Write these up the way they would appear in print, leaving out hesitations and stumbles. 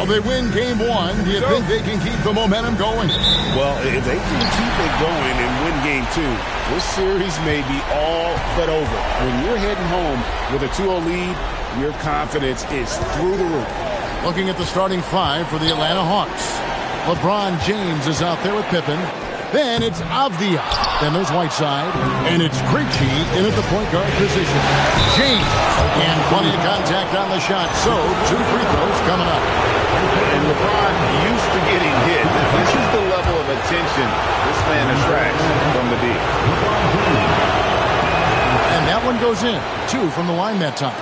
Well, they win game one. Do you think they can keep the momentum going? Well, if they can keep it going and win game two, this series may be all but over. When you're heading home with a 2-0 lead, your confidence is through the roof. Looking at the starting five for the Atlanta Hawks. LeBron James is out there with Pippen. Then it's Avdia. Then there's Whiteside. And it's Krejci in at the point guard position. James. And plenty of contact on the shot. So, 2 free throws coming up. And LeBron used to getting hit. This is the level of attention this man attracts from the D. And that one goes in. 2 from the line that time.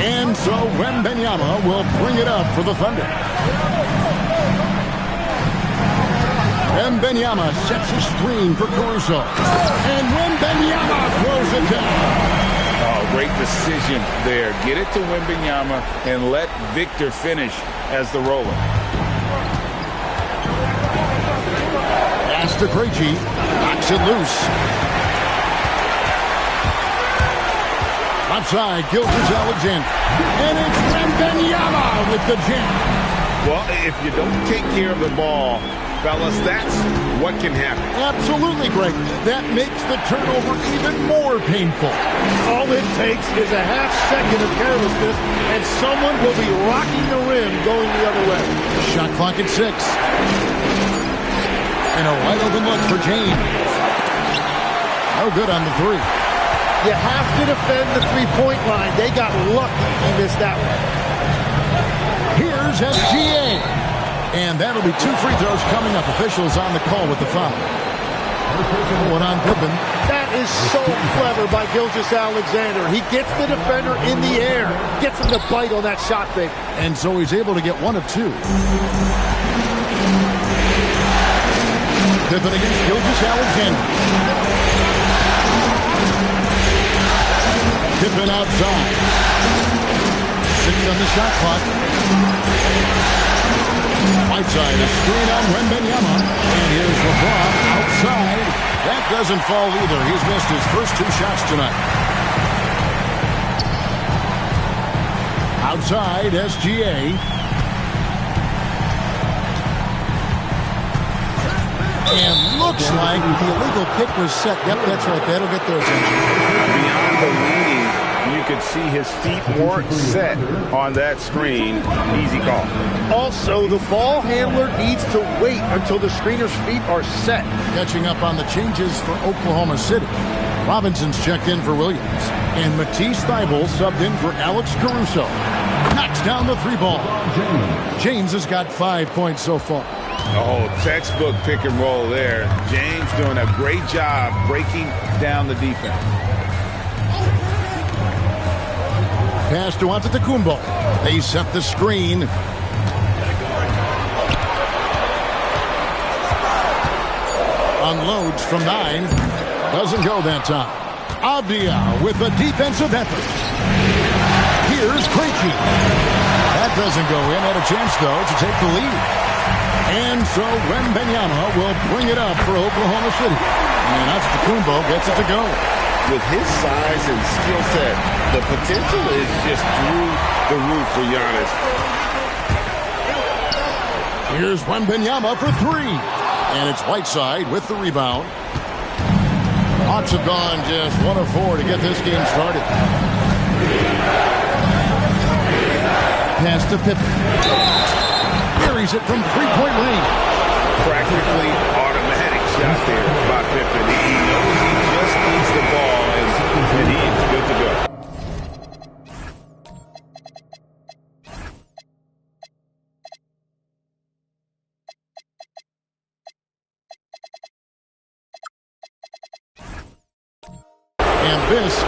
And so Wembanyama will bring it up for the Thunder. Wembanyama sets a screen for Caruso. And Wembanyama throws it down. Oh, great decision there. Get it to Wembanyama and let Victor finish as the roller. Pass to Krejci. Knocks it loose. Outside, Gilgeous-Alexander. And it's Wembanyama with the jam. Well, if you don't take care of the ball, fellas, that's what can happen. Absolutely, Greg. That makes the turnover even more painful. All it takes is a half second of carelessness, and someone will be rocking the rim going the other way. Shot clock at 6. And a wide open look for James. No good on the 3. You have to defend the three-point line. They got lucky he missed that one. Here's SGA. And that'll be 2 free throws coming up. Officials on the call with the foul. One on Pippen. That is so clever by Gilgeous-Alexander. He gets the defender in the air. Gets him to bite on that shot fake. And so he's able to get 1 of 2. Pippen against Gilgeous-Alexander. Pippen outside. 6 on the shot clock. Whiteside, a screen on Wembanyama. And here's LeBron outside. That doesn't fall either. He's missed his first 2 shots tonight. Outside, SGA. And looks like the illegal kick was set. Yep, that's right. That'll get their attention. Beyond the leading, you could see his feet weren't set on that screen. Easy call. Also, the ball handler needs to wait until the screener's feet are set. Catching up on the changes for Oklahoma City. Robinson's checked in for Williams. And Matisse Thybulle subbed in for Alex Caruso. Knocks down the 3-ball. James has got 5 points so far. Oh, textbook pick and roll there. James doing a great job breaking down the defense. Pass to Antetokounmpo. They set the screen. Unloads from 9. Doesn't go that time. Avdia with a defensive effort. Here's Krejci. That doesn't go in. Had a chance, though, to take the lead. And so Wembanyama will bring it up for Oklahoma City. And Antetokounmpo gets it to go. With his size and skill set, the potential is just through the roof for Giannis. Here's Wembanyama for 3. And it's Whiteside with the rebound. Hawks have gone just 1 of 4 to get this game started. Pass to Pippen. Buries it from 3-point range. Practically automatic shot there by Pippen. He knows he just needs the ball, and he is good to go.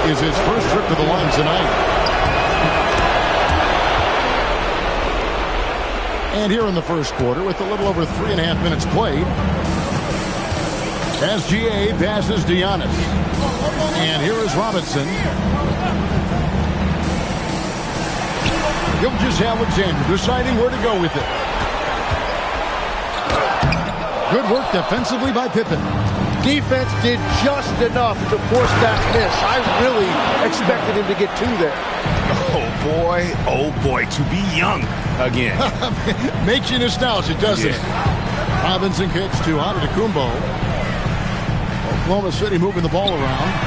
is his first trip to the line tonight. And here in the first quarter, with a little over 3.5 minutes played, SGA passes Giannis. And here is Robinson. Gilgeous-Alexander deciding where to go with it. Good work defensively by Pippen. Defense did just enough to force that miss. I really expected him to get two there. Oh boy, to be young again. Makes you nostalgic, doesn't it? Robinson kicks to Antetokounmpo. Oklahoma City moving the ball around.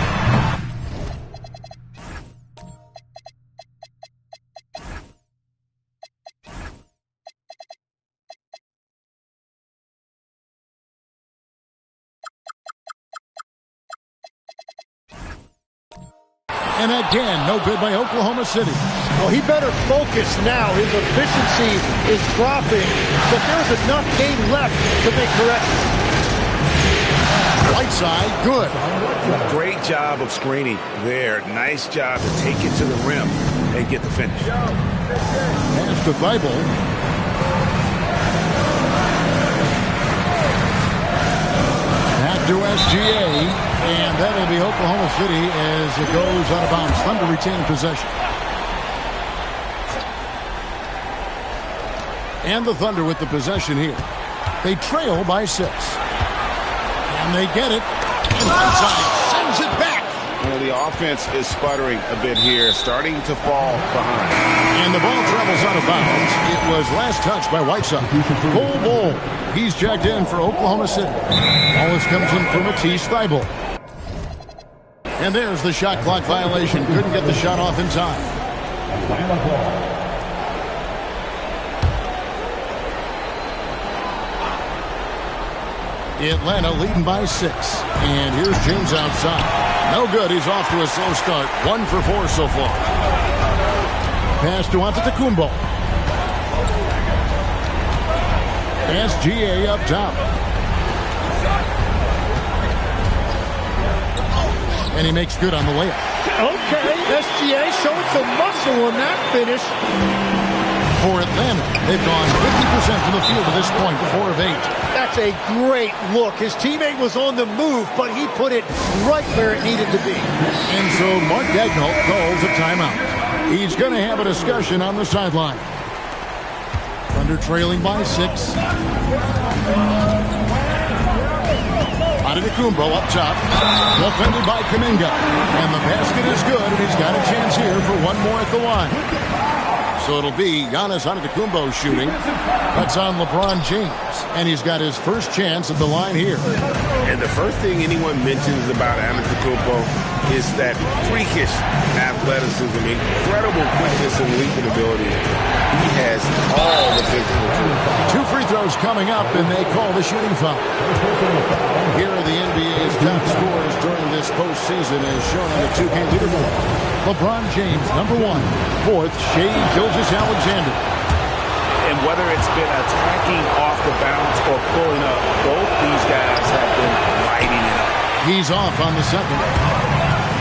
And again, no good by Oklahoma City. Well, he better focus now. His efficiency is dropping, but there's enough game left to make corrections. Whiteside, good. Great job of screening there. Nice job to take it to the rim and get the finish. Pass to Thibault. Back to SGA. And that'll be Oklahoma City as it goes out of bounds. Thunder retaining possession. And the Thunder with the possession here. They trail by 6. And they get it. And Whiteside sends it back. Well, the offense is sputtering a bit here, starting to fall behind. And the ball travels out of bounds. It was last touched by Whiteside. Bol Bol. He's checked in for Oklahoma City. Wallace comes in for Matisse Thybulle. And there's the shot clock violation. Couldn't get the shot off in time. Atlanta leading by 6. And here's James outside. No good. He's off to a slow start. 1 for 4 so far. Pass to Antetokounmpo. SGA up top. And he makes good on the layup. Okay, SGA showing some muscle on that finish. For Atlanta, they've gone 50% from the field at this point, 4 of 8. That's a great look. His teammate was on the move, but he put it right where it needed to be. And so Mark Daigneault calls a timeout. He's going to have a discussion on the sideline. Thunder trailing by 6. Antetokounmpo up top, defended by Kuminga. And the basket is good, and he's got a chance here for one more at the line. So it'll be Giannis Antetokounmpo shooting. That's on LeBron James. And he's got his first chance at the line here. And the first thing anyone mentions about Antetokounmpo is that freakish athleticism, incredible quickness and leaping ability. He has all the physical tools. 2 free throws coming up, and they call the shooting foul. Here are the NBA's top scorers during this postseason as shown on the 2K leaderboard. LeBron James, number 1. 4th, Shai Gilgeous-Alexander. And whether it's been attacking off the bounce or pulling up, both these guys have been lighting it up. He's off on the second.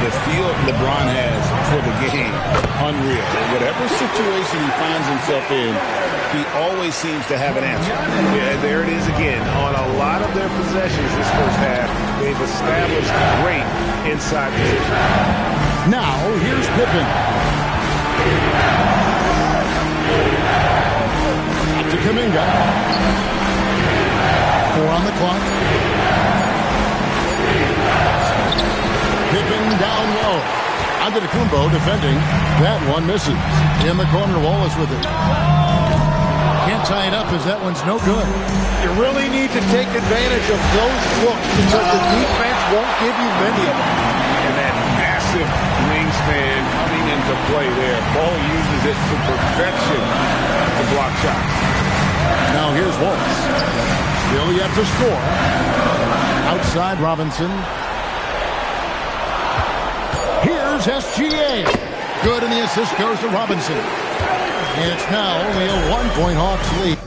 The feel LeBron has for the game, unreal. Whatever situation he finds himself in, he always seems to have an answer. Yeah, there it is again. On a lot of their possessions this first half, they've established great inside position. Now, here's Pippen. Up to Kuminga. 4 on the clock. Pippen down low. Antetokounmpo defending. That one misses. In the corner, Wallace with it. Can't tie it up as that one's no good. You really need to take advantage of those looks because the defense won't give you many of them. And that massive wingspan coming into play there. Ball uses it to perfection to block shots. Now here's Wallace. Still yet to score. Outside Robinson. Here's SGA. Good, and the assist goes to Robinson. And it's now only a 1-point Hawks lead.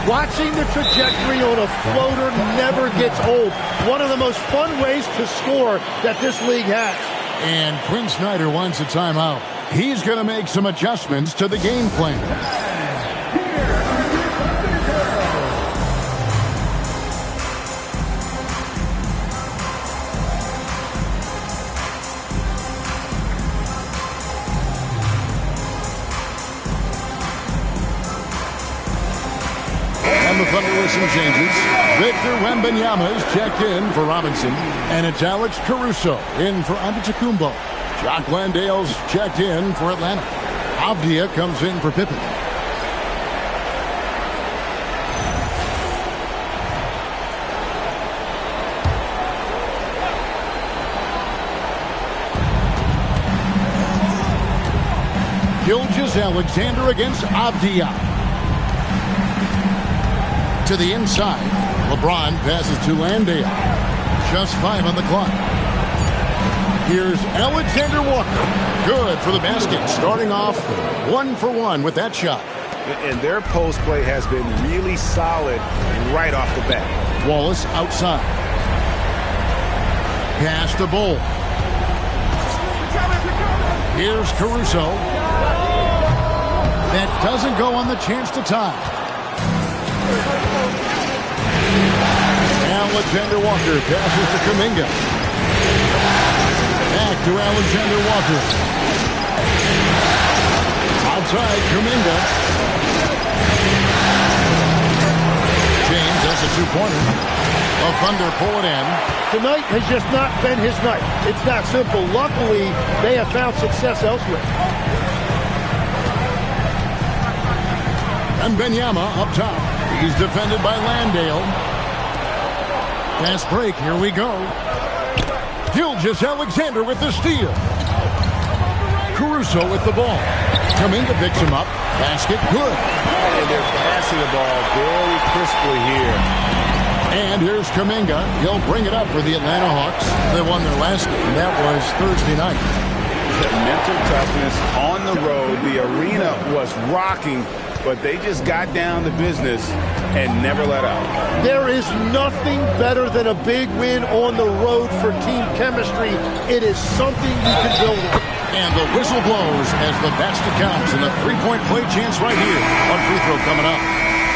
Watching the trajectory on a floater never gets old. One of the most fun ways to score that this league has. And Quinn Snyder wants a timeout. He's going to make some adjustments to the game plan. And the Thunder with some changes. Victor Wembanyama is checked in for Robinson. And it's Alex Caruso in for Antetokounmpo. Jock Landale's checked in for Atlanta. Avdia comes in for Pippen. Gilgeous-Alexander against Avdia. To the inside. LeBron passes to Landale. Just 5 on the clock. Here's Alexander Walker. Good for the basket. Starting off 1 for 1 with that shot. And their post play has been really solid right off the bat. Wallace outside. Pass to Bull. Here's Caruso. That doesn't go on the chance to tie. Alexander Walker passes to Kuminga. Back to Alexander Walker. Outside, Kuminga. James has a two-pointer. The Thunder pull it in. Tonight has just not been his night. It's that simple. Luckily, they have found success elsewhere. And Wembanyama up top. He's defended by Landale. Fast break. Here we go. Gilgeous-Alexander with the steal. Caruso with the ball. Kuminga picks him up. Basket good. And they're passing the ball very crisply here. And here's Kuminga. He'll bring it up for the Atlanta Hawks. They won their last game. That was Thursday night. The mental toughness on the road. The arena was rocking, but they just got down to business and never let up. There is nothing better than a big win on the road for team chemistry. It is something you can build on. And the whistle blows as the basket counts, and a three-point play chance right here. One free throw coming up.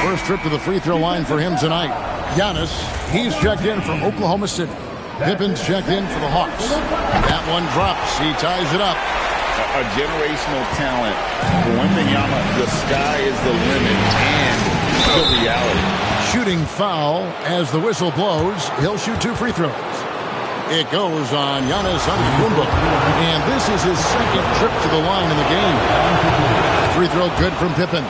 First trip to the free throw line for him tonight. Giannis, he's checked in from Oklahoma City. Pippen's checked in for the Hawks. That one drops. He ties it up. A generational talent. For Wembanyama, the sky is the limit and the reality. Shooting foul as the whistle blows. He'll shoot 2 free throws. It goes on Giannis Antetokounmpo. And this is his second trip to the line in the game. Free throw good from Pippen.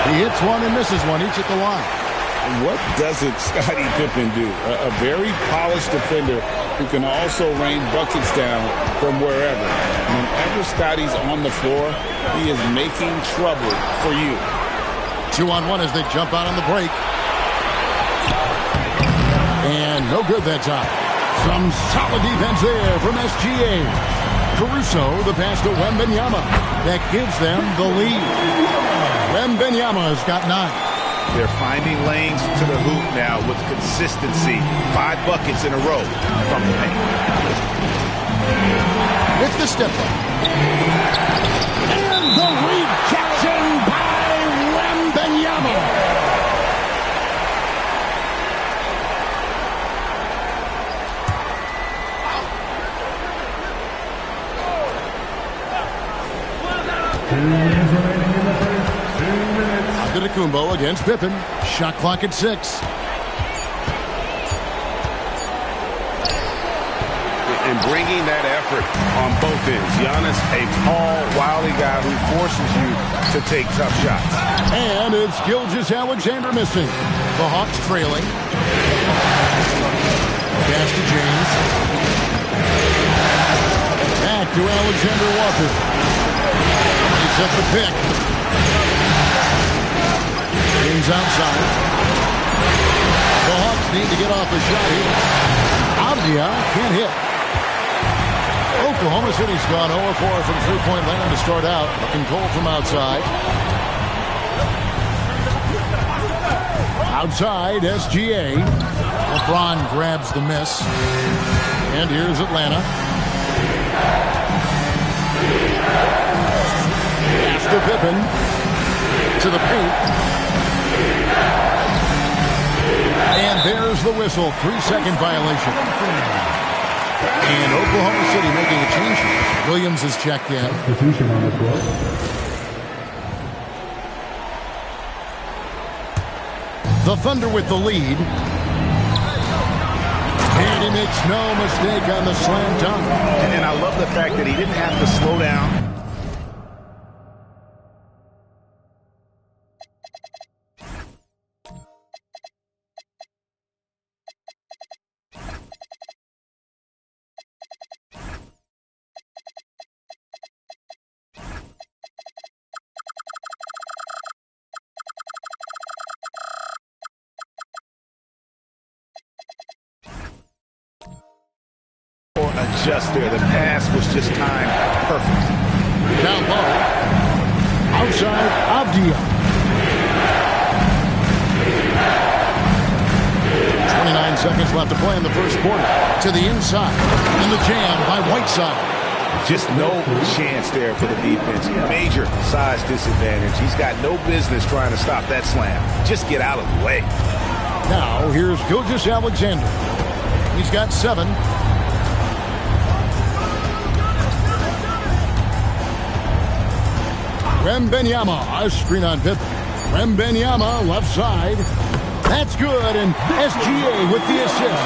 He hits one and misses one each at the line. What doesn't Scottie Pippen do? A very polished defender who can also rain buckets down from wherever. Whenever Scottie's on the floor, he is making trouble for you. 2-on-1 as they jump out on the break. And no good that time. Some solid defense there from SGA. Caruso, the pass to Wembanyama. That gives them the lead. Wembanyama's got 9. They're finding lanes to the hoop now with consistency. 5 buckets in a row from the paint. It's the step up. And the rejection by Wembanyama. Antetokounmpo against Pippen. Shot clock at 6. And bringing that effort on both ends. Giannis, a tall, wily guy who forces you to take tough shots. And it's Gilgeous-Alexander missing. The Hawks trailing. Pass to James. Back to Alexander Walker. He set the pick. James outside. The Hawks need to get off a shot here. Avdia can't hit. Oklahoma City's gone 0-4 from three-point land to start out. Looking cold from outside. Outside, SGA. LeBron grabs the miss. And here's Atlanta. Pass to Pippen. To the paint. And there's the whistle. 3-second violation. And Oklahoma City making a change. Williams is checked in. Substitution on the floor. The Thunder with the lead. And he makes no mistake on the slam dunk. And I love the fact that he didn't have to slow down. Just there. The pass was just timed perfect. Down low. Outside, Avdia. 29 seconds left to play in the first quarter. To the inside. And the jam by Whiteside. Just no chance there for the defense. Major size disadvantage. He's got no business trying to stop that slam. Just get out of the way. Now, here's Gilgeous-Alexander. He's got 7. Wembanyama, a screen on Pippen. Wembanyama, left side. That's good, and SGA with the assist.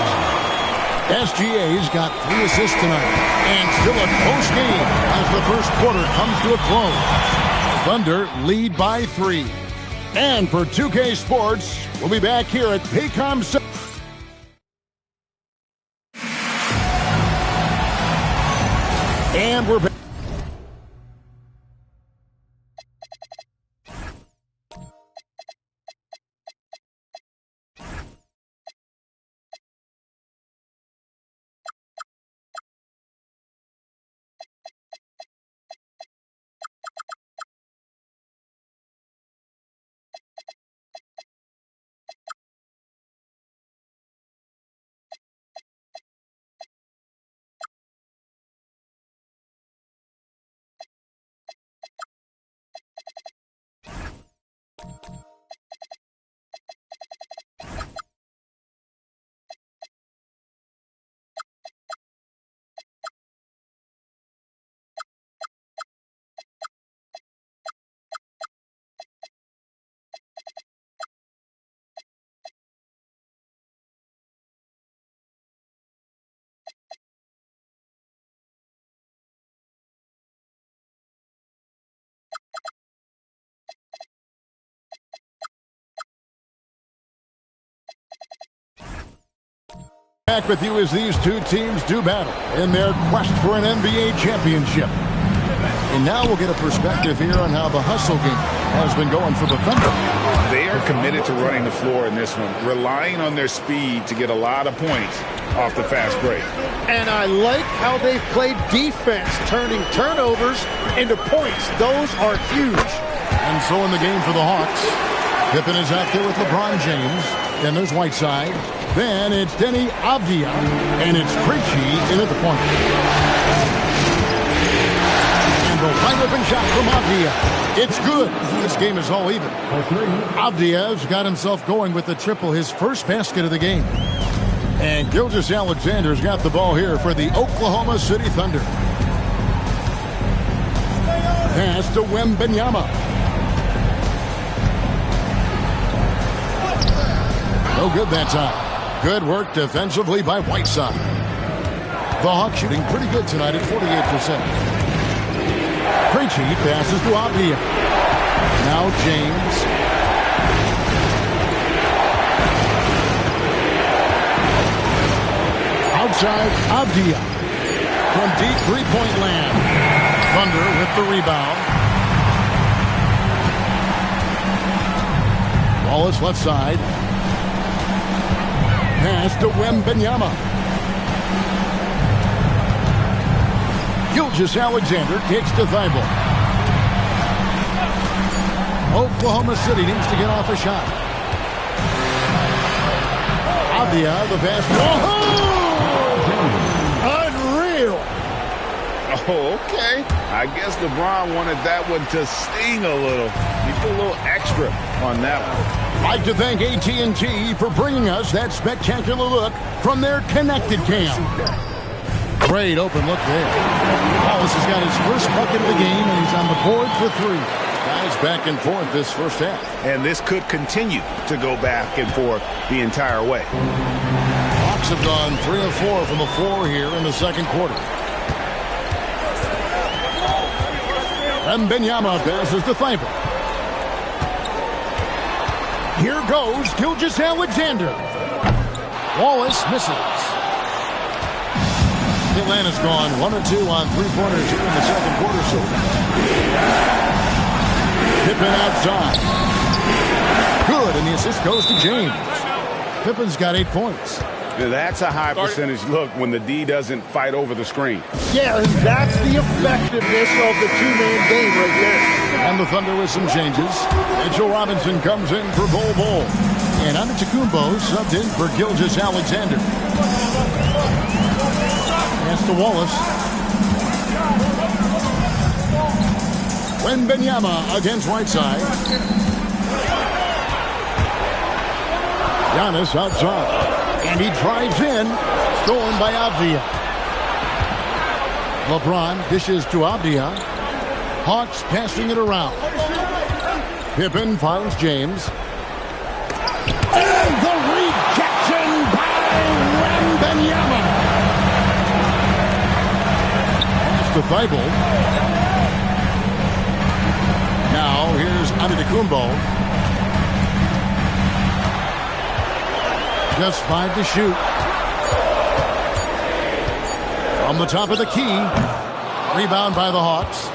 SGA's got 3 assists tonight, and still a close game as the first quarter comes to a close. Thunder lead by 3. And for 2K Sports, we'll be back here at Paycom. And we're back. Back with you as these two teams do battle in their quest for an NBA championship. And now we'll get a perspective here on how the hustle game has been going for the Thunder. They are committed to running the floor in this one, relying on their speed to get a lot of points off the fast break. And I like how they've played defense, turning turnovers into points. Those are huge. And so in the game for the Hawks, Pippen is out there with LeBron James. Then there's Whiteside. Then it's Denny Avdia. And it's Krejci in at the point. And the wide-open shot from Avdia. It's good. This game is all even. Avdia's got himself going with the triple, his first basket of the game. And Gilgeous-Alexander's got the ball here for the Oklahoma City Thunder. Pass to Wembanyama. No good that time. Good work defensively by Whiteside. The Hawks shooting pretty good tonight at 48%. Krejci passes to Avdia. Now James. Outside Avdia. From deep three-point land. Thunder with the rebound. Wallace left side. Pass to Wembanyama. Gilgeous-Alexander kicks to Thibault. Oklahoma City needs to get off a shot. Avdia, the pass. Unreal. Oh, okay. I guess LeBron wanted that one to sting a little. He put a little extra on that one. I'd like to thank AT&T for bringing us that spectacular look from their connected cam. Great open look there. Wallace has got his first bucket of the game, and he's on the board for 3. Guys back and forth this first half. And this could continue to go back and forth the entire way. Hawks have gone 3 of 4 from the floor here in the second quarter. Wembanyama passes to Thibault. Here goes Gilgeous-Alexander. Wallace misses. Atlanta's gone 1 of 2 on 3-pointers here in the second quarter so far. Pippen outside. Good, and the assist goes to James. Pippen's got 8 points. That's a high percentage look when the D doesn't fight over the screen. Yeah, and that's the effectiveness of the two-man game right there. And the Thunder with some changes. Mitchell Robinson comes in for Bol Bol. And Antetokounmpo subbed in for Gilgeous-Alexander. Pass to Wallace. Wembanyama against Whiteside. Giannis outside. And he drives in. Stolen by Avdia. LeBron dishes to Avdia. Hawks passing it around. Pippen finds James. And the rejection by Wembanyama. Pass to Thibault. Now here's Antetokounmpo. Just 5 to shoot. From the top of the key. Rebound by the Hawks.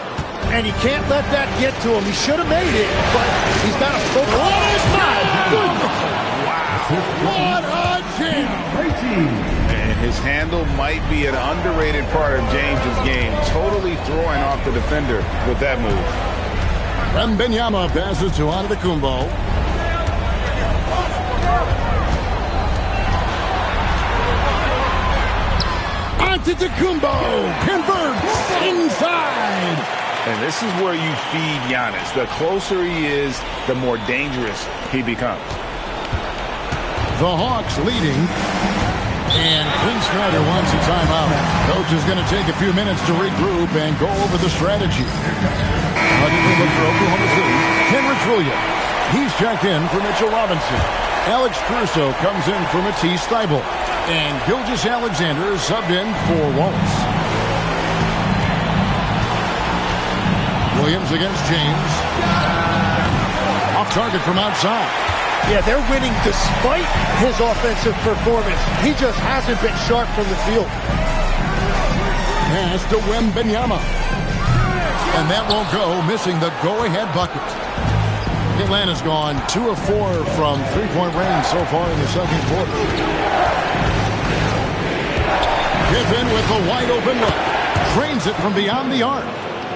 And he can't let that get to him. He should have made it, but he's got to focus. What a jam! And his handle might be an underrated part of James's game. Totally throwing off the defender with that move. Wembanyama passes to Antetokounmpo. Antetokounmpo converts inside. And this is where you feed Giannis. The closer he is, the more dangerous he becomes. The Hawks leading. And Quinn Snyder wants a timeout. Coach is going to take a few minutes to regroup and go over the strategy. For Oklahoma City, Kenrich Williams. He's checked in for Mitchell Robinson. Alex Caruso comes in for Matisse Thybulle. And Gilgeous-Alexander is subbed in for Wallace. Williams against James. Off target from outside. Yeah, they're winning despite his offensive performance. He just hasn't been sharp from the field. Pass to Wembanyama. And that won't go, missing the go-ahead bucket. Atlanta's gone 2 of 4 from 3-point range so far in the second quarter. Pippen with a wide-open look. Drains it from beyond the arc.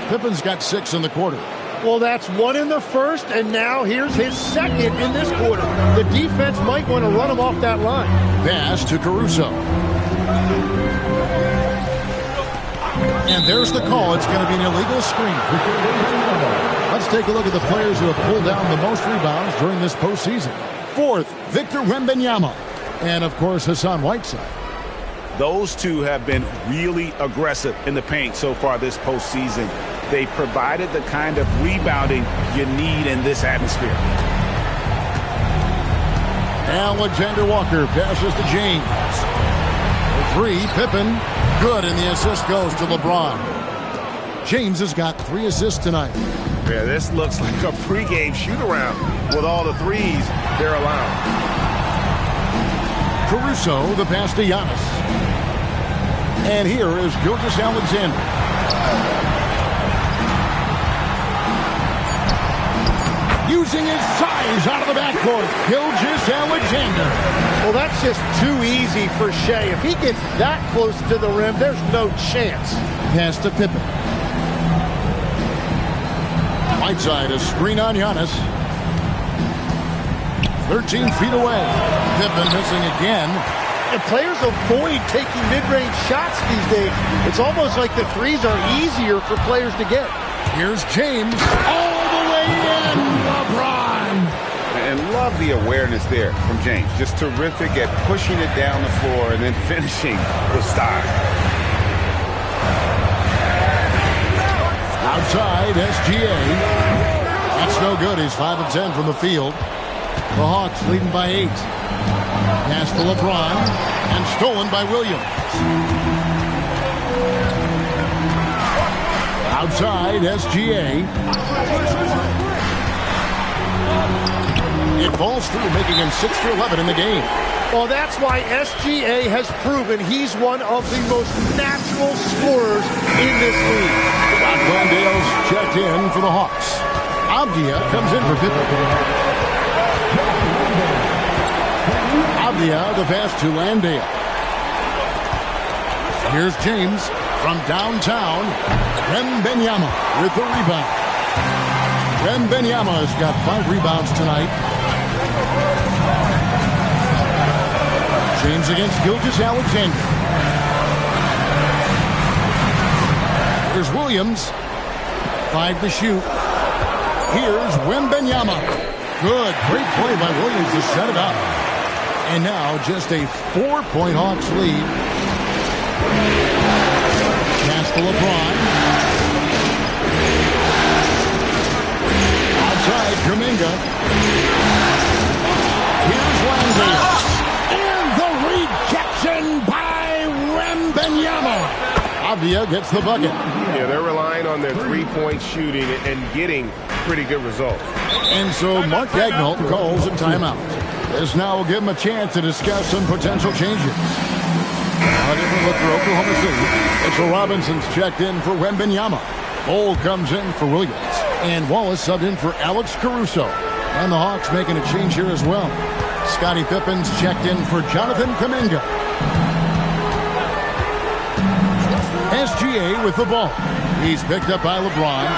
Pippen's got 6 in the quarter. Well, that's 1 in the first, and now here's his second in this quarter. The defense might want to run him off that line. Pass to Caruso. And there's the call. It's going to be an illegal screen. Let's take a look at the players who have pulled down the most rebounds during this postseason. 4th, Victor Wembanyama. And, of course, Hassan Whiteside. Those two have been really aggressive in the paint so far this postseason. They provided the kind of rebounding you need in this atmosphere. Alexander Walker passes to James. For 3, Pippen. Good, and the assist goes to LeBron. James has got 3 assists tonight. Yeah, this looks like a pregame shoot-around with all the threes they're allowed. Caruso, the pass to Giannis. And here is Gilgeous-Alexander. using his size out of the backcourt. Gilgeous-Alexander. Well, that's just too easy for Shea. If he gets that close to the rim, there's no chance. Pass to Pippen. Whiteside, a screen on Giannis. 13 feet away. Pippen missing again. And players avoid taking mid-range shots these days. It's almost like the threes are easier for players to get. Here's James all the way in. LeBron. And love the awareness there from James. Just terrific at pushing it down the floor and then finishing with style. Outside, SGA. That's no good. He's 5 of 10 from the field. The Hawks leading by 8. Pass to LeBron and stolen by Williams. Outside, SGA. It falls through, making him 6 for 11 in the game. Well, that's why SGA has proven he's one of the most natural scorers in this league. Landale's checked in for the Hawks. Avdia comes in for Pippen. Avdia, the pass to Landale. Here's James from downtown. Wembanyama with the rebound. Wembanyama has got 5 rebounds tonight. James against Gilgeous-Alexander. Here's Williams. 5 to shoot. Here's Wembanyama. Good. Great play by Williams to set it up. And now just a 4-point Hawks lead. Pass to LeBron. Outside, Kuminga. Here's Landale. And the rejection by Wembanyama. Avdia gets the bucket. Yeah, they're relying on their three-point shooting and getting pretty good results. And so Mark Daigneault calls a timeout. This now will give him a chance to discuss some potential changes. A different look for Oklahoma City. Mitchell Robinson's checked in for Wembanyama. Bol comes in for Williams. And Wallace subbed in for Alex Caruso. And the Hawks making a change here as well. Scottie Pippen's checked in for Jonathan Kuminga. SGA with the ball. He's picked up by LeBron.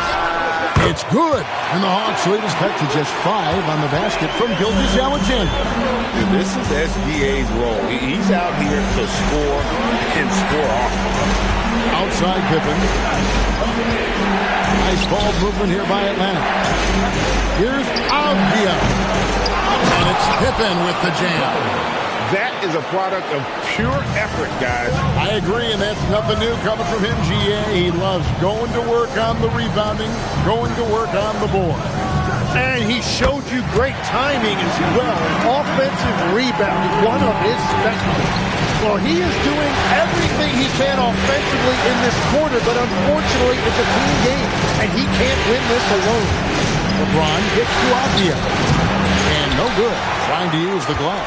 It's good. And the Hawks lead is cut to just 5 on the basket from Gilgeous-Alexander. This is SGA's role. He's out here to score and score often. Outside Pippen. Nice ball movement here by Atlanta. Here's Avdia. And it's Pippen with the jam. That is a product of pure effort, guys. I agree, and that's nothing new coming from him, GA. He loves going to work on the rebounding, going to work on the board. And he showed you great timing as well. Offensive rebounding, one of his specialties. Well, he is doing everything he can offensively in this quarter, but unfortunately, it's a team game, and he can't win this alone. LeBron gets to Avdia. And no good, trying to use the glass.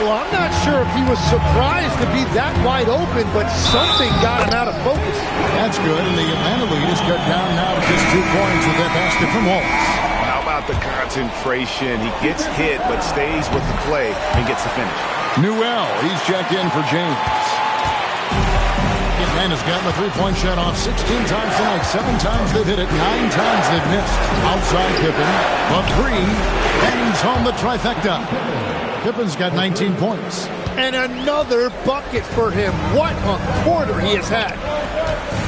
Well, I'm not sure if he was surprised to be that wide open, but something got him out of focus. That's good, and the Atlanta lead is cut down now to just 2 points with that basket from Wallace. How about the concentration? He gets hit, but stays with the play and gets the finish. Newell, he's checked in for James. Atlanta's gotten the 3-point shot off 16 times tonight. 7 times they've hit it, 9 times they've missed. Outside Pippen, but 3 hangs on the trifecta. Pippen's got 19 points. And another bucket for him. What a quarter he has had.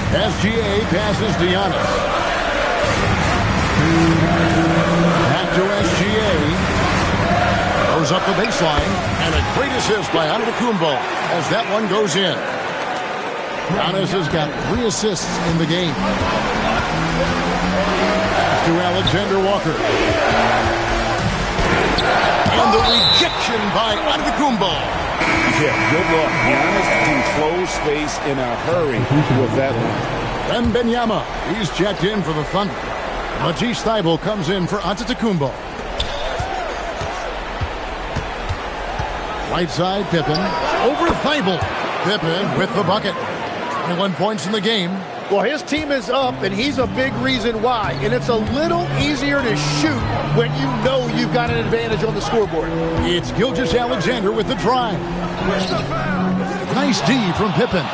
SGA passes to Giannis. Back to SGA. Goes up the baseline. And a great assist by Antetokounmpo as that one goes in. Giannis has got 3 assists in the game. Pass to Alexander Walker. And the rejection by Antetokounmpo. Yeah, good luck. Giannis can close space in a hurry with that one. Wembanyama, he's checked in for the Thunder. Matisse Thybulle comes in for Antetokounmpo. Right side, Pippen. Over Thybulle. Pippen with the bucket. 21 points in the game. Well, his team is up, and he's a big reason why. And it's a little easier to shoot when you know you've got an advantage on the scoreboard. It's Gilgeous-Alexander with the drive. Nice D from Pippen.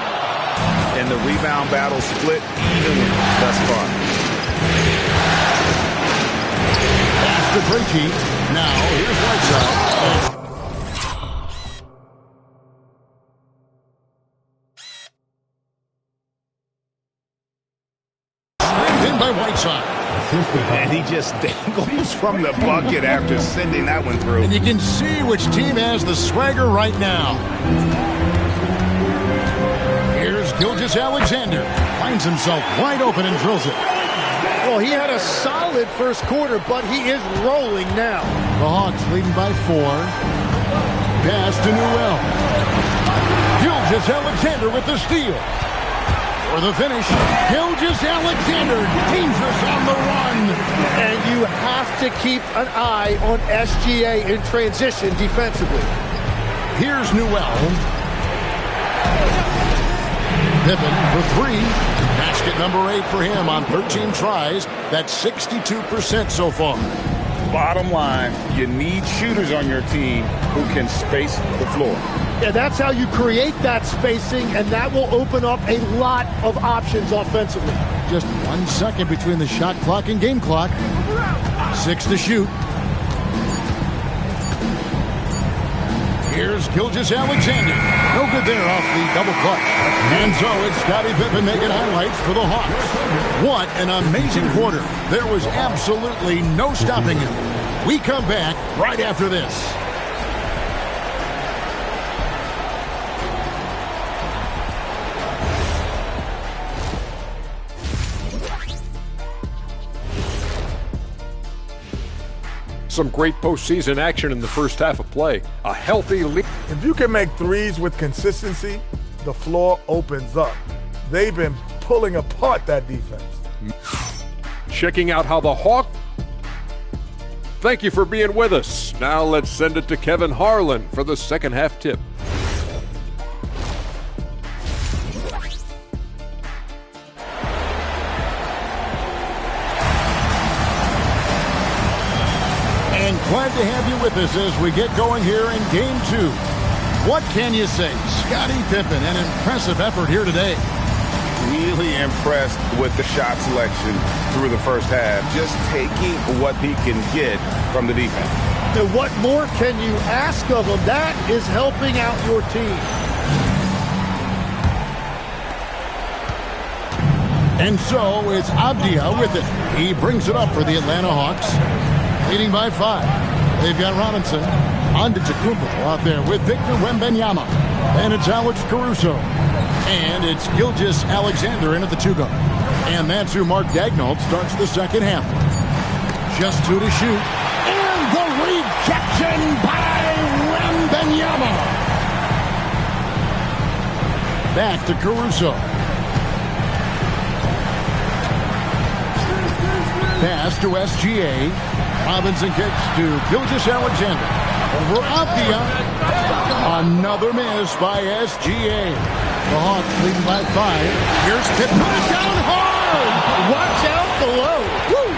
And the rebound battle split evenly thus far. Pass to Krejci. Now, here's Whiteside. By Whiteside. And he just dangles from the bucket after sending that one through. And you can see which team has the swagger right now. Here's Gilgeous-Alexander. Finds himself wide open and drills it. Well, he had a solid first quarter, but he is rolling now. The Hawks leading by 4. Pass to Newell. Gilgeous-Alexander with the steal. For the finish, Gilgeous-Alexander, dangerous on the run. And you have to keep an eye on SGA in transition defensively. Here's Newell. Pippen for 3. Basket number 8 for him on 13 tries. That's 62% so far. Bottom line, you need shooters on your team who can space the floor. Yeah, that's how you create that spacing, and that will open up a lot of options offensively. Just 1 second between the shot clock and game clock. 6 to shoot. Here's Gilgeous-Alexander. No good there off the double clutch. And so it's Scottie Pippen making highlights for the Hawks. What an amazing quarter. There was absolutely no stopping him. We come back right after this. Some great postseason action in the first half of play. A healthy lead. If you can make threes with consistency, the floor opens up. They've been pulling apart that defense. Checking out how the Hawks. Thank you for being with us. Now let's send it to Kevin Harlan for the second half tip. Glad to have you with us as we get going here in Game 2. What can you say? Scottie Pippen, an impressive effort here today. Really impressed with the shot selection through the first half. Just taking what he can get from the defense. And what more can you ask of him? That is helping out your team. And so it's Avdia with it. He brings it up for the Atlanta Hawks. Leading by 5. They've got Robinson. Antetokounmpo out there with Victor Wembanyama. And it's Alex Caruso. And it's Gilgeous-Alexander in at the 2-guard. And that's who Mark Daigneault starts the second half. Just 2 to shoot. And the rejection by Wembanyama. Back to Caruso. Pass to SGA. Robinson kicks to Gilgeous-Alexander. Over Avdia. Another miss by SGA. The Hawks leading by 5. Here's Pippen. Put it down hard. Watch out below. Woo.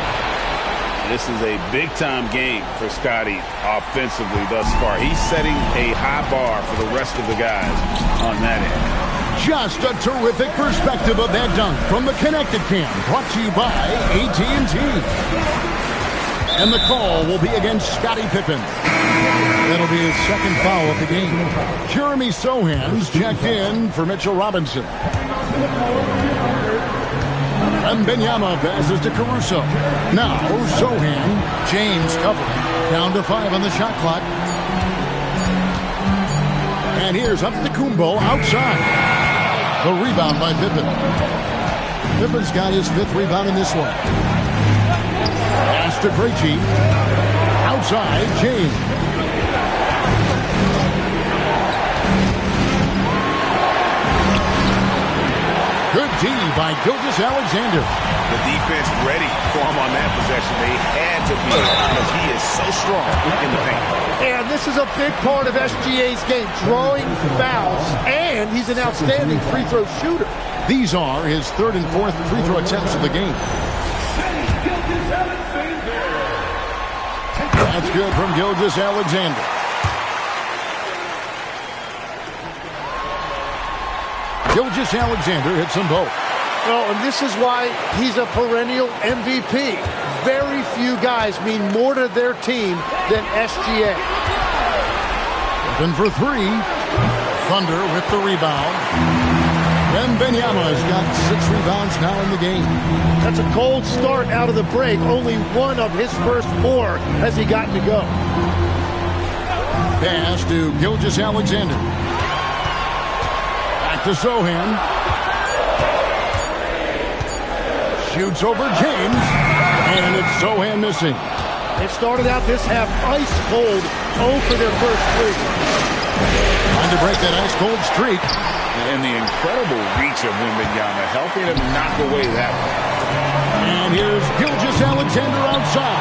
This is a big-time game for Scottie offensively thus far. He's setting a high bar for the rest of the guys on that end. Just a terrific perspective of that dunk from the Connected Cam, brought to you by AT&T. And the call will be against Scottie Pippen. That'll be his second foul of the game. Jeremy Sohan's checked in for Mitchell Robinson. Wembanyama passes to Caruso. Now Sohan, James covering. Down to 5 on the shot clock. And here's Antetokounmpo outside. The rebound by Pippen. Pippen's got his 5th rebound in this one. Pass to Krejci. Outside, James. Good D by Gilgeous-Alexander. The defense ready for him on that possession. They had to be because he is so strong in the paint. And this is a big part of SGA's game, drawing fouls, and he's an outstanding free throw shooter. These are his third and fourth free throw attempts of the game. That's good from Gilgeous-Alexander. Gilgeous-Alexander hits them both. Well, and this is why he's a perennial MVP. Very few guys mean more to their team than SGA. Open for three. Thunder with the rebound. Wembanyama has got 6 rebounds now in the game. That's a cold start out of the break. Only one of his first 4 has he gotten to go. Pass to Gilgeous-Alexander. Back to Sochan. Shoots over James. And it's Sochan missing. They started out this half ice cold. 0 for their first 3. Trying to break that ice cold streak. And the incredible reach of Wembanyama, helping him knock away that one. And here's Gilgeous-Alexander outside.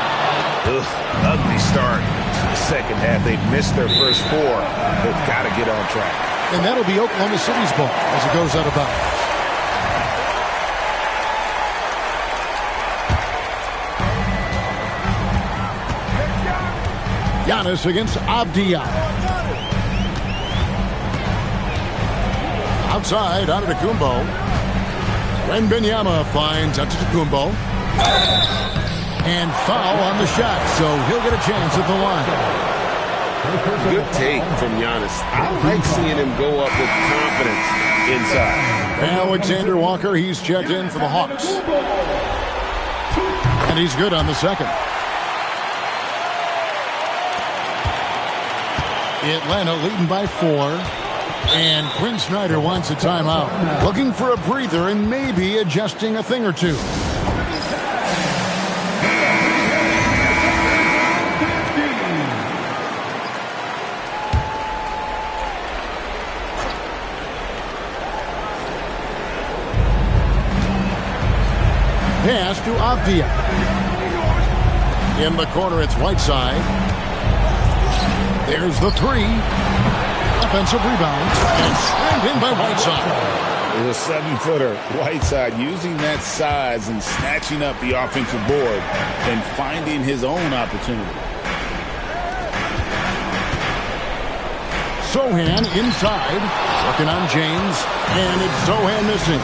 Ugh, ugly start to the second half. They've missed their first 4. They've got to get on track. And that'll be Oklahoma City's ball as it goes out of bounds. Giannis against Avdija. Outside, Antetokounmpo. Wembanyama finds Antetokounmpo. And foul on the shot, so he'll get a chance at the line. Good take from Giannis. I like seeing him go up with confidence inside. Alexander Walker, he's checked in for the Hawks. And he's good on the second. Atlanta leading by 4. And Quinn Snyder wants a timeout. Looking for a breather and maybe adjusting a thing or two. Pass to Avdija. In the corner, it's Whiteside. There's the 3. Offensive rebound. And slammed in by Whiteside. There's a 7-footer. Whiteside using that size and snatching up the offensive board and finding his own opportunity. Sochan inside. Working on James. And it's Sochan missing.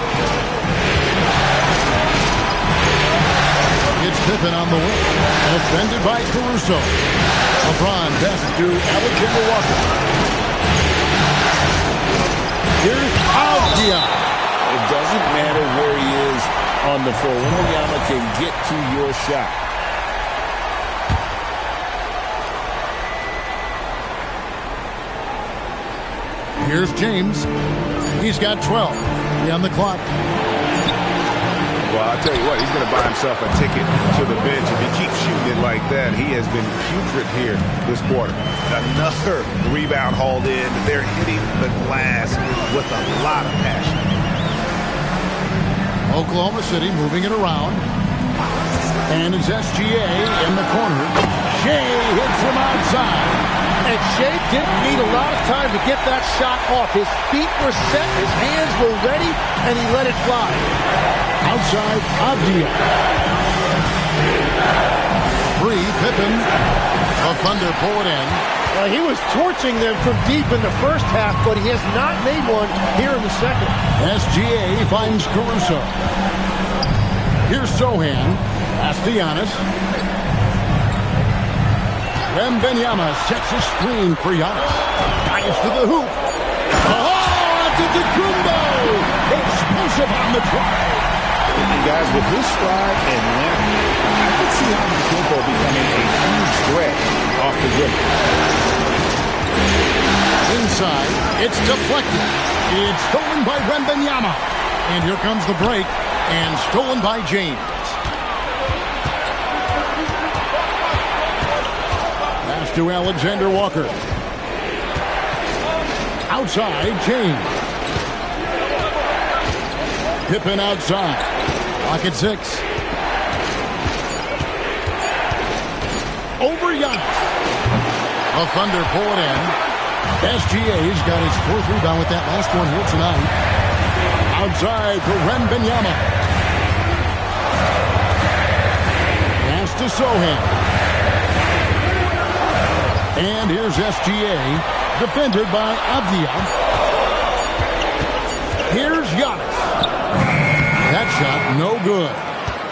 It's Pippen on the wing. Defended by Caruso. LeBron best to Alexander Walker. Here's Avdija. It doesn't matter where he is on the floor. Wembanyama can get to your shot. Here's James. He's got 12. Be on the clock. Well, I'll tell you what, he's going to buy himself a ticket to the bench. If he keeps shooting it like that, he has been putrid here this quarter. Another rebound hauled in. They're hitting the glass with a lot of passion. Oklahoma City moving it around. And it's SGA in the corner. Shea hits from outside. And Shea didn't need a lot of time to get that shot off. His feet were set, his hands were ready, and he let it fly. Outside, Avdija. 3, Pippen. The Thunder pull it in. He was torching them from deep in the first half, but he has not made one here in the second. SGA finds Caruso. Here's Sochan. Pass to Giannis. Wembanyama sets a screen for Giannis. Giannis to the hoop. Oh, Antetokounmpo! Explosive on the drive. And guys, with his stride and length, I can see Antetokounmpo becoming a huge threat off the dribble. Inside, it's deflected. It's stolen by Wembanyama. And here comes the break, and stolen by James. Pass to Alexander Walker. Outside, James. Pippen outside. Clock at 6. Over Giannis. The Thunder pull it in. SGA's got his 4th rebound with that last one here tonight. Outside for Wembanyama. Pass to Sohan. And here's SGA, defended by Avdia. Here's Giannis. That shot, no good.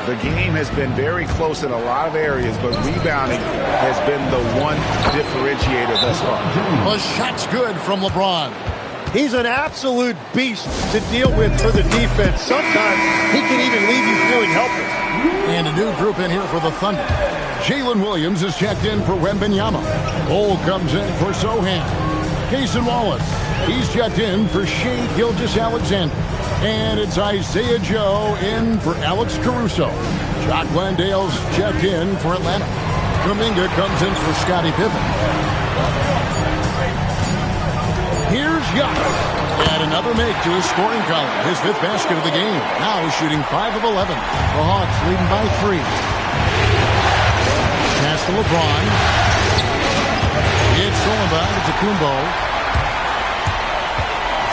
The game has been very close in a lot of areas, but rebounding has been the one differentiator thus far. The shot's good from LeBron. He's an absolute beast to deal with for the defense. Sometimes he can even leave you feeling helpless. And a new group in here for the Thunder. Jalen Williams is checked in for Wembanyama. Cole comes in for Sohan. Cason Wallace, he's checked in for Shai Gilgeous-Alexander. And it's Isaiah Joe in for Alex Caruso. Jock Landale's checked in for Atlanta. Kuminga comes in for Scottie Pippen. Here's Giannis. And another make to his scoring column. His 5th basket of the game. Now he's shooting 5 of 11. The Hawks leading by 3. Pass to LeBron. It's thrown by to Kumbo.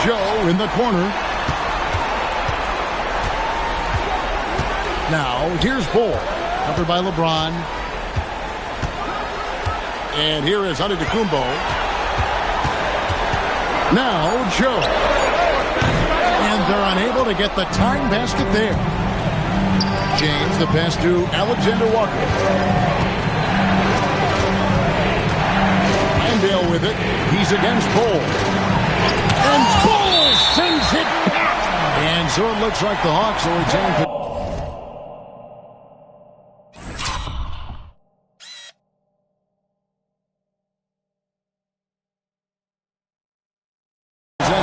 Joe in the corner. Now, here's Bull, covered by LeBron. And here is Antetokounmpo. Now, Joe. And they're unable to get the tying basket there. James, the pass to Alexander Walker. Landale with it. He's against Bull. And Bull sends it back. And so it looks like the Hawks will retain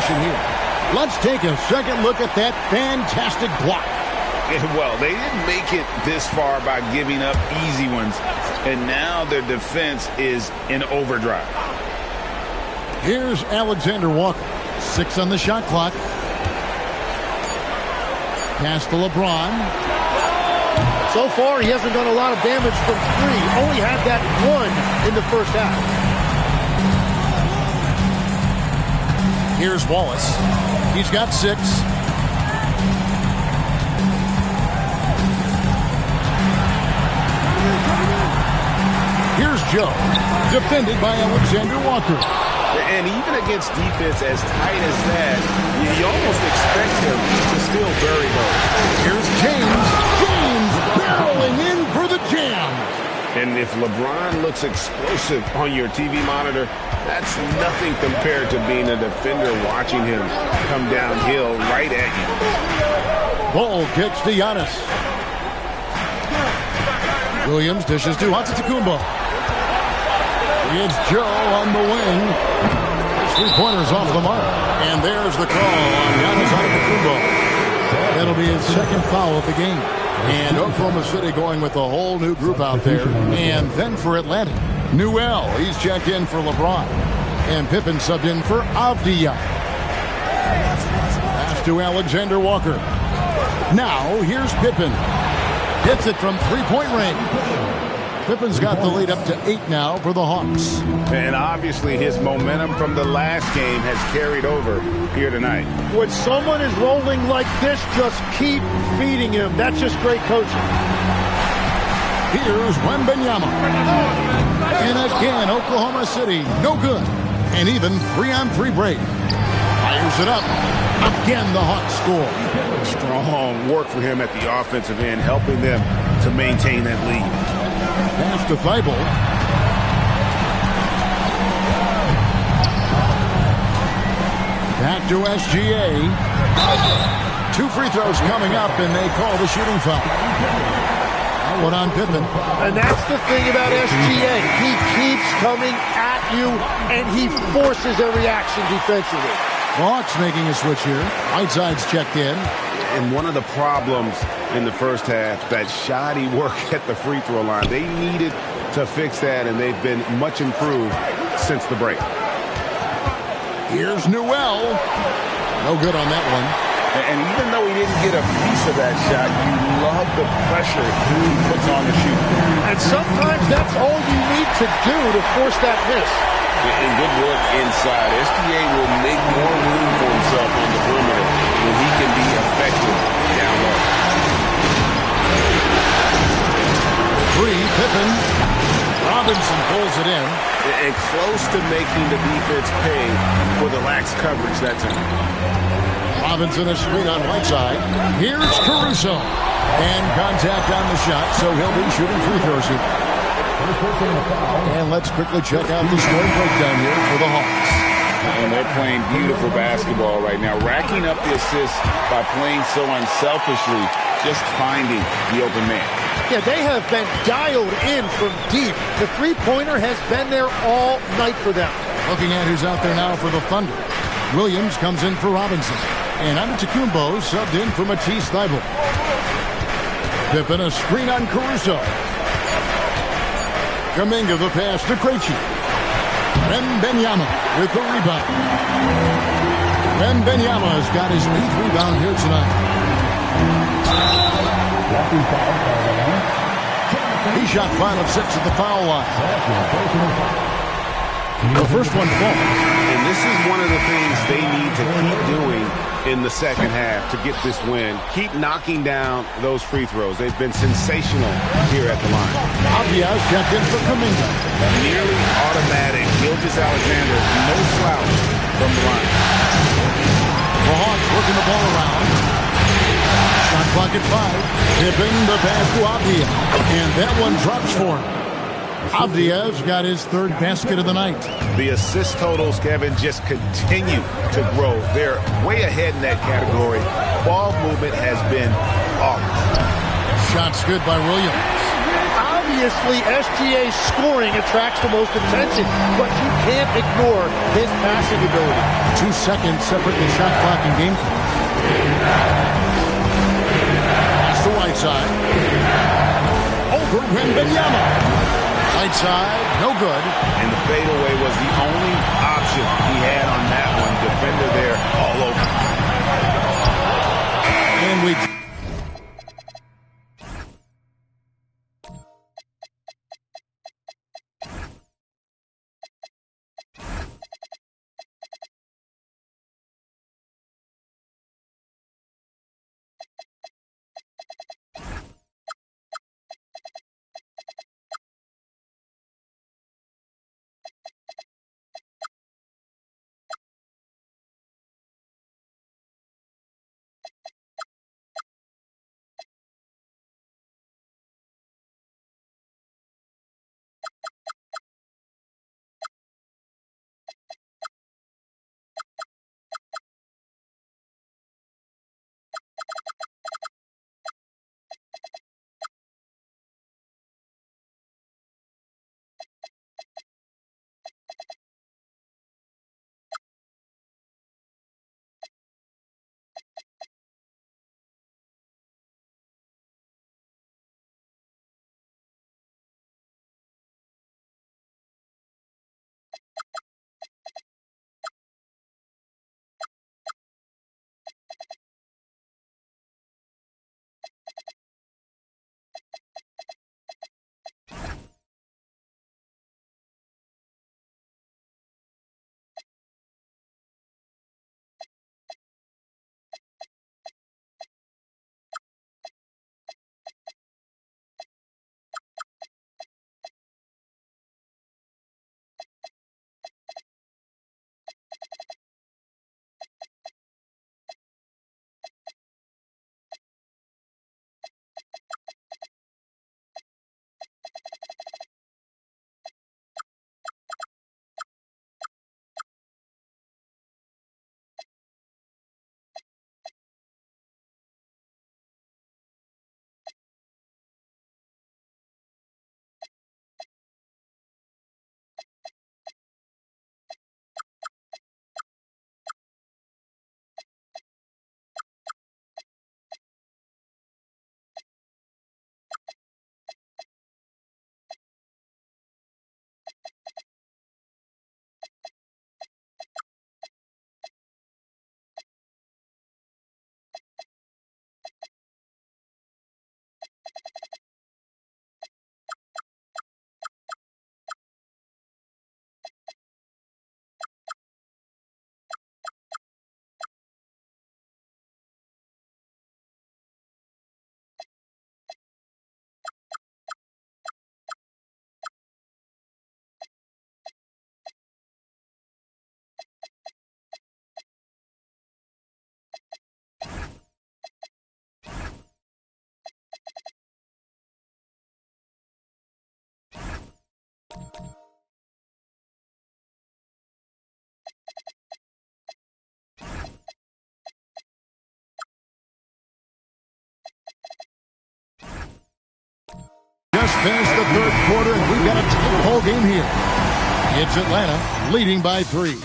here. Let's take a second look at that fantastic block. Well, they didn't make it this far by giving up easy ones, and now their defense is in overdrive. Here's Alexander Walker. 6 on the shot clock. Pass to LeBron. So far, he hasn't done a lot of damage from 3. Only had that 1 in the first half. Here's Wallace. He's got 6. Here's Joe, defended by Alexander Walker. And even against defense as tight as that, you almost expect him to still bury those. Here's James. James barreling in for the jam. And if LeBron looks explosive on your TV monitor, that's nothing compared to being a defender watching him come downhill right at you. Bull kicks to Giannis. Williams dishes to Antetokounmpo. It's Joe on the wing. His 3-pointer's off the mark. And there's the call on Giannis Antetokounmpo. That'll be his 2nd foul of the game. And Oklahoma City going with a whole new group out there. And then for Atlanta, Newell. He's checked in for LeBron. And Pippen subbed in for Avdia. Pass to Alexander Walker. Now, here's Pippen. Hits it from 3-point range. Pippen's got the lead up to 8 now for the Hawks. And obviously his momentum from the last game has carried over here tonight. When someone is rolling like this, just keep feeding him. That's just great coaching. Here's Wembanyama. And again, Oklahoma City, no good. And even 3-on-3 break. Fires it up. Again, the Hawks score. Strong work for him at the offensive end, helping them to maintain that lead. Pass to Thibault. Back to SGA. 2 free throws coming up, and they call the shooting foul. That one on Pippen. And that's the thing about SGA. He keeps coming at you, and he forces a reaction defensively. Hawks making a switch here. Whiteside's checked in. And one of the problems in the first half, that shoddy work at the free throw line. They needed to fix that, and they've been much improved since the break. Here's Newell. No good on that one. And even though he didn't get a piece of that shot, you love the pressure he puts on the shooter. And sometimes that's all you need to do to force that miss. And good work inside. SGA will make more room for himself on the perimeter when he can be effective down low. 3, Pippen. Robinson pulls it in. And close to making the defense pay for the lax coverage that time. Robinson a screen on Whiteside. Here's Caruso. And contact on the shot, so he'll be shooting free throws here. And let's quickly check out the score breakdown here for the Hawks. And they're playing beautiful basketball right now, racking up the assists by playing so unselfishly, just finding the open man. Yeah, they have been dialed in from deep. The three-pointer has been there all night for them. Looking at who's out there now for the Thunder. Williams comes in for Robinson. And Antetokounmpo subbed in for Matisse Thybulle. Pippen a screen on Caruso. Kuminga the pass to Krejci. Wembanyama with the rebound. Wembanyama has got his 8th rebound here tonight. He shot 5 of 6 at the foul line. The first one falls. And this is one of the things they need to keep doing in the second half to get this win. Keep knocking down those free throws. They've been sensational here at the line. Abias checked in for Kuminga. Nearly automatic. Gilgeous-Alexander, no slouch from the line. The Hawks working the ball around. Shot clock at 5. Pippen the pass to Abdia. And that one drops for him. Abdia's got his 3rd basket of the night. The assist totals, Kevin, just continue to grow. They're way ahead in that category. Ball movement has been flawless. Shots good by Williams. Obviously, SGA's scoring attracts the most attention, but you can't ignore his passing ability. 2 seconds separate the shot clock and game clock. Pass to Whiteside. Over Wembanyama. Whiteside, no good. And the fadeaway was the only option he had on that one. Defender there all over. And we Just finished the third quarter, and we've got a tight ball game here. It's Atlanta leading by 3.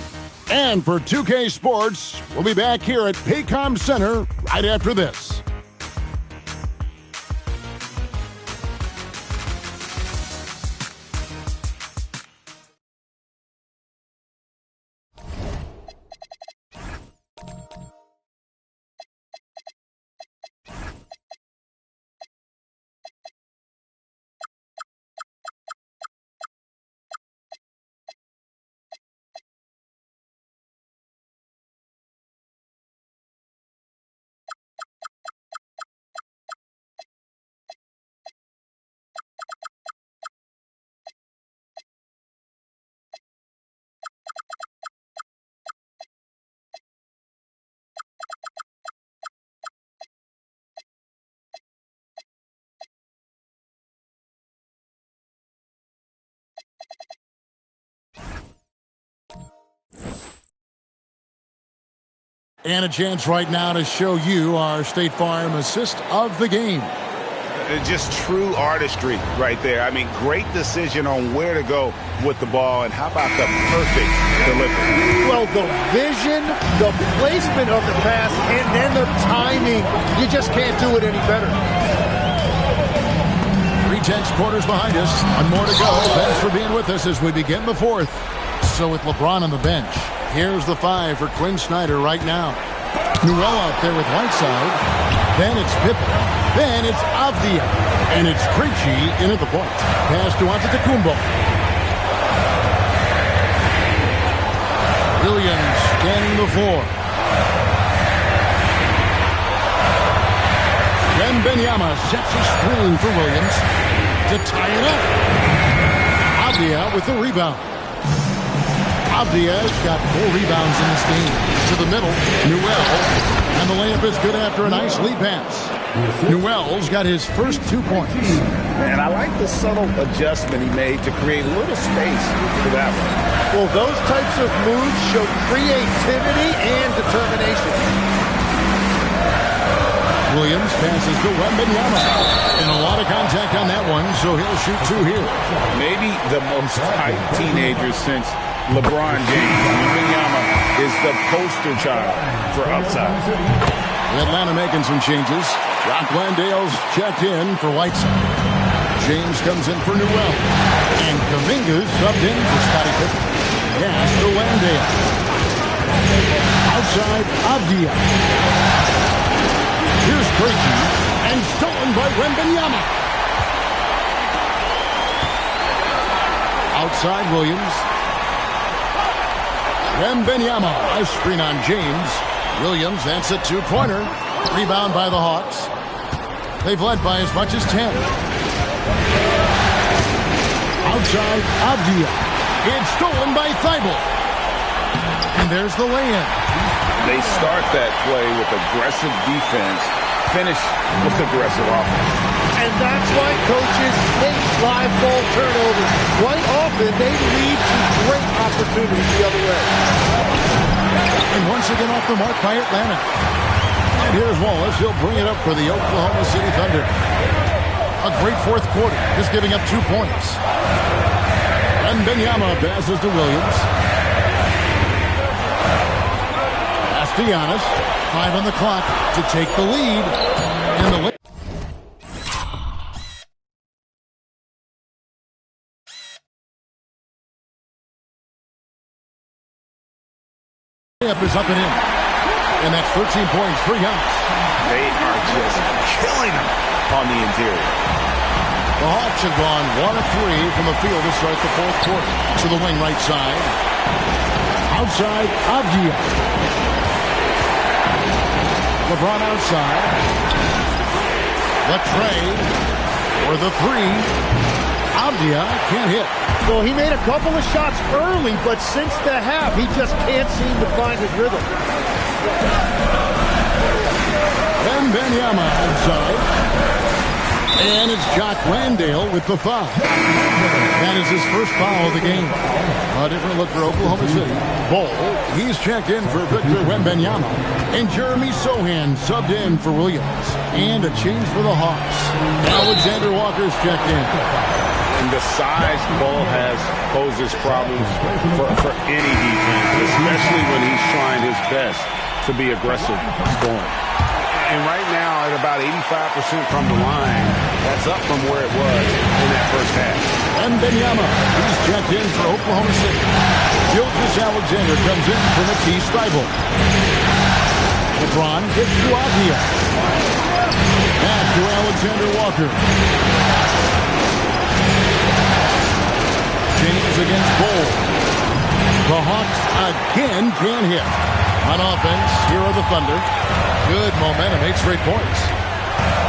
And for 2K Sports, we'll be back here at Paycom Center right after this. And a chance right now to show you our State Farm assist of the game. Just true artistry right there. I mean, great decision on where to go with the ball, and how about the perfect delivery? Well, the vision, the placement of the pass, and then the timing. You just can't do it any better. 3 quarters behind us. One more to go. Thanks for being with us as we begin the fourth. So with LeBron on the bench, here's the 5 for Quinn Snyder right now. Newell out there with Whiteside. Then it's Pippen. Then it's Avdia. And it's Krejci in at the point. Pass to Antetokounmpo. Williams scanning the floor. Wembanyama sets a screen for Williams to tie it up. Avdia with the rebound. Avdia's got 4 rebounds in this game. To the middle, Newell. And the layup is good after a nice lead pass. Newell's got his first 2 points. And I like the subtle adjustment he made to create a little space for that one. Well, those types of moves show creativity and determination. Williams passes to Wembanyama. And a lot of contact on that one, so he'll shoot 2 here. Maybe the most hyped teenager since LeBron James. Wembanyama is the poster child for upside. Atlanta making some changes. Rock Landale's checked in for Whiteside. James comes in for Newell. And Kuminga's subbed in for Scottie Pippen. Pass to Landale. Outside, Avdia. Here's Krejci. And stolen by Wembanyama. Outside, Williams. Wembanyama, a screen on James. Williams, that's a 2-pointer. Rebound by the Hawks. They've led by as much as 10. Outside, Avdia. It's stolen by Thibault. And there's the lay-in. They start that play with aggressive defense, finish with aggressive offense. And that's why coaches hate live ball turnovers. Quite often, they lead to great opportunities the other way. And once again off the mark by Atlanta. And here's Wallace. He'll bring it up for the Oklahoma City Thunder. A great fourth quarter, just giving up 2 points. Wembanyama passes to Williams. Pass to Giannis. 5 on the clock to take the lead. And the layup is up and in. And that's 13 points for Giannis. They are just killing them on the interior. The Hawks have gone 1 of 3 from the field to start the fourth quarter. To the wing right side. Outside, Avdia. LeBron outside. The trade for the 3. Avdia can't hit. Well, he made a couple of shots early, but since the half, he just can't seem to find his rhythm. Wembanyama outside. And it's Jock Landale with the foul. That is his first foul of the game. A different look for Oklahoma City. Bol, he's checked in for Victor Wembanyama. And Jeremy Sohan subbed in for Williams. And a change for the Hawks. Alexander Walker's checked in. And the size Bol has poses problems for any defense, especially when he's trying his best to be aggressive scoring. And right now, at about 85% from the line, that's up from where it was in that first half. Wembanyama, he's checked in for Oklahoma City. Gilgeous Alexander comes in for Matisse Thybulle. LeBron gets to Avdia. Back to Alexander Walker. James against Bol. The Hawks again can't hit. On offense, here are the Thunder. Good momentum, 8 straight points.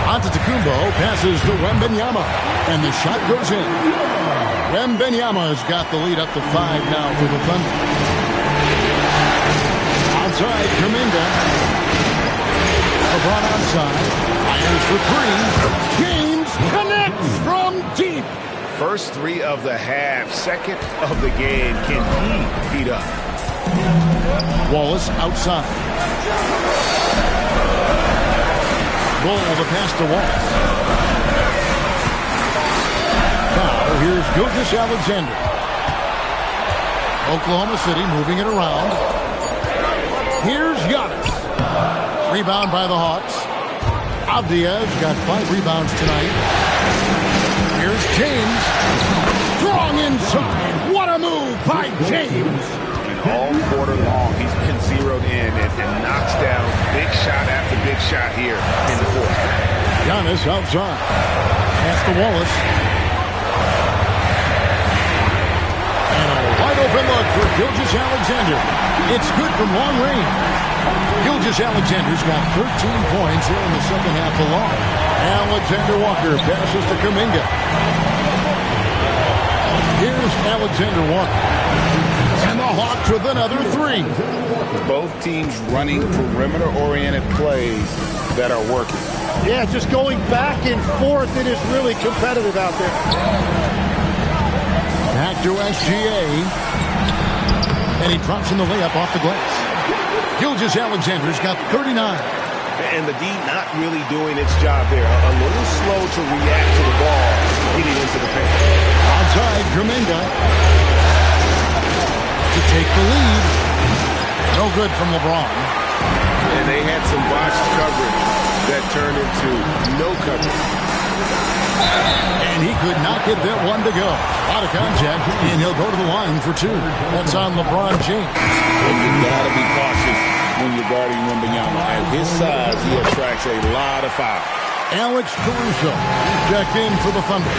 Antetokounmpo passes to Wembanyama, and the shot goes in. Wembanyama has got the lead up to 5 now for the Thunder. Outside, Kuminga. LeBron outside. Fires for 3. James connects from deep. First 3 of the half, second of the game. Can he heat up? Wallace outside. Bol the pass to Wallace. Now here's Gilgeous Alexander. Oklahoma City moving it around. Here's Giannis. Rebound by the Hawks. Avdia's got 5 rebounds tonight. Here's James. Strong inside. What a move by James. All quarter long, he's been zeroed in and knocks down big shot after big shot here in the fourth. Giannis outside. Pass to Wallace. And a wide open look for Gilgeous Alexander. It's good from long range. Gilgeous Alexander's got 13 points here in the second half alone. Alexander Walker passes to Kuminga. Here's Alexander Walker. And the Hawks with another 3. Both teams running perimeter-oriented plays that are working. Yeah, just going back and forth. It is really competitive out there. Back to SGA. And he drops in the layup off the glass. Gilgeous Alexander's got 39. And the D not really doing its job there. A little slow to react to the ball getting into the paint. Outside, Kuminga. To take the lead. No good from LeBron. And they had some botched coverage that turned into no coverage. And he could not get that one to go. Out of contact, and he'll go to the line for 2. That's on LeBron James. And you gotta be cautious when you're guarding Wembanyama. At his size, he attracts a lot of fouls. Alex Caruso checked in for the Thunder.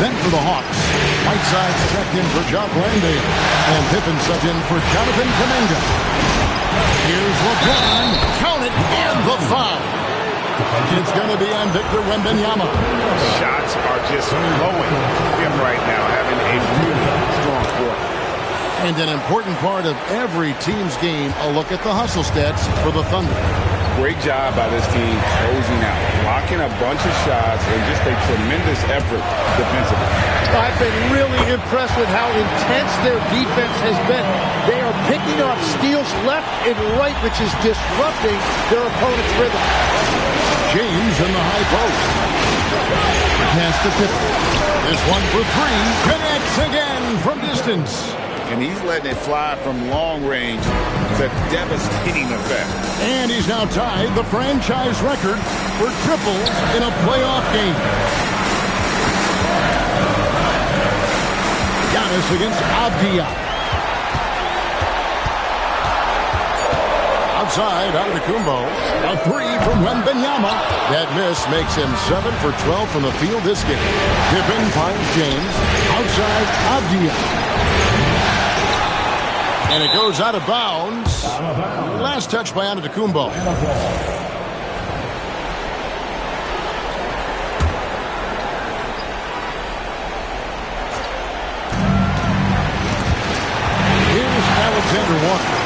Then for the Hawks, Whiteside's checked in for Jock Landale. And Pippen subbed in for Jonathan Kuminga. Here's LeBron. Count it, and the foul. It's going to be on Victor Wembanyama. Shots are just flowing from him right now, having a really strong quarter. And an important part of every team's game, a look at the hustle stats for the Thunder. Great job by this team closing out, blocking a bunch of shots, and just a tremendous effort defensively. I've been really impressed with how intense their defense has been. They are picking up steals left and right, which is disrupting their opponent's rhythm. James in the high post. Pass to Pippen. This one for 3. Connects again from distance. And he's letting it fly from long range to devastating effect. And he's now tied the franchise record for triples in a playoff game. Giannis against Avdia. Outside, Antetokounmpo. A 3 from Wembanyama. That miss makes him 7 for 12 from the field this game. Pippen finds James. Outside, Avdia. And it goes out of bounds. Last touch by Antetokounmpo. Here's Alexander Walker.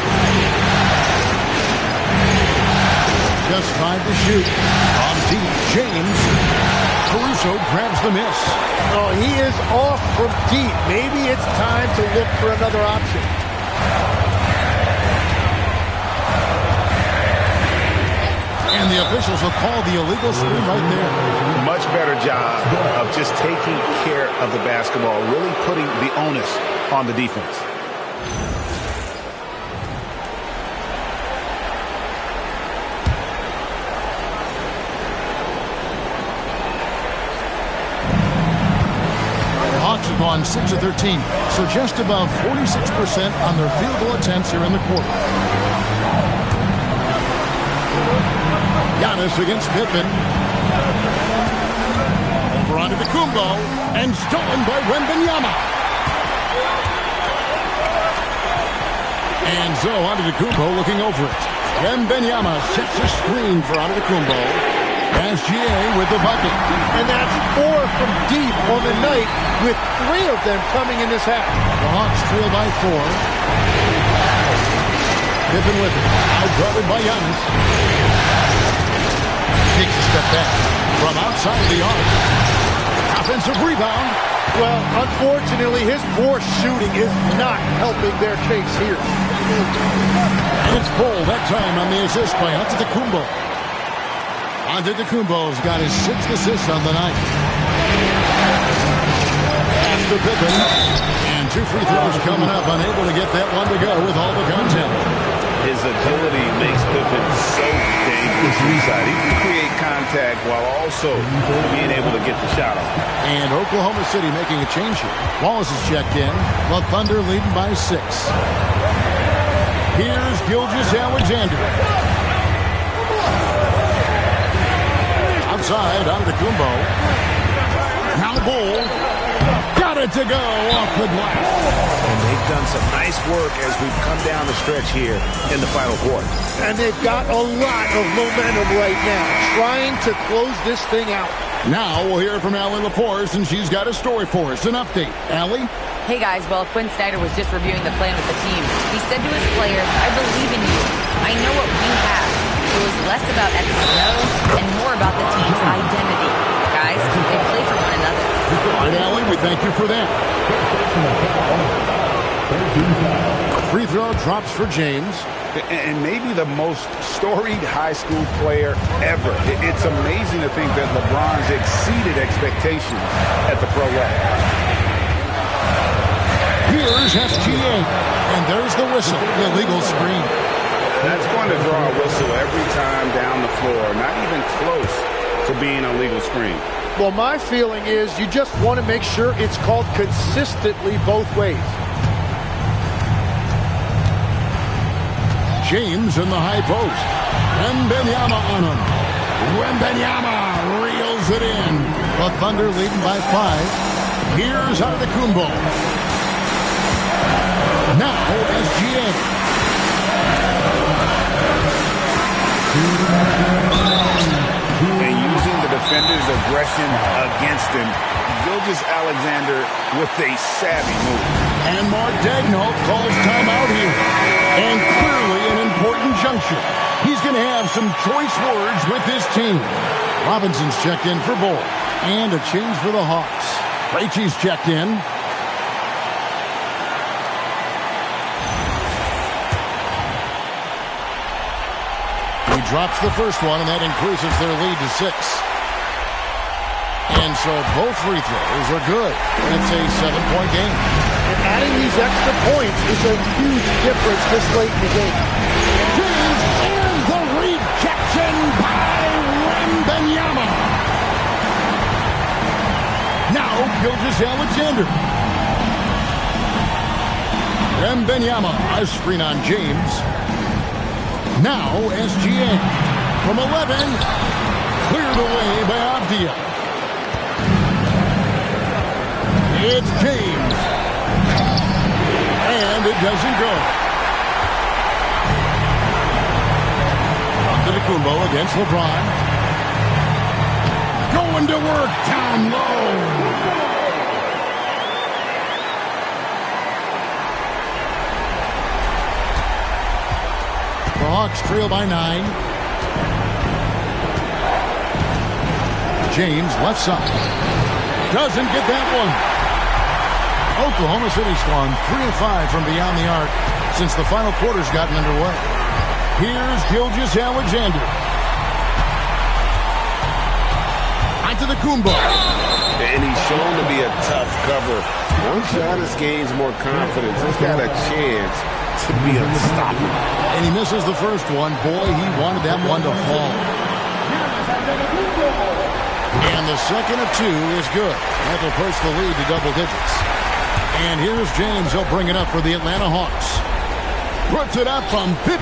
Just 5 to shoot. On deep, James. also grabs the miss. Oh, he is off from deep. Maybe it's time to look for another option. And the officials will call the illegal screen right there. Much better job of just taking care of the basketball, really putting the onus on the defense. Hawks have gone 6 of 13, so just above 46% on their field goal attempts here in the quarter. Giannis against Pippen. Over onto Kumbo, and stolen by Wembanyama. And so onto Kumbo looking over it. Wembanyama sets a screen for Antetokounmpo. SGA with the bucket. And that's 4 from deep on the night, with 3 of them coming in this half. The Hawks trail by 4. Pippen with it. Outguarded by Giannis. Takes a step back from outside the arc. Offensive rebound. Well, unfortunately, his poor shooting is not helping their case here. And it's Bull that time on the assist by Antetokounmpo. Antetokounmpo's got his 6th assist on the night. After Pippen. And 2 free throws coming up. Unable to get that one to go with all the content. His agility makes Pippen so dangerous inside. He can create contact while also being able to get the shot off. And Oklahoma City making a change here. Wallace is checked in. The Thunder leading by 6. Here's Gilgeous-Alexander. Outside, Antetokounmpo. Now Bull. Got it to go off the glass. And they've done some nice work as we've come down the stretch here in the final quarter. And they've got a lot of momentum right now, trying to close this thing out. Now we'll hear from Allie LaForce, and she's got a story for us. An update. Allie? Hey guys, well, Quinn Snyder was just reviewing the plan with the team. He said to his players, I believe in you. I know what we have. It was less about X's and O's and more about the team's identity. Guys, they play for one another. All right, Allie, we thank you for that. Free throw drops for James. And maybe the most storied high school player ever. It's amazing to think that LeBron's exceeded expectations at the pro level. Here's SGA. And there's the whistle. The illegal screen. That's going to draw a whistle every time down the floor. Not even close to being a legal screen. Well, my feeling is you just want to make sure it's called consistently both ways. James in the high post. Wembanyama on him. Wembanyama reels it in. The Thunder leading by 5. Here's Antetokounmpo. Now SGA. And using the defender's aggression against him, Gilgeous-Alexander with a savvy move. And Mark Daigneault calls timeout here. And clearly an important juncture. He's going to have some choice words with his team. Robinson's checked in for Bull. And a change for the Hawks. Krejci's checked in. He drops the first one, and that increases their lead to 6. And so both free throws are good. It's a 7-point game. And adding these extra points is a huge difference this late in the game. James and the rejection by Wembanyama. Now Gilgeous-Alexander. Wembanyama, a screen on James. Now SGA from 11, cleared away by Avdia. It's James, and it doesn't go. Antetokounmpo against LeBron. Going to work down low. The Hawks trail by 9. James, left side. Doesn't get that one. Oklahoma City's gone 3 of 5 from beyond the arc since the final quarter's gotten underway. Here's Gilgeous-Alexander. Onto the Kumbo. And he's shown to be a tough cover. Once Giannis gains more confidence, he's got a chance to be unstoppable. And he misses the first one. Boy, he wanted that one to fall. And the second of 2 is good. That will push the lead to double digits. And here's James. He'll bring it up for the Atlanta Hawks. Puts it up from 15.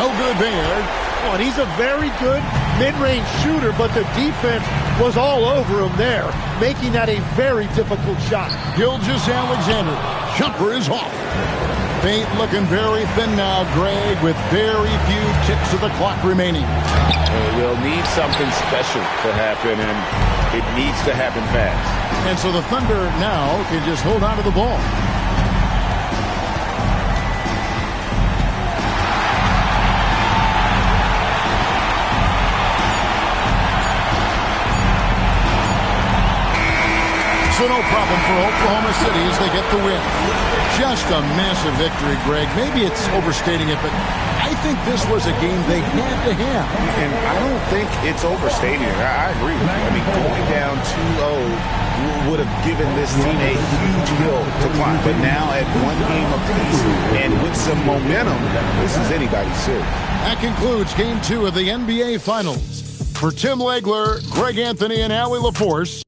No good there. Oh, and he's a very good mid-range shooter, but the defense was all over him there, making that a very difficult shot. Gilgeous-Alexander. Jumper is off. Faint looking very thin now, Greg, with very few ticks of the clock remaining. They'll need something special to happen, and it needs to happen fast. And so the Thunder now can just hold on to the ball. So no problem for Oklahoma City as they get the win. Just a massive victory, Greg. Maybe it's overstating it, but I think this was a game they had to have. And I don't think it's overstating it. I agree with you. I mean, going down 2-0 would have given this team a huge hill to climb. But now at one game apiece and with some momentum, this is anybody's series. That concludes Game 2 of the NBA Finals. For Tim Legler, Greg Anthony, and Allie LaForce,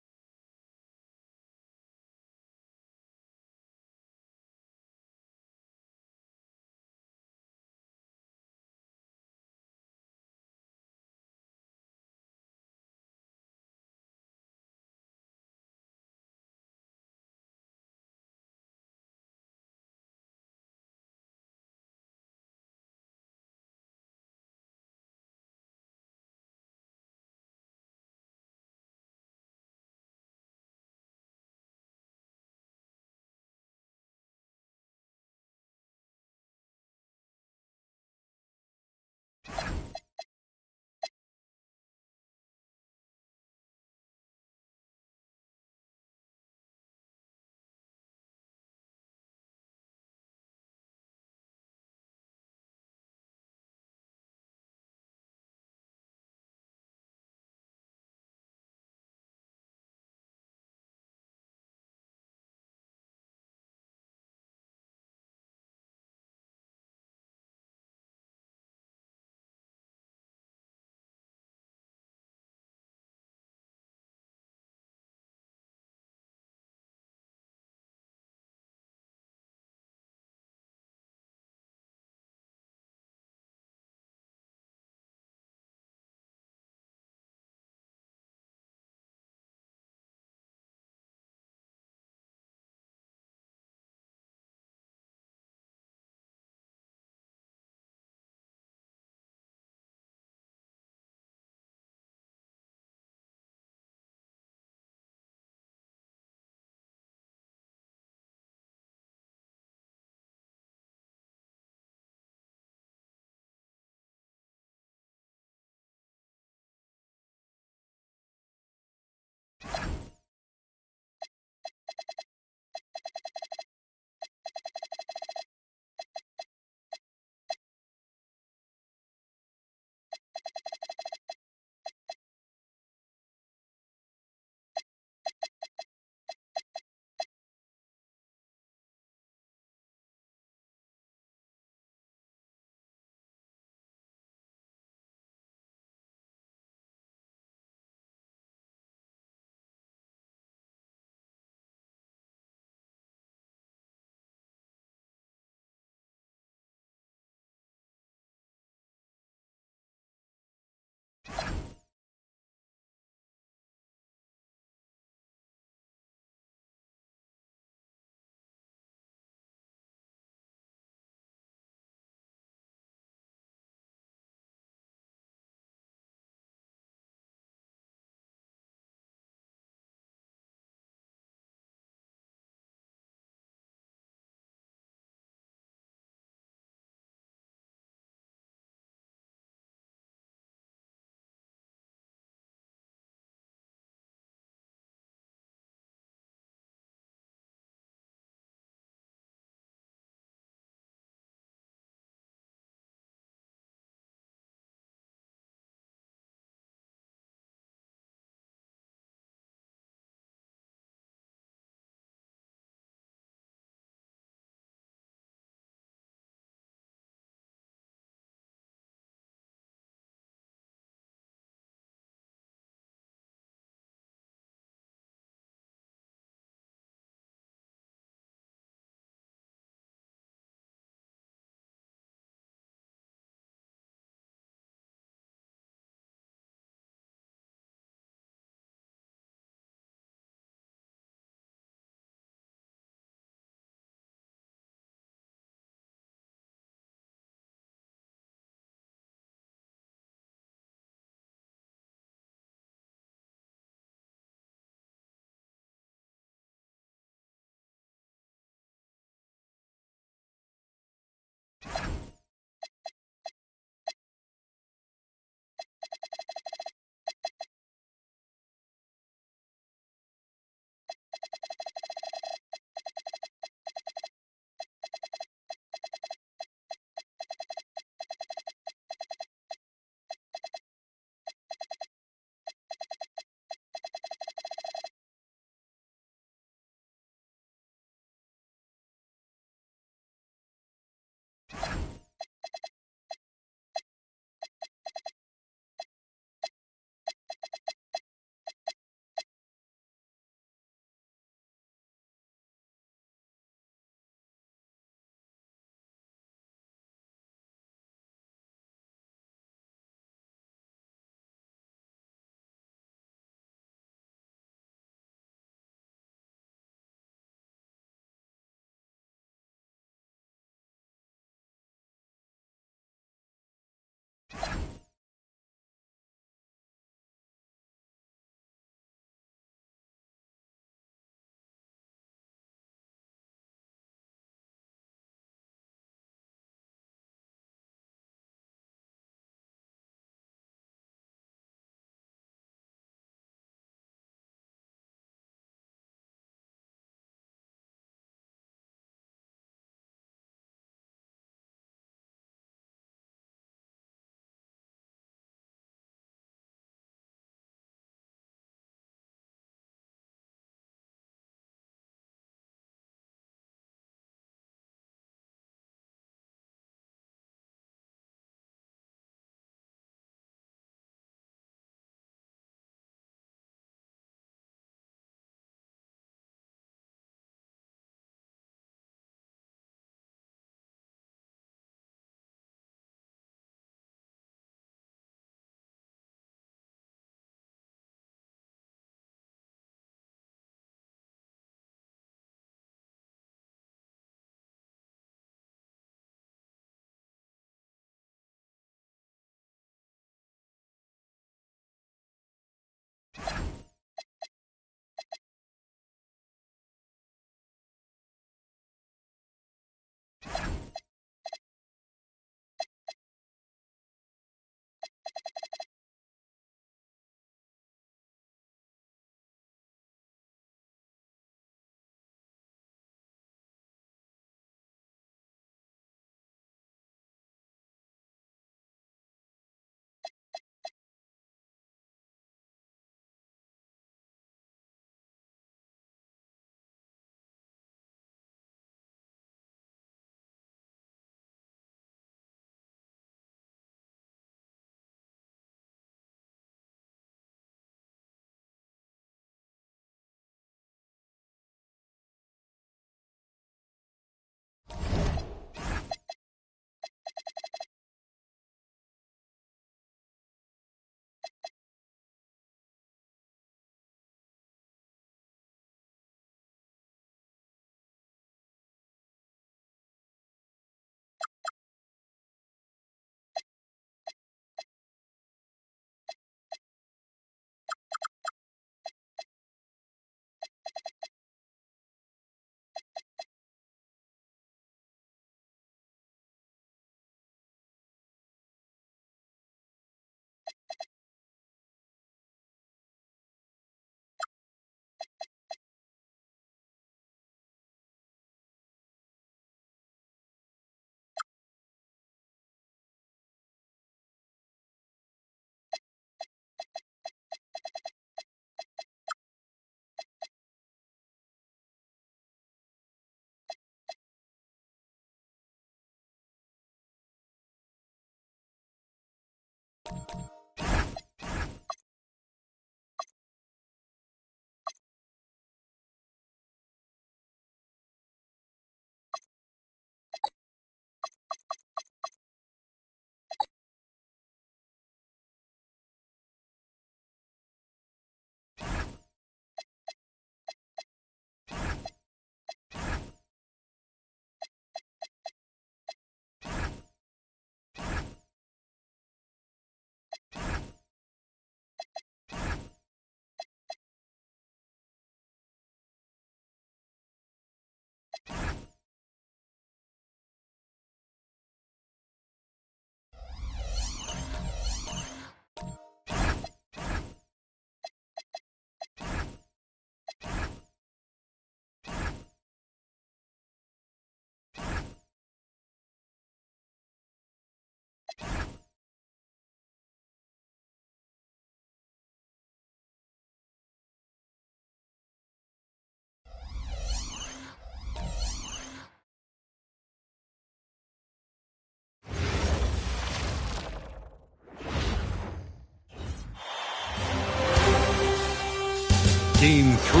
Game 3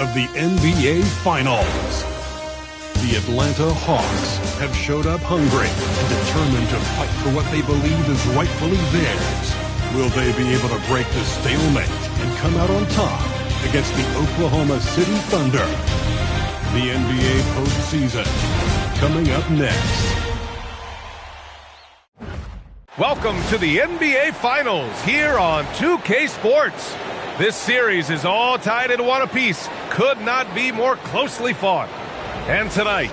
of the NBA Finals. The Atlanta Hawks have showed up hungry and determined to fight for what they believe is rightfully theirs. Will they be able to break the stalemate and come out on top against the Oklahoma City Thunder? The NBA postseason coming up next. Welcome to the NBA Finals here on 2K Sports. This series is all tied into one apiece. Could not be more closely fought. And tonight,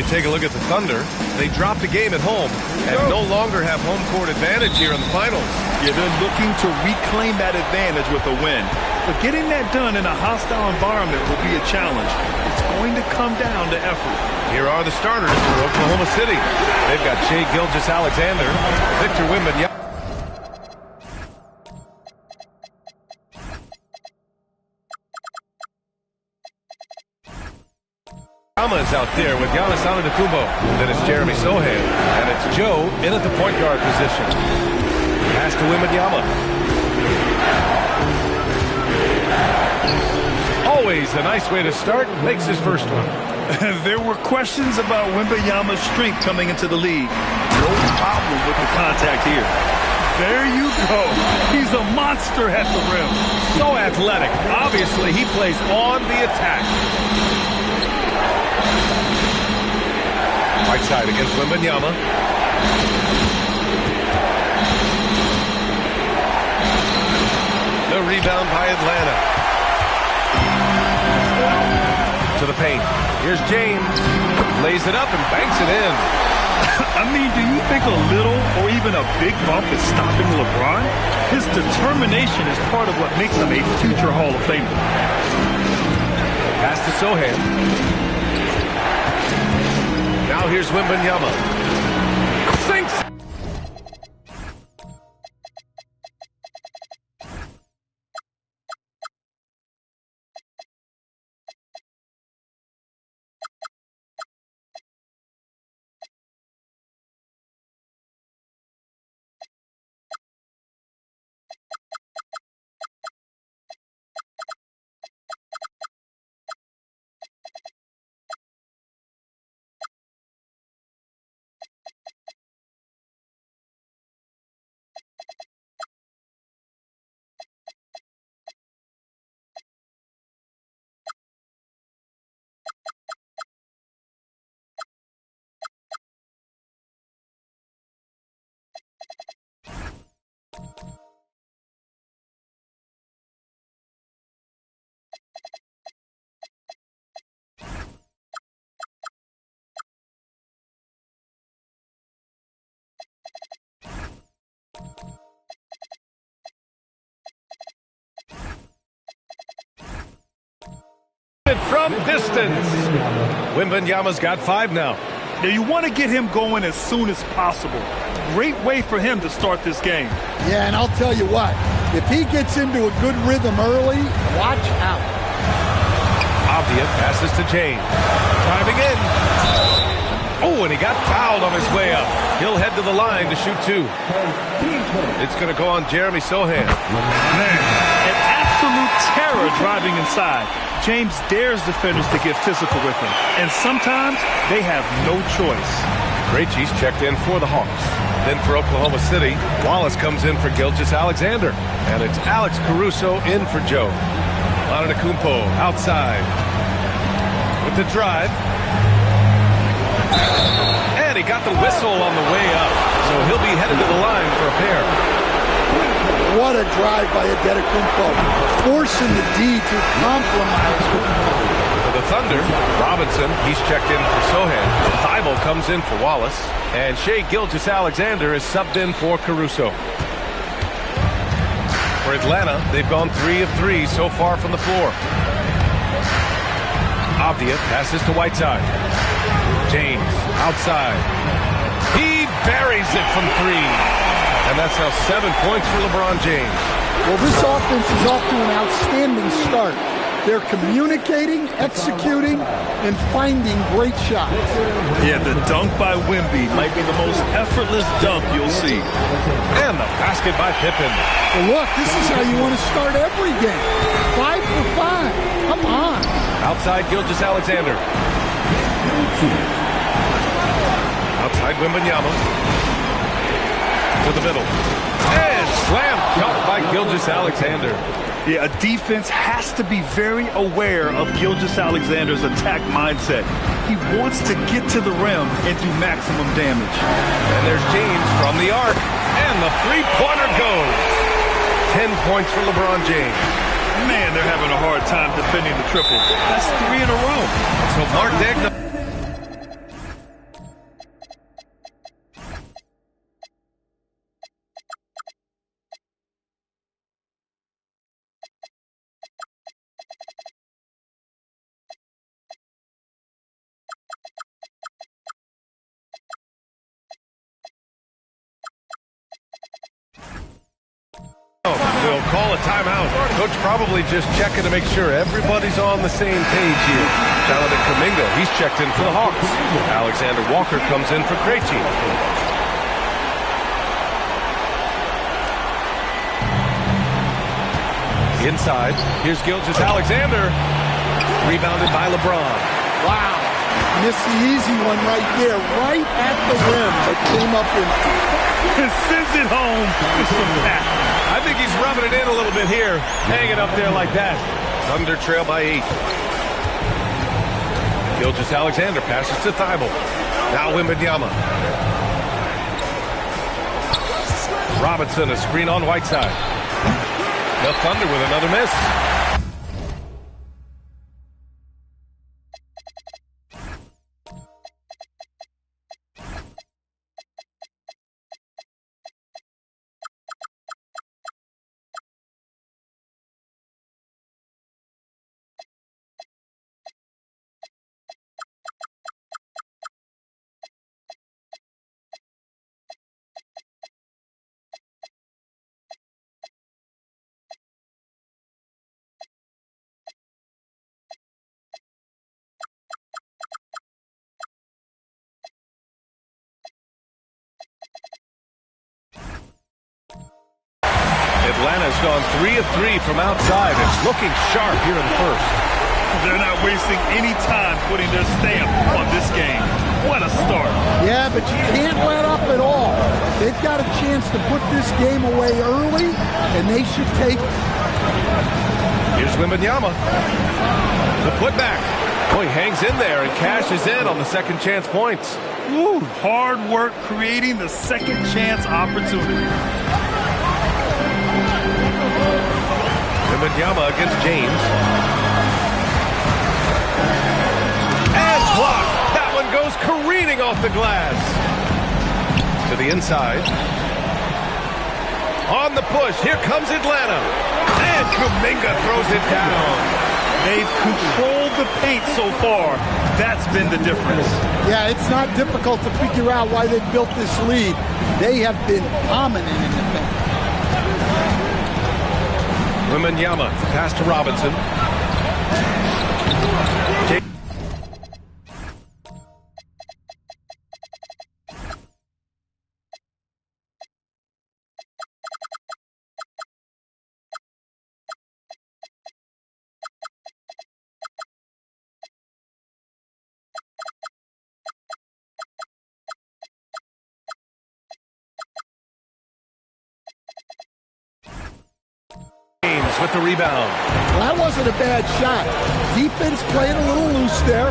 take a look at the Thunder, they dropped a game at home and no longer have home court advantage here in the finals. Yeah, they're looking to reclaim that advantage with a win. But getting that done in a hostile environment will be a challenge. It's going to come down to effort. Here are the starters for Oklahoma City. They've got Shai Gilgeous-Alexander, Victor Wembanyama. Is out there with Giannis Antetokounmpo. Then it's Jeremy Sohan, and it's Joe in at the point guard position. Pass to Wembanyama. Always a nice way to start. Makes his first one. There were questions about Wembanyama's strength coming into the league. No problem with the contact here. There you go. He's a monster at the rim. So athletic. Obviously, he plays on the attack. Right side against Wembanyama. The rebound by Atlanta. To the paint. Here's James. Lays it up and banks it in. I mean, do you think a little or even a big bump is stopping LeBron? His determination is part of what makes him a future Hall of Famer. Pass to Sohan. Now here's Wembanyama. Sinks. From distance. Wembanyama's got 5 now. Now you want to get him going as soon as possible. Great way for him to start this game. Yeah, and I'll tell you what, if he gets into a good rhythm early, watch out. Avdia passes to James. Driving in. Oh, and he got fouled on his way up. He'll head to the line to shoot 2. It's going to go on Jeremy Sohan. Man, an absolute terror driving inside. James dares defenders to get physical with him, and sometimes they have no choice. Krejci's checked in for the Hawks. Then for Oklahoma City, Wallace comes in for Gilgeous-Alexander, and it's Alex Caruso in for Joe. Antetokounmpo outside with the drive. And he got the whistle on the way up, so he'll be headed to the line for a pair. What a drive by Antetokounmpo, forcing the D to compromise. For the Thunder, Robinson, he's checked in for Sohan. Thibault comes in for Wallace, and Shai Gilgeous-Alexander is subbed in for Caruso. For Atlanta, they've gone 3 of 3 so far from the floor. Avdia passes to Whiteside. James outside. He buries it from 3. And that's now 7 points for LeBron James. Well, this offense is off to an outstanding start. They're communicating, executing, and finding great shots. Yeah, the dunk by Wemby might be the most effortless dunk you'll see. And the basket by Pippen. Well, look, this is how you want to start every game. 5 for 5. Come on. Outside Gilgeous-Alexander. Outside Wembanyama. To the middle. And slam dunk by Gilgeous-Alexander. Yeah, a defense has to be very aware of Gilgeous-Alexander's attack mindset. He wants to get to the rim and do maximum damage. And there's James from the arc. And the three-pointer goes. 10 points for LeBron James. Man, they're having a hard time defending the triple. That's 3 in a row. So Mark Degnan. they'll call a timeout. Coach probably just checking to make sure everybody's on the same page here. Jonathan Kuminga, he's checked in for the Hawks. Alexander Walker comes in for Krejci. Inside, here's Gilgeous-Alexander. Rebounded by LeBron. Wow. Missed the easy one right there, right at the rim. It came up and sends it home with some pat. I think he's rubbing it in a little bit here. Hang it up there like that. Thunder trail by 8. Gilgeous-Alexander passes to Thibault. Now Wembanyama. Robinson, a screen on Whiteside. The Thunder with another miss. Atlanta's gone 3 of 3 from outside. It's looking sharp here in the first. They're not wasting any time putting their stamp on this game. What a start. Yeah, but you can't let up at all. They've got a chance to put this game away early, and they should take it. Here's Wembanyama. The putback. Oh, he hangs in there and cashes in on the second chance points. Ooh, hard work creating the second chance opportunity. Wembanyama against James. And blocked. That one goes careening off the glass. To the inside. On the push. Here comes Atlanta. And Kuminga throws it down. They've controlled the paint so far. That's been the difference. Yeah, it's not difficult to figure out why they built this lead. They have been dominant in the paint. Wembanyama, pass to Robinson. With the rebound. Well, that wasn't a bad shot. Defense playing a little loose there.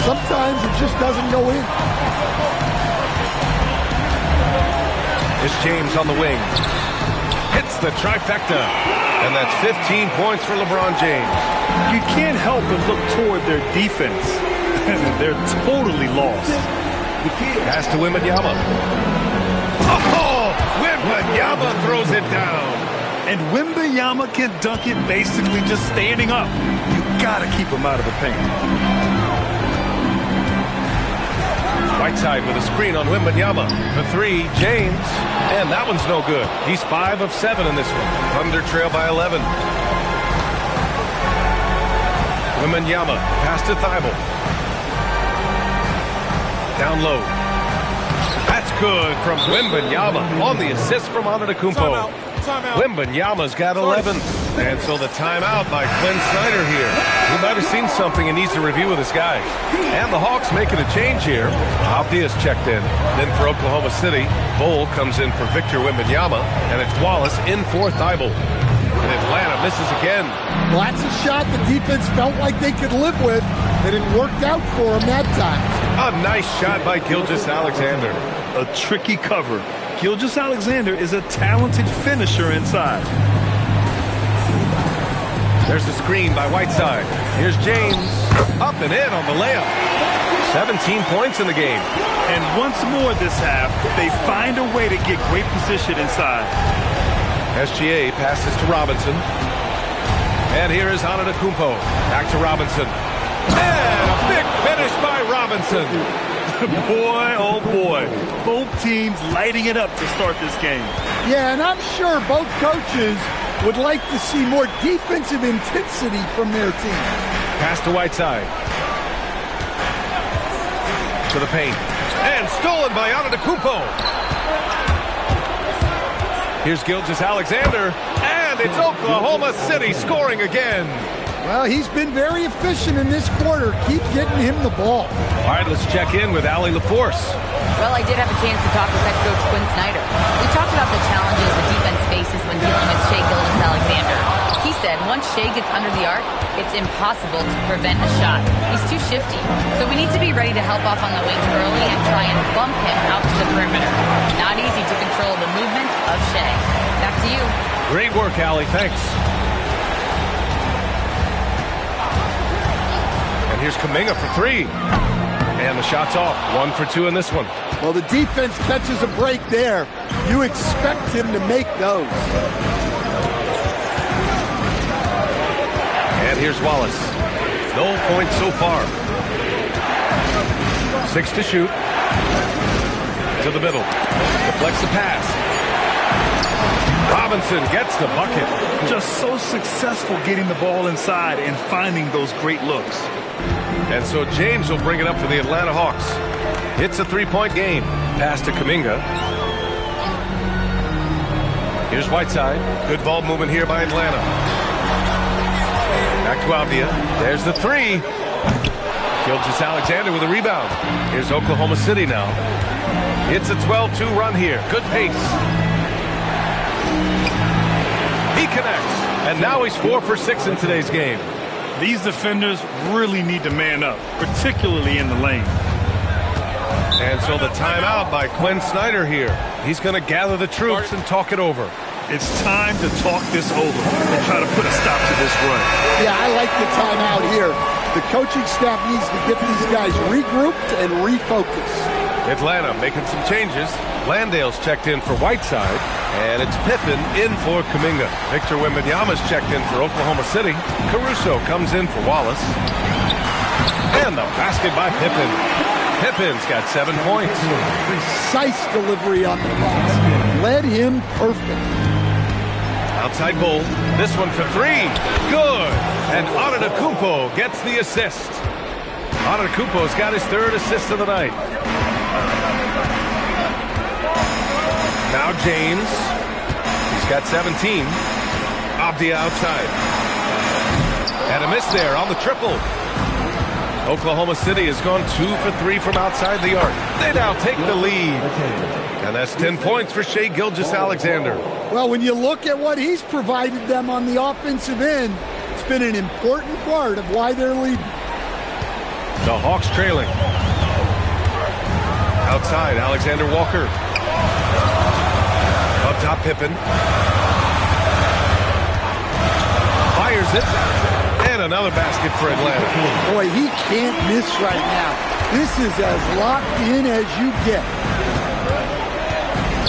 Sometimes it just doesn't go in. It's James on the wing. Hits the trifecta. And that's 15 points for LeBron James. You can't help but look toward their defense. They're totally lost. Pass to Wembanyama. Oh! Wembanyama throws it down. And Wembanyama can dunk it basically just standing up. You got to keep him out of the paint. Whiteside with a screen on Wembanyama. For 3, James. And that one's no good. He's 5 of 7 in this one. Thunder trail by 11. Wembanyama, pass to Thibault. Down low. That's good from Wembanyama on the assist from Antetokounmpo. Wembanyama's got 11. And so the timeout by Quinn Snyder here. He might have seen something and needs to review with his guys. And the Hawks making a change here. Avdia's checked in. Then for Oklahoma City, Bol comes in for Victor Wembanyama. And it's Wallace in for Thibault. And Atlanta misses again. Well, that's a shot the defense felt like they could live with, and it worked out for them that time. A nice shot by Gilgeous-Alexander. A tricky cover. Gilgeous-Alexander is a talented finisher inside. There's the screen by Whiteside. Here's James. Up and in on the layup. 17 points in the game. And once more this half, they find a way to get great position inside. SGA passes to Robinson. And here is Antetokounmpo. Back to Robinson. And a big finish by Robinson. Boy, oh boy. Both teams lighting it up to start this game. Yeah, and I'm sure both coaches would like to see more defensive intensity from their team. Pass to Whiteside. To the paint. And stolen by Antetokounmpo. Here's Gilgeous-Alexander. And it's Oklahoma City scoring again. Well, he's been very efficient in this quarter. Keep getting him the ball. All right, let's check in with Allie LaForce. Well, I did have a chance to talk with head coach Quinn Snyder. We talked about the challenges the defense faces when dealing with Shai Gilgeous-Alexander. He said once Shai gets under the arc, it's impossible to prevent a shot. He's too shifty. So we need to be ready to help off on the wings early and try and bump him out to the perimeter. Not easy to control the movements of Shai. Back to you. Great work, Allie. Thanks. And here's Kuminga for three. And the shot's off. 1 for 2 in this one. Well, the defense catches a break there. You expect him to make those. And here's Wallace. No points so far. 6 to shoot. To the middle. Deflects the pass. Robinson gets the bucket. Just so successful getting the ball inside and finding those great looks. And so James will bring it up for the Atlanta Hawks. It's a 3-point game. Pass to Kuminga. Here's Whiteside. Good ball movement here by Atlanta. Back to Avdia. There's the three. Gilgeous-Alexander with a rebound. Here's Oklahoma City now. It's a 12-2 run here. Good pace. He connects. And now he's 4 for 6 in today's game. These defenders really need to man up, particularly in the lane. And so the timeout by Quinn Snyder here. He's going to gather the troops and talk it over. It's time to talk this over and try to put a stop to this run. Yeah, I like the timeout here. The coaching staff needs to get these guys regrouped and refocused. Atlanta making some changes. Landale's checked in for Whiteside. And it's Pippen in for Kuminga. Victor Wembanyama's checked in for Oklahoma City. Caruso comes in for Wallace. And the basket by Pippen. Pippin's got 7 points. Precise delivery on the pass. Led him perfect. Outside Bull. This one for three. Good. And Antetokounmpo gets the assist. Antetokounmpo's got his 3rd assist of the night. Now James. He's got 17. Avdia outside. And a miss there on the triple. Oklahoma City has gone 2 for 3 from outside the arc. They now take the lead. And that's 10 points for Shai Gilgeous-Alexander. Well, when you look at what he's provided them on the offensive end, it's been an important part of why they're leading. The Hawks trailing. Outside, Alexander Walker. Up top, Pippen. Fires it. And another basket for Atlanta. Boy, he can't miss right now. This is as locked in as you get.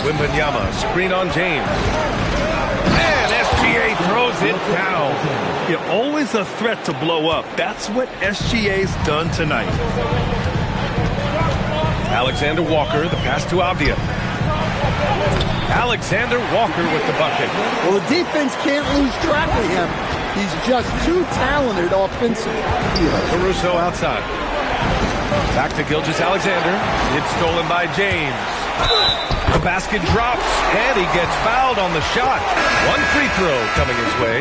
Wembanyama, screen on James. And SGA throws it down. You're always a threat to blow up. That's what SGA's done tonight. Alexander Walker, the pass to Avdia. Alexander Walker with the bucket. Well, the defense can't lose track of him. He's just too talented offensively. Caruso outside. Back to Gilgeous-Alexander. It's stolen by James. The basket drops, and he gets fouled on the shot. 1 free throw coming his way.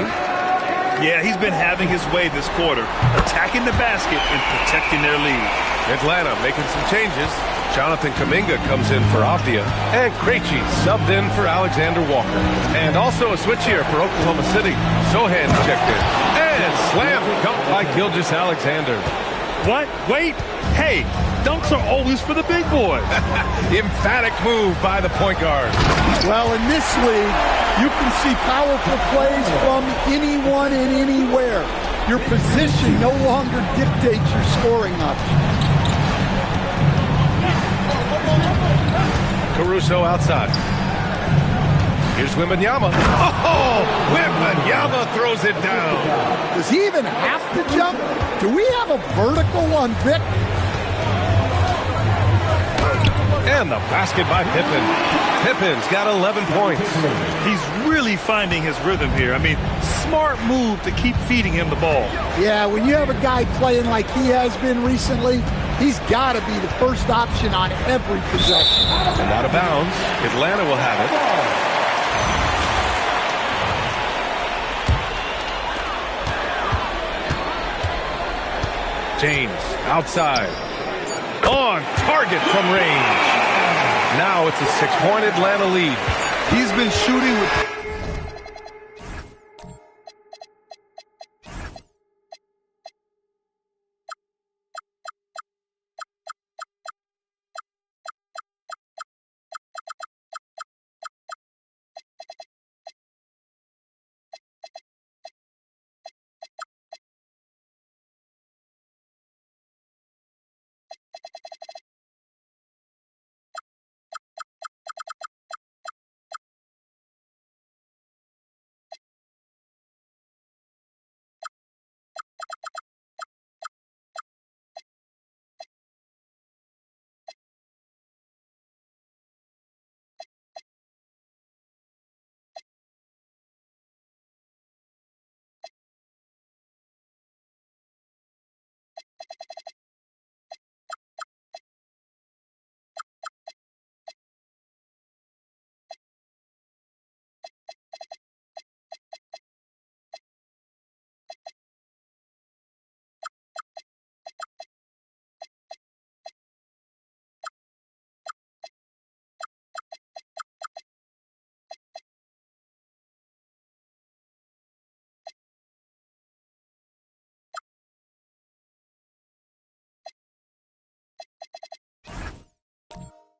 Yeah, he's been having his way this quarter, attacking the basket and protecting their lead. Atlanta making some changes. Jonathan Kuminga comes in for Avdia, and Krejci subbed in for Alexander Walker. And also a switch here for Oklahoma City. Sohan checked in. And slam dunked by Gilgeous-Alexander. What? Wait. Hey, dunks are always for the big boys. Emphatic move by the point guard. Well, in this league, you can see powerful plays from anyone and anywhere. Your position no longer dictates your scoring options. Caruso outside. Here's Wembanyama. Oh, Wembanyama throws it down. Does he even have to jump? Do we have a vertical on Vic? And the basket by Pippen. Pippin's got 11 points. He's really finding his rhythm here. I mean, smart move to keep feeding him the ball. Yeah, when you have a guy playing like he has been recently, he's got to be the first option on every possession. And out of bounds, Atlanta will have it. James outside. On target from range. Now it's a 6-point Atlanta lead. He's been shooting with...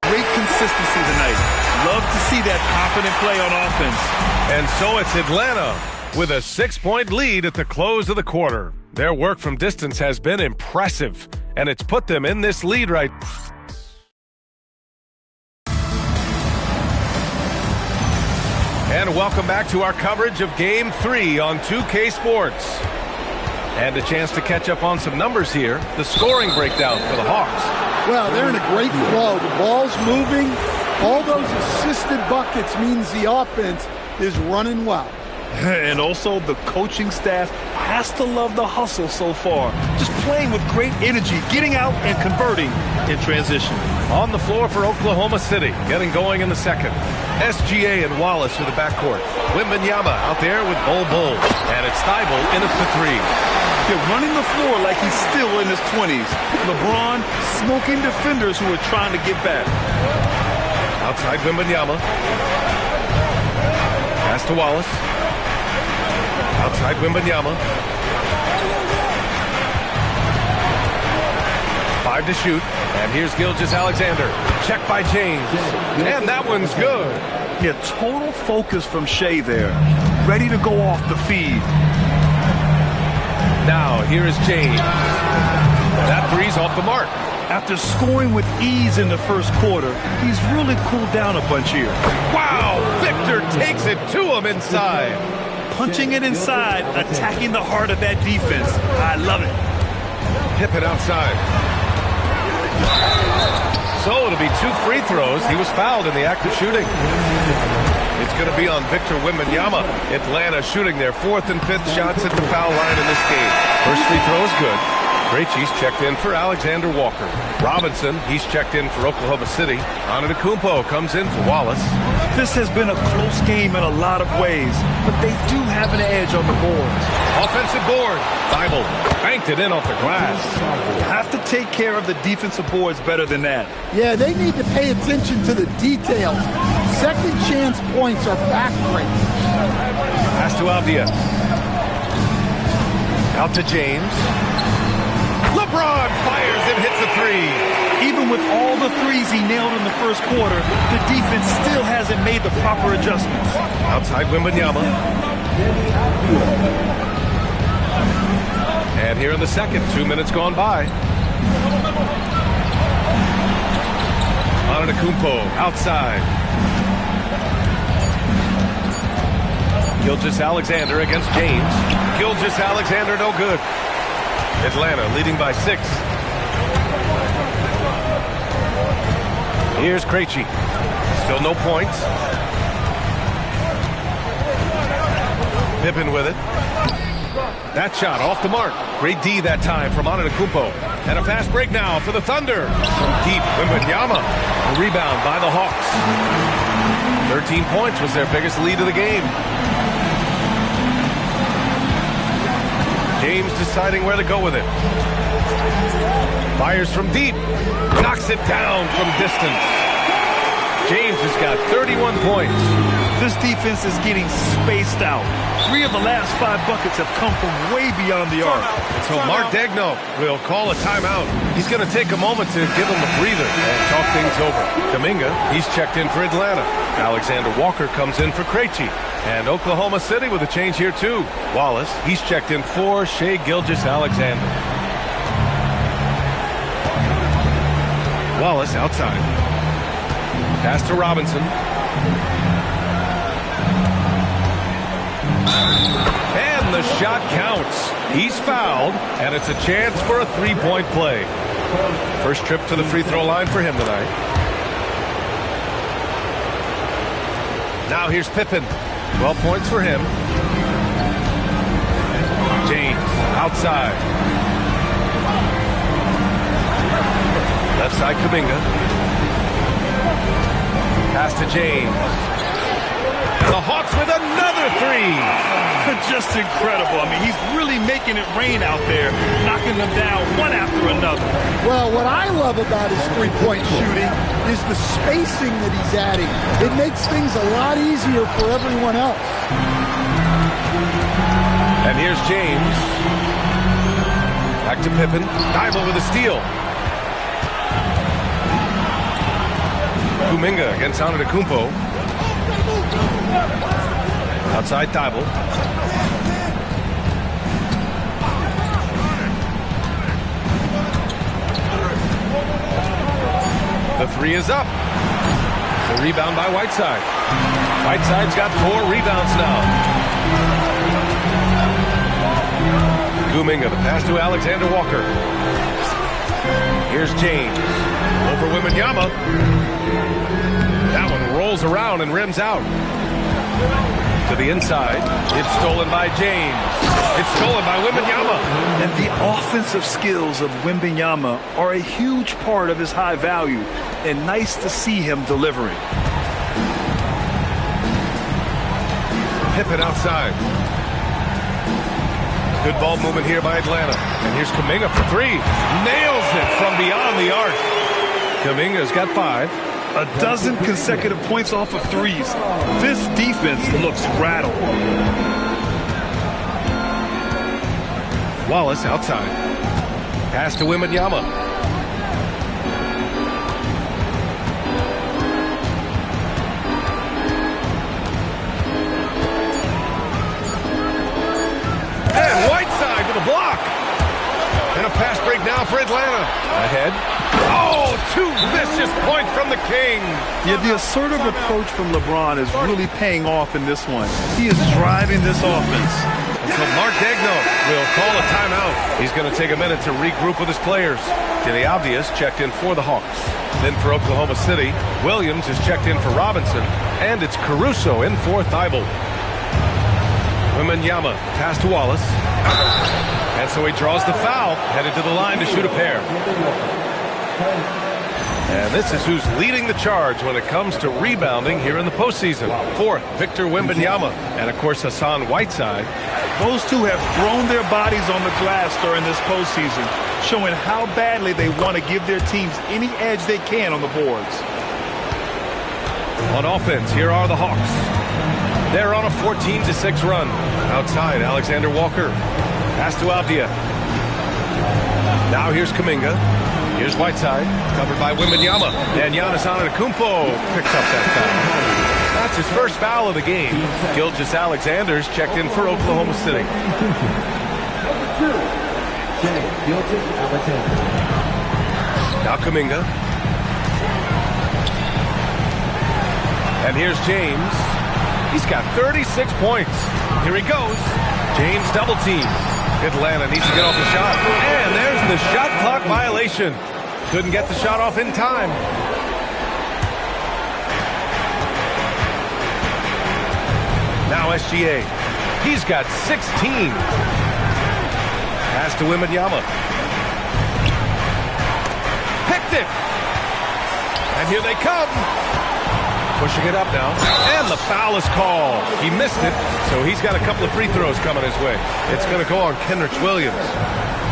Great consistency tonight. Love to see that confident play on offense. And so it's Atlanta with a 6-point lead at the close of the quarter. Their work from distance has been impressive, and it's put them in this lead right. And welcome back to our coverage of Game 3 on 2K Sports. And a chance to catch up on some numbers here. The scoring breakdown for the Hawks. Well, they're in a great flow. The ball's moving. All those assisted buckets means the offense is running well. And also the coaching staff has to love the hustle so far. Just playing with great energy, getting out and converting in transition. On the floor for Oklahoma City, getting going in the second. SGA and Wallace for the backcourt. Wembanyama out there with Bol Bol. And it's Thibault in it for three. They're running the floor like he's still in his 20s. LeBron smoking defenders who are trying to get back. Outside Wembanyama. Pass to Wallace. Outside Wembanyama. 5 to shoot. And here's Gilgeous-Alexander. Check by James. And that one's good. Yeah, total focus from Shea there. Ready to go off the feed. Now, here is James. That three's off the mark. After scoring with ease in the first quarter, he's really cooled down a bunch here. Wow! Victor takes it to him inside. Punching it inside, attacking the heart of that defense. I love it. Pippen outside. So it'll be 2 free throws. He was fouled in the act of shooting. It's going to be on Victor Wembanyama. Atlanta shooting their 4th and 5th shots at the foul line in this game. First free throw is good. Krejci's checked in for Alexander Walker. Robinson, he's checked in for Oklahoma City. Antetokounmpo comes in for Wallace. This has been a close game in a lot of ways, but they do have an edge on the boards. Offensive board. Thibault banked it in off the glass. Have to take care of the defensive boards better than that. Yeah, they need to pay attention to the details. Second chance points are backbreaking. Pass to Avdia. Out to James. LeBron fires and hits a three. Even with all the threes he nailed in the first quarter, the defense still hasn't made the proper adjustments. Outside Wembanyama. And here in the second, 2 minutes gone by. Antetokounmpo outside. Gilgeous-Alexander against James. Gilgeous-Alexander no good. Atlanta leading by 6. Here's Krejci. Still no points. Pippen with it. That shot off the mark. Great D that time from Antetokounmpo. And a fast break now for the Thunder. From deep, Wembanyama. A rebound by the Hawks. 13 points was their biggest lead of the game. James deciding where to go with it. Fires from deep. Knocks it down from distance. James has got 31 points. This defense is getting spaced out. 3 of the last 5 buckets have come from way beyond the arc. And so Mark Daigneault will call a timeout. He's going to take a moment to give him a breather and talk things over. Kuminga, he's checked in for Atlanta. Alexander Walker comes in for Krejci. And Oklahoma City with a change here too. Wallace, he's checked in for Shai Gilgeous-Alexander. Wallace outside. Pass to Robinson. And the shot counts. He's fouled, and it's a chance for a three-point play. First trip to the free throw line for him tonight. Now here's Pippen. 12 points for him. James outside. Left side Kuminga. Pass to James. And the Hawks with another three. Just incredible. I mean, he's really making it rain out there, knocking them down one after another. Well, what I love about his three-point shooting is the spacing that he's adding. It makes things a lot easier for everyone else. And here's James. Back to Pippen. Thibault with a steal. Kuminga against Antetokounmpo. Outside Thibault. The three is up. The rebound by Whiteside. Whiteside's got 4 rebounds now. Kuminga, the pass to Alexander Walker. Here's James. Over Wembanyama. That one rolls around and rims out. To the inside. It's stolen by James. It's stolen by Wembanyama. And the offensive skills of Wembanyama are a huge part of his high value. And nice to see him delivering. Pippen outside. Good ball movement here by Atlanta. And here's Kuminga for 3. Nails it from beyond the arc. Kuminga's got 5. 12 consecutive points off of threes. This defense looks rattled. Wallace outside. Pass to Wembanyama. And Whiteside with a block. And a fast break now for Atlanta. Ahead. Oh, 2 vicious points from the King. Yeah, the assertive approach from LeBron is really paying off in this one. He is driving this offense. And so Mark Daigneault will call a timeout. He's going to take a minute to regroup with his players. Denny Avdias checked in for the Hawks. Then for Oklahoma City, Williams is checked in for Robinson. And it's Caruso in for Thibault. Wembanyama, pass to Wallace. And so he draws the foul, headed to the line to shoot a pair. And this is who's leading the charge when it comes to rebounding here in the postseason. 4th, Victor Wembanyama, and of course Hassan Whiteside. Those two have thrown their bodies on the glass during this postseason, showing how badly they want to give their teams any edge they can on the boards. On offense, here are the Hawks. They're on a 14-6 run. Outside, Alexander Walker. Pass to Avdia. Now here's Kuminga. Here's Whiteside, covered by Wembanyama. And Giannis Antetokounmpo picks up that foul. That's his first foul of the game. Gilgeous-Alexander's checked in for Oklahoma City. Now Kuminga. And here's James. He's got 36 points. Here he goes. James double team. Atlanta needs to get off the shot. And there's the shot clock violation. Couldn't get the shot off in time. Now SGA. He's got 16. Pass to Wembanyama. Picked it. And here they come. Pushing it up now. And the foul is called. He missed it, so he's got a couple of free throws coming his way. It's going to go on Kenrich Williams.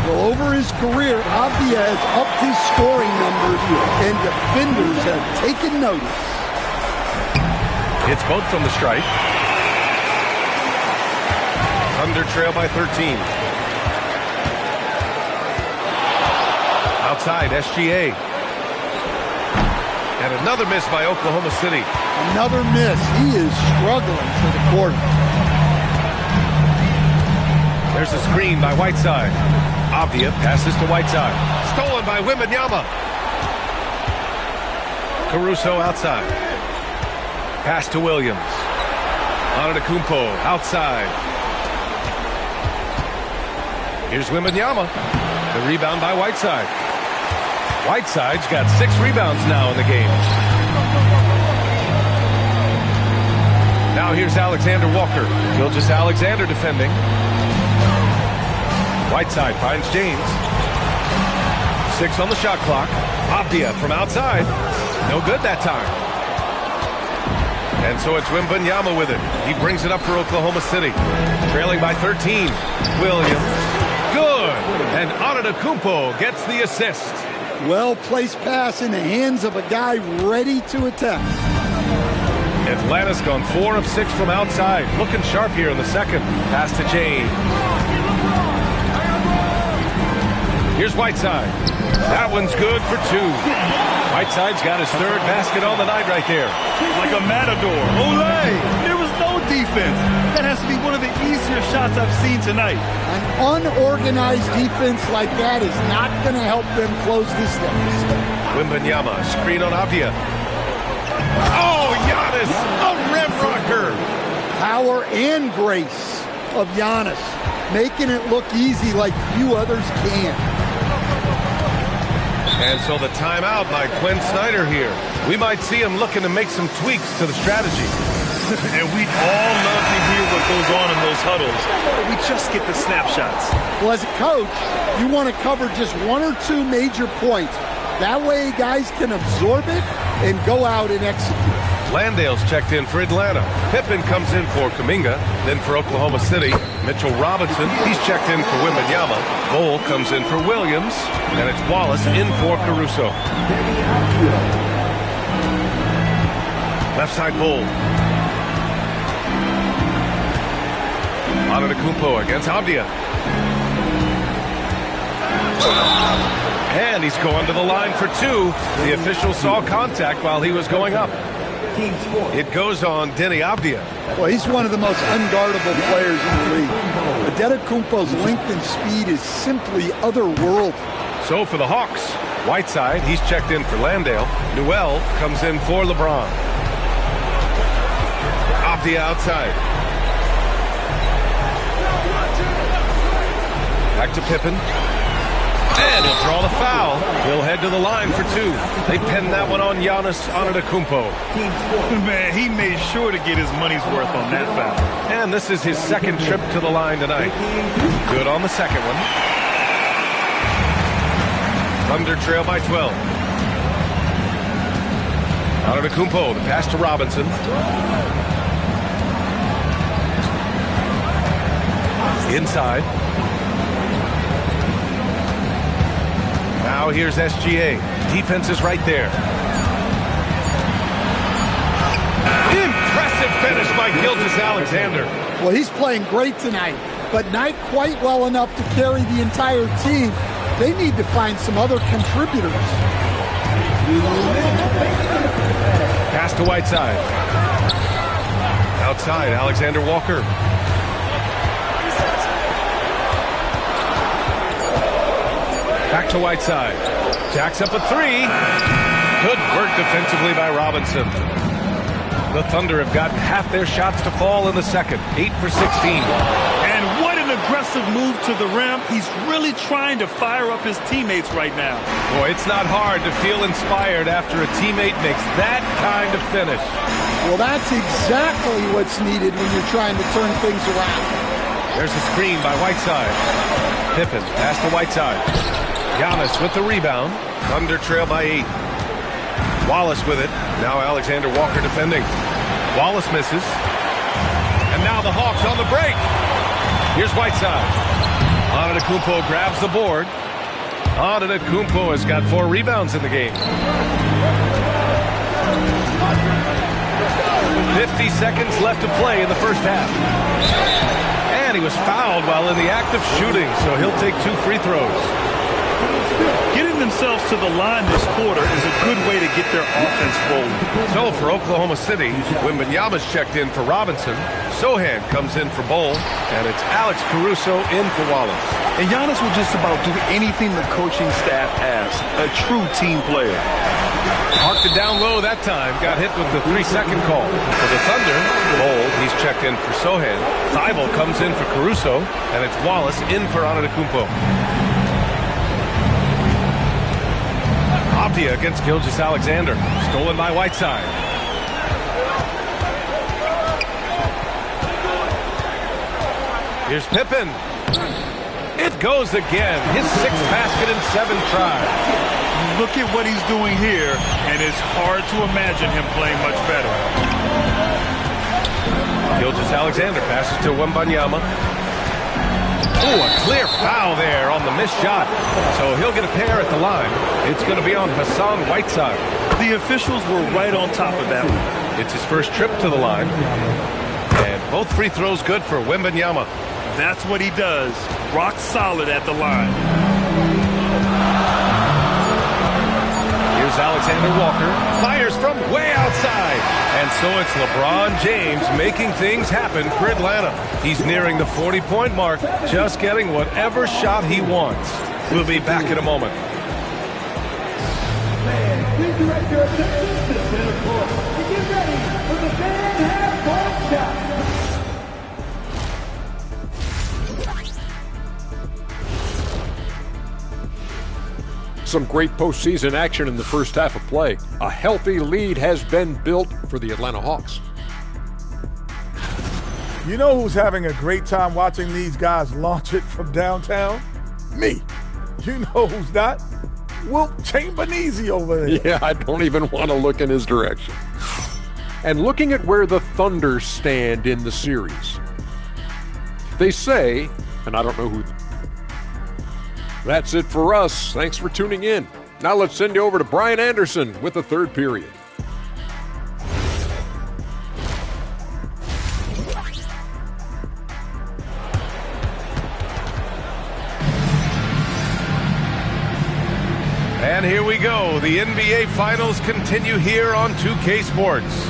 Well, over his career, Avdia has upped his scoring numbers, and defenders have taken notice. It's both from the stripe. Thunder trail by 13. Outside, SGA. And another miss by Oklahoma City. Another miss. He is struggling for the quarter. There's a screen by Whiteside. Avdia passes to Whiteside. Stolen by Wembanyama. Caruso outside. Pass to Williams. Antetokounmpo outside. Here's Wembanyama. The rebound by Whiteside. Whiteside's got 6 rebounds now in the game. Now here's Alexander Walker. Gilgeous-Alexander defending. Whiteside finds James. 6 on the shot clock. Avdia from outside. No good that time. And so it's Wembanyama with it. He brings it up for Oklahoma City. Trailing by 13. Williams. Good. And Antetokounmpo gets the assist. Well-placed pass in the hands of a guy ready to attack. Atlanta's gone 4 of 6 from outside. Looking sharp here in the second. Pass to James. Here's Whiteside. That one's good for 2. Whiteside's got his 3rd basket on the night right there. Like a matador. Olay! There was no defense. That has to be one of the easier shots I've seen tonight. An unorganized defense like that is not going to help them close this deficit. Wembanyama, screen on Avdia. Oh, Giannis, a rim rocker. Power and grace of Giannis, making it look easy like few others can. And so the timeout by Quinn Snyder here. We might see him looking to make some tweaks to the strategy. And we'd all love to hear what goes on in those huddles. We just get the snapshots. Well, as a coach, you want to cover just 1 or 2 major points. That way guys can absorb it and go out and execute. Landale's checked in for Atlanta. Pippen comes in for Kuminga, then for Oklahoma City. Mitchell Robinson, he's checked in for Wembanyama. Bol comes in for Williams, and it's Wallace in for Caruso. Left side Bol. Antetokounmpo against Avdia. And he's going to the line for 2. The official saw contact while he was going up. It goes on Deni Avdia. Well, he's one of the most unguardable players in the league. Antetokounmpo's length and speed is simply otherworldly. So for the Hawks, Whiteside, he's checked in for Landale. Newell comes in for LeBron. Avdia outside. Back to Pippen. And he'll draw the foul. He'll head to the line for 2. They pin that one on Giannis Antetokounmpo. Man, he made sure to get his money's worth on that foul. And this is his 2nd trip to the line tonight. Good on the 2nd one. Thunder trail by 12. Antetokounmpo, the pass to Robinson. Inside. Now here's SGA. Defense is right there. Impressive finish by Gilgeous-Alexander. Well, he's playing great tonight, but not quite well enough to carry the entire team. They need to find some other contributors. Pass to Whiteside. Outside, Alexander Walker. Back to Whiteside. Jacks up a 3. Good work defensively by Robinson. The Thunder have gotten half their shots to fall in the second. 8 for 16. And what an aggressive move to the rim. He's really trying to fire up his teammates right now. Boy, it's not hard to feel inspired after a teammate makes that kind of finish. Well, that's exactly what's needed when you're trying to turn things around. There's a screen by Whiteside. Pippen pass to Whiteside. Giannis with the rebound. Thunder trail by 8. Wallace with it. Now Alexander Walker defending. Wallace misses. And now the Hawks on the break. Here's Whiteside. Antetokounmpo grabs the board. Antetokounmpo has got 4 rebounds in the game. 50 seconds left to play in the first half. And he was fouled while in the act of shooting, so he'll take 2 free throws. Getting themselves to the line this quarter is a good way to get their offense rolling. So for Oklahoma City, Wembanyama's checked in for Robinson. Sohan comes in for Bol, and it's Alex Caruso in for Wallace. And Giannis will just about do anything the coaching staff asks. A true team player. Marked it down low that time. Got hit with the 3-second call. For the Thunder, Bol, he's checked in for Sohan. Thibault comes in for Caruso, and it's Wallace in for Antetokounmpo. Avdia against Gilgeous-Alexander. Stolen by Whiteside. Here's Pippen. It goes again. His 6th basket in 7 tries. Look at what he's doing here, and it's hard to imagine him playing much better. Gilgeous-Alexander passes to Wembanyama. Oh, a clear foul there on the missed shot. So he'll get a pair at the line. It's going to be on Hassan Whiteside. The officials were right on top of that one. It's his first trip to the line. And both free throws good for Wembanyama. That's what he does. Rock solid at the line. Here's Alexander Walker. Fires from way outside. And so it's LeBron James making things happen for Atlanta. He's nearing the 40-point mark, just getting whatever shot he wants. We'll be back in a moment. Please direct your attention to the center court to get ready for the band half-court shot. Some great postseason action in the first half of play. A healthy lead has been built for the Atlanta Hawks. You know who's having a great time watching these guys launch it from downtown? Me. You know who's not? Wilt Chamberlain over there. Yeah, I don't even want to look in his direction. And looking at where the Thunder stand in the series, they say, and I don't know who. That's it for us. Thanks for tuning in. Now let's send you over to Brian Anderson with the third period. And here we go. The NBA Finals continue here on 2K Sports.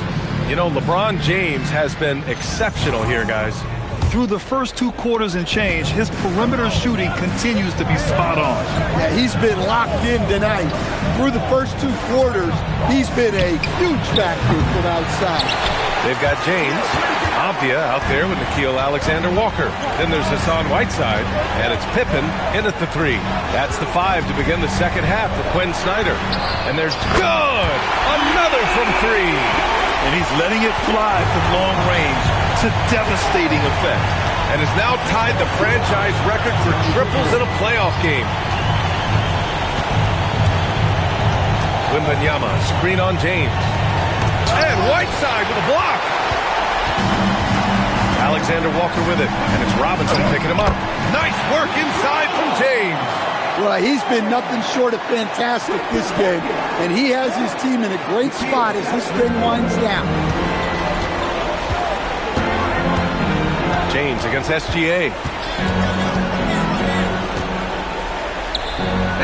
You know, LeBron James has been exceptional here, guys. Through the first 2 quarters and change, his perimeter shooting continues to be spot on. Yeah, he's been locked in tonight. Through the first 2 quarters, he's been a huge factor from outside. They've got James, Avdia out there with Nickeil Alexander-Walker. Then there's Hassan Whiteside, and it's Pippen in at the 3. That's the 5 to begin the second half for Quinn Snyder. And there's good! Another from 3. And he's letting it fly from long range to devastating effect. And has now tied the franchise record for triples in a playoff game. Wembanyama, screen on James. And Whiteside with a block. Alexander Walker with it. And it's Robinson picking him up. Nice work inside from James. Well, he's been nothing short of fantastic this game. And he has his team in a great spot as this thing winds down. James against SGA.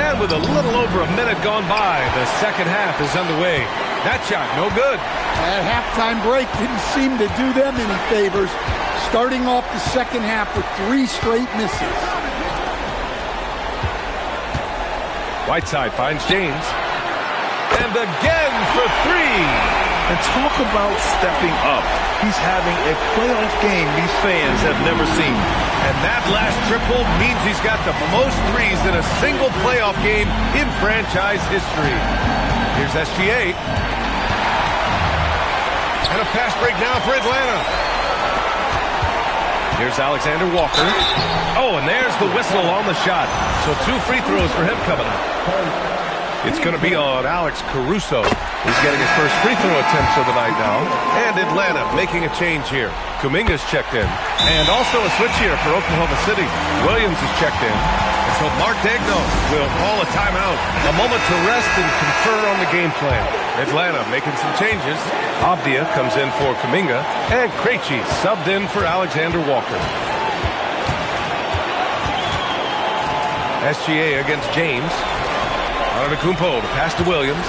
And with a little over a minute gone by, the second half is underway. That shot, no good. That halftime break didn't seem to do them any favors, starting off the second half with 3 straight misses. Whiteside finds James. And again for 3. And talk about stepping up. He's having a playoff game these fans have never seen. And that last triple means he's got the most threes in a single playoff game in franchise history. Here's SGA. And a fast break now for Atlanta. Here's Alexander Walker. Oh, and there's the whistle on the shot. So 2 free throws for him coming up. It's going to be on Alex Caruso. He's getting his first free throw attempts of the night now. And Atlanta making a change here. Kuminga's checked in. And also a switch here for Oklahoma City. Williams is checked in. And so Mark Daigneault will call a timeout. A moment to rest and confer on the game plan. Atlanta making some changes. Avdia comes in for Kuminga. And Krejci subbed in for Alexander Walker. SGA against James. Antetokounmpo, the pass to Williams.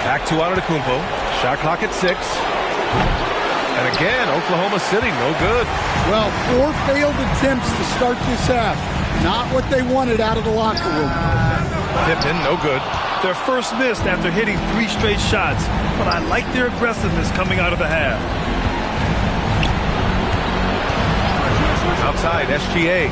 Back to Antetokounmpo. Shot clock at 6. And again, Oklahoma City, no good. Well, 4 failed attempts to start this half. Not what they wanted out of the locker room. Pippen, no good. Their first miss after hitting 3 straight shots, but I like their aggressiveness coming out of the half. Outside, SGA.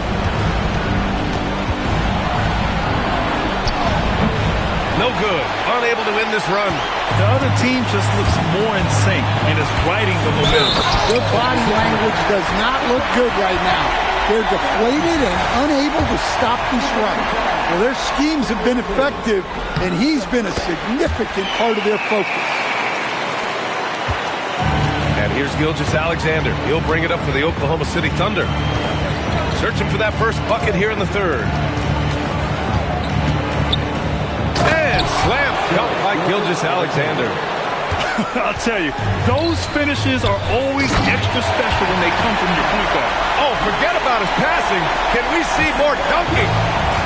No good. Unable to win this run. The other team just looks more in sync and is riding the momentum. Their body language does not look good right now. They're deflated and unable to stop this run. Well, their schemes have been effective, and he's been a significant part of their focus. And here's Gilgeous-Alexander. He'll bring it up for the Oklahoma City Thunder. Searching for that first bucket here in the third. And slam dunk by Gilgeous-Alexander. I'll tell you, those finishes are always extra special when they come from your point guard. Oh, forget about his passing. Can we see more dunking?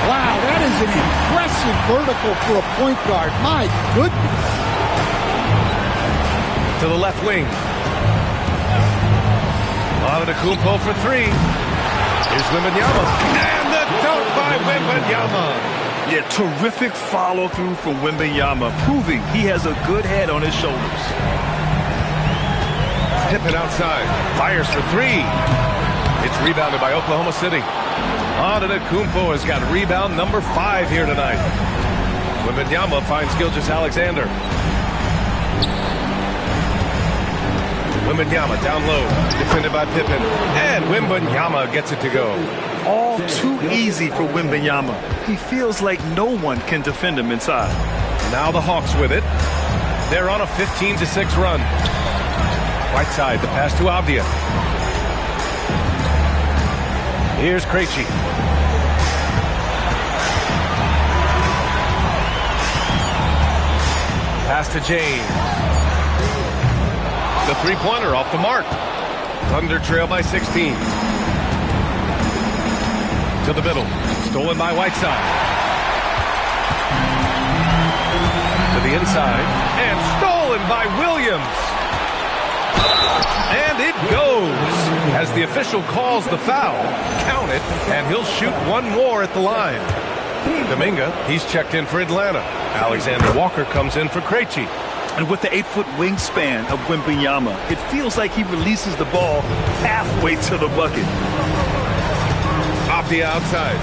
Wow, that is an impressive vertical for a point guard. My goodness. To the left wing. Antetokounmpo for 3. Here's Wembanyama. And the dunk by Wembanyama. Yeah, terrific follow-through from Wembanyama, proving he has a good head on his shoulders. Pippen outside. Fires for 3. It's rebounded by Oklahoma City. Antetokounmpo has got rebound number 5 here tonight. Wembanyama finds Gilgeous-Alexander. Wembanyama down low. Defended by Pippen. And Wembanyama gets it to go. All too easy for Wembanyama. He feels like no one can defend him inside. Now the Hawks with it. They're on a 15-6 run. Right side, the pass to Avdia. Here's Krejci. Pass to James. The three-pointer off the mark. Thunder trail by 16. To the middle. Stolen by Whiteside. To the inside. And stolen by Williams. And it goes. As the official calls the foul, count it, and he'll shoot one more at the line. Kuminga, he's checked in for Atlanta. Alexander Walker comes in for Krejci. And with the 8-foot wingspan of Wembanyama, it feels like he releases the ball halfway to the bucket. Off the outside.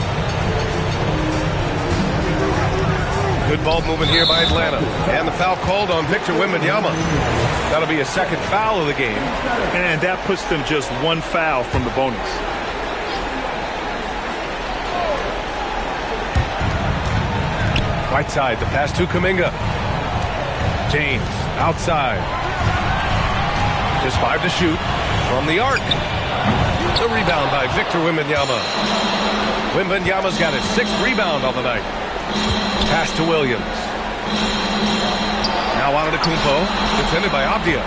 Good ball movement here by Atlanta. And the foul called on Victor Wembanyama. That'll be a second foul of the game. And that puts them just 1 foul from the bonus. Right side, the pass to Kuminga. James, outside. Just 5 to shoot from the arc. The rebound by Victor Wembanyama. Wembanyama's got his 6th rebound on the night. Pass to Williams. Now Antetokounmpo, defended by Avdia.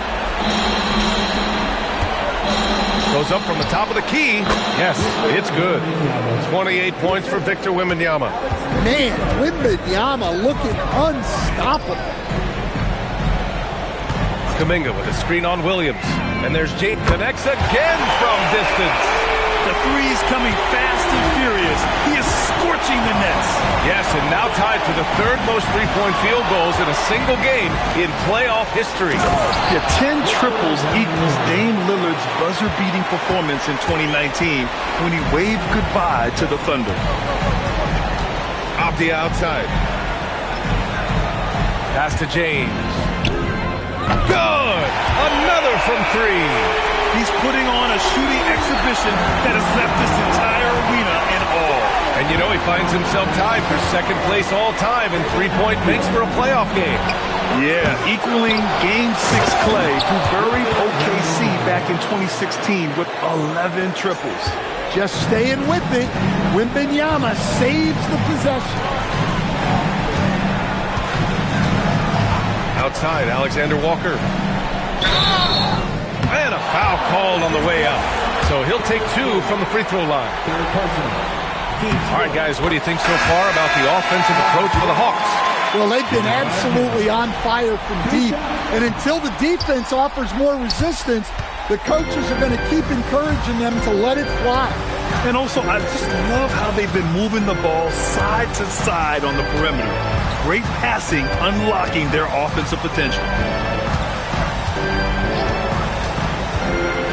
Goes up from the top of the key. Yes, it's good. 28 points for Victor Wembanyama. Man, Wembanyama looking unstoppable. Kuminga with a screen on Williams. And there's James. Connects again from distance. The three's coming fast and furious. He is scorching the nets. Yes, and now tied for the 3rd most three-point field goals in a single game in playoff history. The 10 triples equals Dame Lillard's buzzer-beating performance in 2019 when he waved goodbye to the Thunder. Off the outside. Pass to James. Good! Another from three. He's putting on a shooting exhibition that has left this entire arena in awe. And you know he finds himself tied for second place all time in three-point makes for a playoff game. Yeah, equaling Game 6 Clay, who buried OKC back in 2016 with 11 triples. Just staying with it. Wembanyama saves the possession. Outside, Alexander Walker. And a foul called on the way out. So he'll take two from the free throw line. All right, guys, what do you think so far about the offensive approach for the Hawks? Well, they've been absolutely on fire from deep. And until the defense offers more resistance, the coaches are going to keep encouraging them to let it fly. And also, I just love how they've been moving the ball side to side on the perimeter. Great passing, unlocking their offensive potential.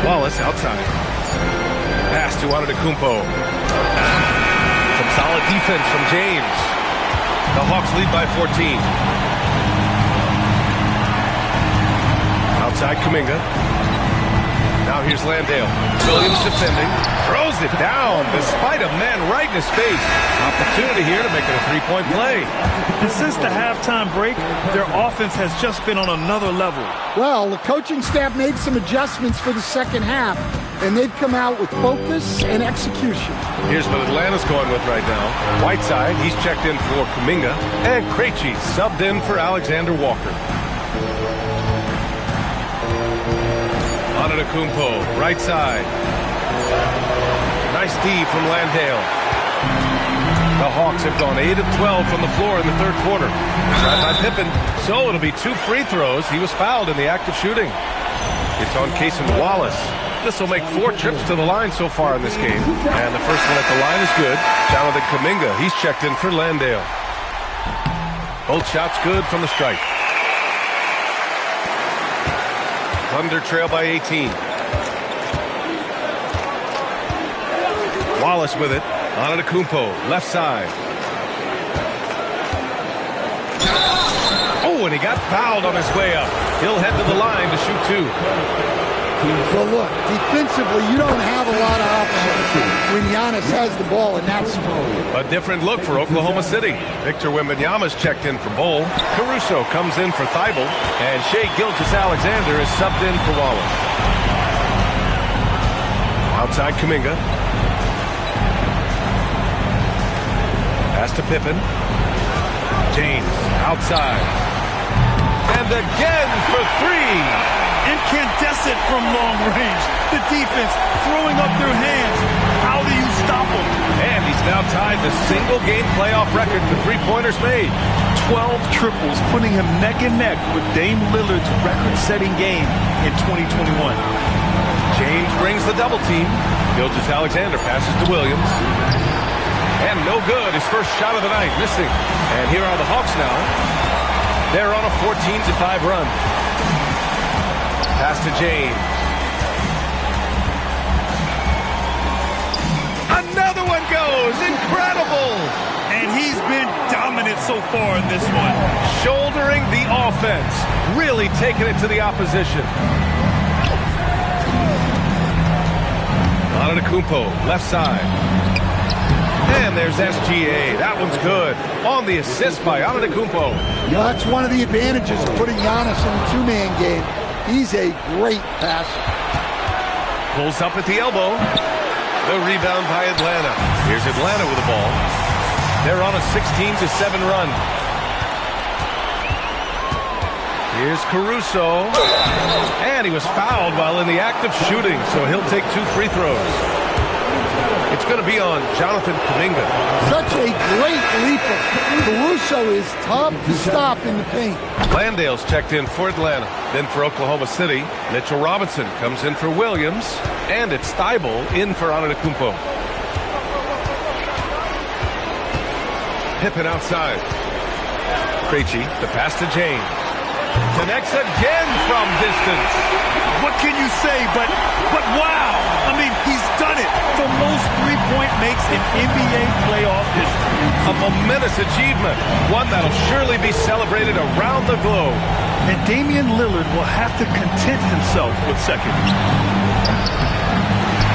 Wallace outside. Pass to Antetokounmpo. Some solid defense from James. The Hawks lead by 14. Outside Kuminga. Now here's Landale. Williams defending. Throws it down despite a man right in his face. Opportunity here to make it a three-point play. And since the halftime break, their offense has just been on another level. Well, the coaching staff made some adjustments for the second half, and they've come out with focus and execution. Here's what Atlanta's going with right now. Whiteside, he's checked in for Kuminga. And Krejci subbed in for Alexander Walker. Antetokounmpo, right side. Nice D from Landale. The Hawks have gone 8 of 12 from the floor in the third quarter. Tried by Pippen. So it'll be 2 free throws. He was fouled in the act of shooting. It's on Cason Wallace. This will make 4 trips to the line so far in this game. And the first one at the line is good. Jonathan Kuminga, he's checked in for Landale. Both shots good from the strike. Thunder trail by 18. Wallace with it. Antetokounmpo, left side. Oh, and he got fouled on his way up. He'll head to the line to shoot 2. So look, defensively, you don't have a lot of options when Giannis has the ball in that spot. A different look for Oklahoma City. Victor Wembanyama's checked in for Bol. Caruso comes in for Thibault. And Shai Gilgeous-Alexander is subbed in for Wallace. Outside Kuminga. Pass to Pippen. James outside. And again for 3. Incandescent from long range. The defense throwing up their hands. How do you stop him? And he's now tied the single-game playoff record for three-pointers made. 12 triples, putting him neck and neck with Dame Lillard's record-setting game in 2021. James brings the double team. Gilgeous-Alexander passes to Williams. And no good. His first shot of the night, missing. And here are the Hawks now. They're on a 14-5 run. Pass to James. Another one goes. Incredible. And he's been dominant so far in this one. Shouldering the offense. Really taking it to the opposition. Antetokounmpo, left side. And there's SGA. That one's good. On the assist by Antetokounmpo. You know, that's one of the advantages of putting Giannis in the two-man game. He's a great passer. Pulls up at the elbow. The rebound by Atlanta. Here's Atlanta with the ball. They're on a 16-7 run. Here's Caruso. And he was fouled while in the act of shooting, so he'll take 2 free throws. It's going to be on Jonathan Kuminga. Such a great leaper. Caruso is tough to stop in the paint. Landale's checked in for Atlanta. Then for Oklahoma City, Mitchell Robinson comes in for Williams. And it's Thibault in for Antetokounmpo. Pippen outside. Krejci, the pass to James. Connects again from distance. What can you say but wow? I mean, he's done it. The most three-point makes an NBA playoff history. A momentous achievement, one that'll surely be celebrated around the globe. And Damian Lillard will have to content himself with second.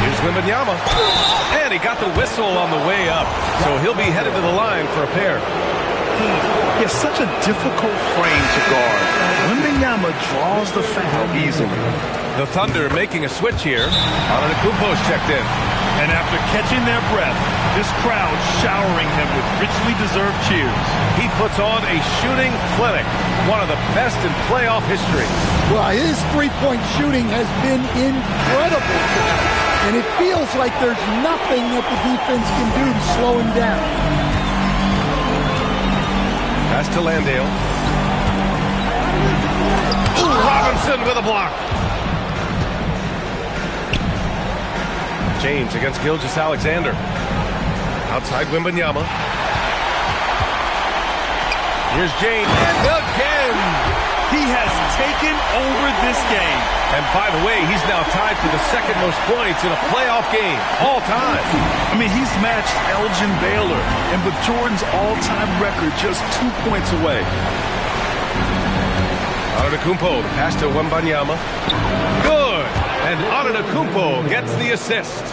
Here's Wembanyama. And he got the whistle on the way up, so he'll be headed to the line for a pair. He has such a difficult frame to guard. Wembanyama draws the foul easily. The Thunder making a switch here. Antetokounmpo's checked in. And after catching their breath, this crowd showering him with richly deserved cheers. He puts on a shooting clinic, one of the best in playoff history. Well, his three-point shooting has been incredible tonight, and it feels like there's nothing that the defense can do to slow him down. Pass to Landale. Robinson with a block. James against Gilgeous-Alexander. Outside Wembanyama. Here's James. And again! He has taken over this game. And by the way, he's now tied for the second most points in a playoff game all time. I mean, he's matched Elgin Baylor, and with Jordan's all-time record just 2 points away. Antetokounmpo, the pass to Wembanyama. Good! And Antetokounmpo gets the assist.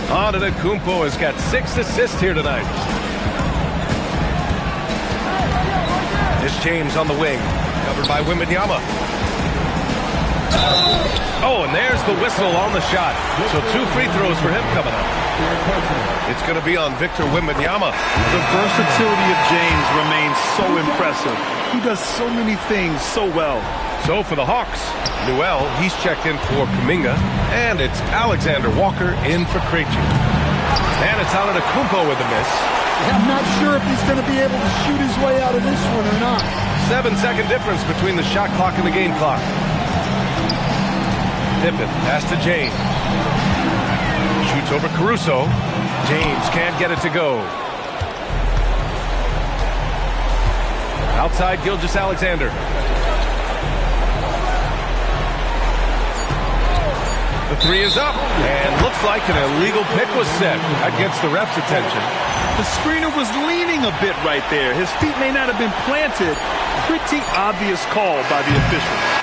Antetokounmpo has got 6 assists here tonight. Here's James on the wing, covered by Wembanyama. Oh, and there's the whistle on the shot. So 2 free throws for him coming up. It's going to be on Victor Wembanyama. The versatility of James remains so impressive. He does so many things so well. So for the Hawks, Newell, he's checked in for Kuminga, and it's Alexander Walker in for Krejci. And it's Antetokounmpo with a miss. I'm not sure if he's going to be able to shoot his way out of this one or not. 7-second difference between the shot clock and the game clock. Pippen, pass to James. Shoots over Caruso. James can't get it to go. Outside Gilgeous-Alexander. The 3 is up, and looks like an illegal pick was set. That gets the ref's attention. The screener was leaning a bit right there. His feet may not have been planted. Pretty obvious call by the official.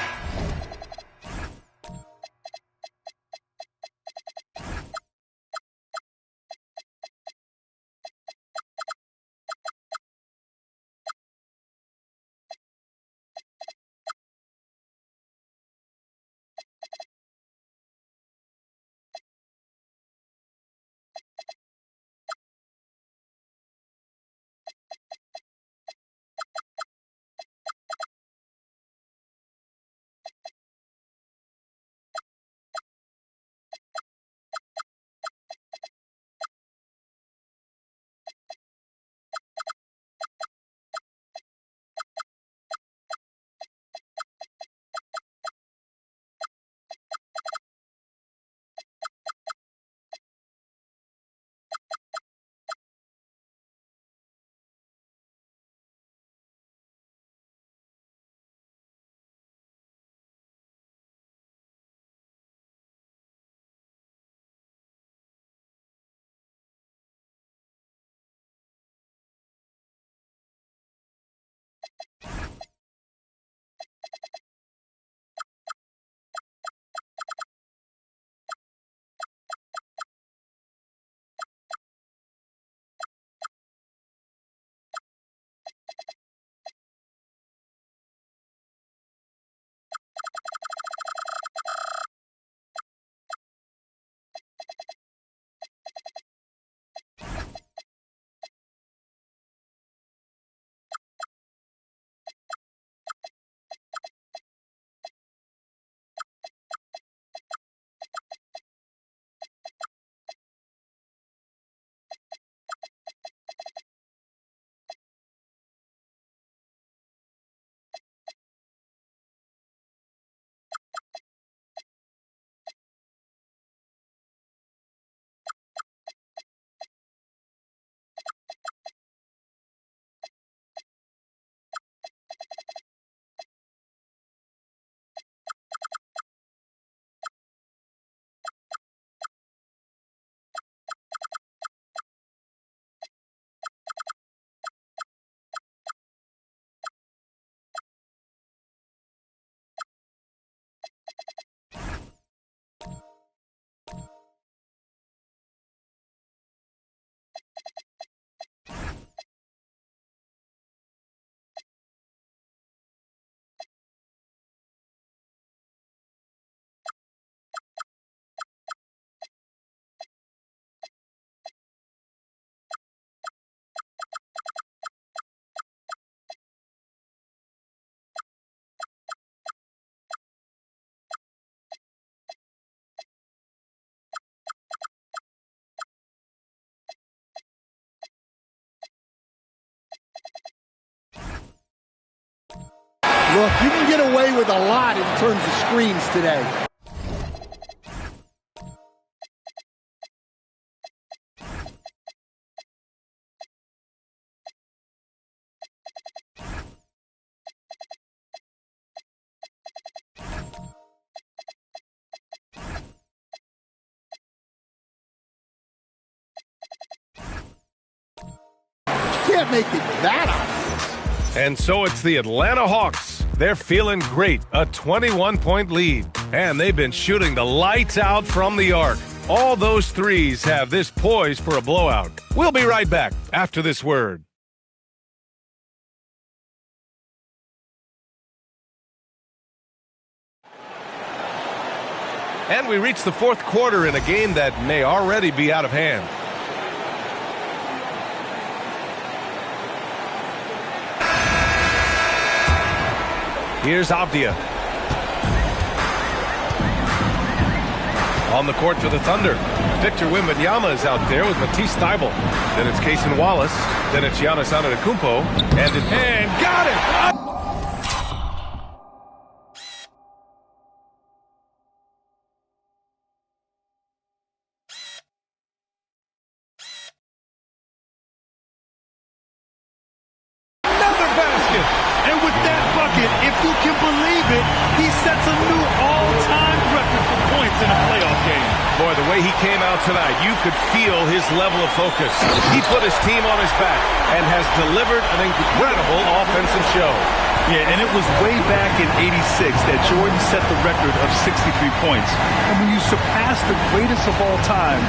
Look, you can get away with a lot in terms of screens today. Can't make it that obvious. And so it's the Atlanta Hawks. They're feeling great, a 21-point lead. And they've been shooting the lights out from the arc. All those threes have this poised for a blowout. We'll be right back after this word. And we reach the fourth quarter in a game that may already be out of hand. Here's Avdia. On the court for the Thunder. Victor Wembanyama is out there with Matisse Thybulle. Then it's Cason Wallace. Then it's Giannis Antetokounmpo. And got it! Another basket! And with that bucket, if you can believe it, he sets a new all-time record for points in a playoff game. Boy, the way he came out tonight, you could feel his level of focus. He put his team on his back and has delivered an incredible offensive show. Yeah, and it was way back in '86 that Jordan set the record of 63 points. And when you surpass the greatest of all time,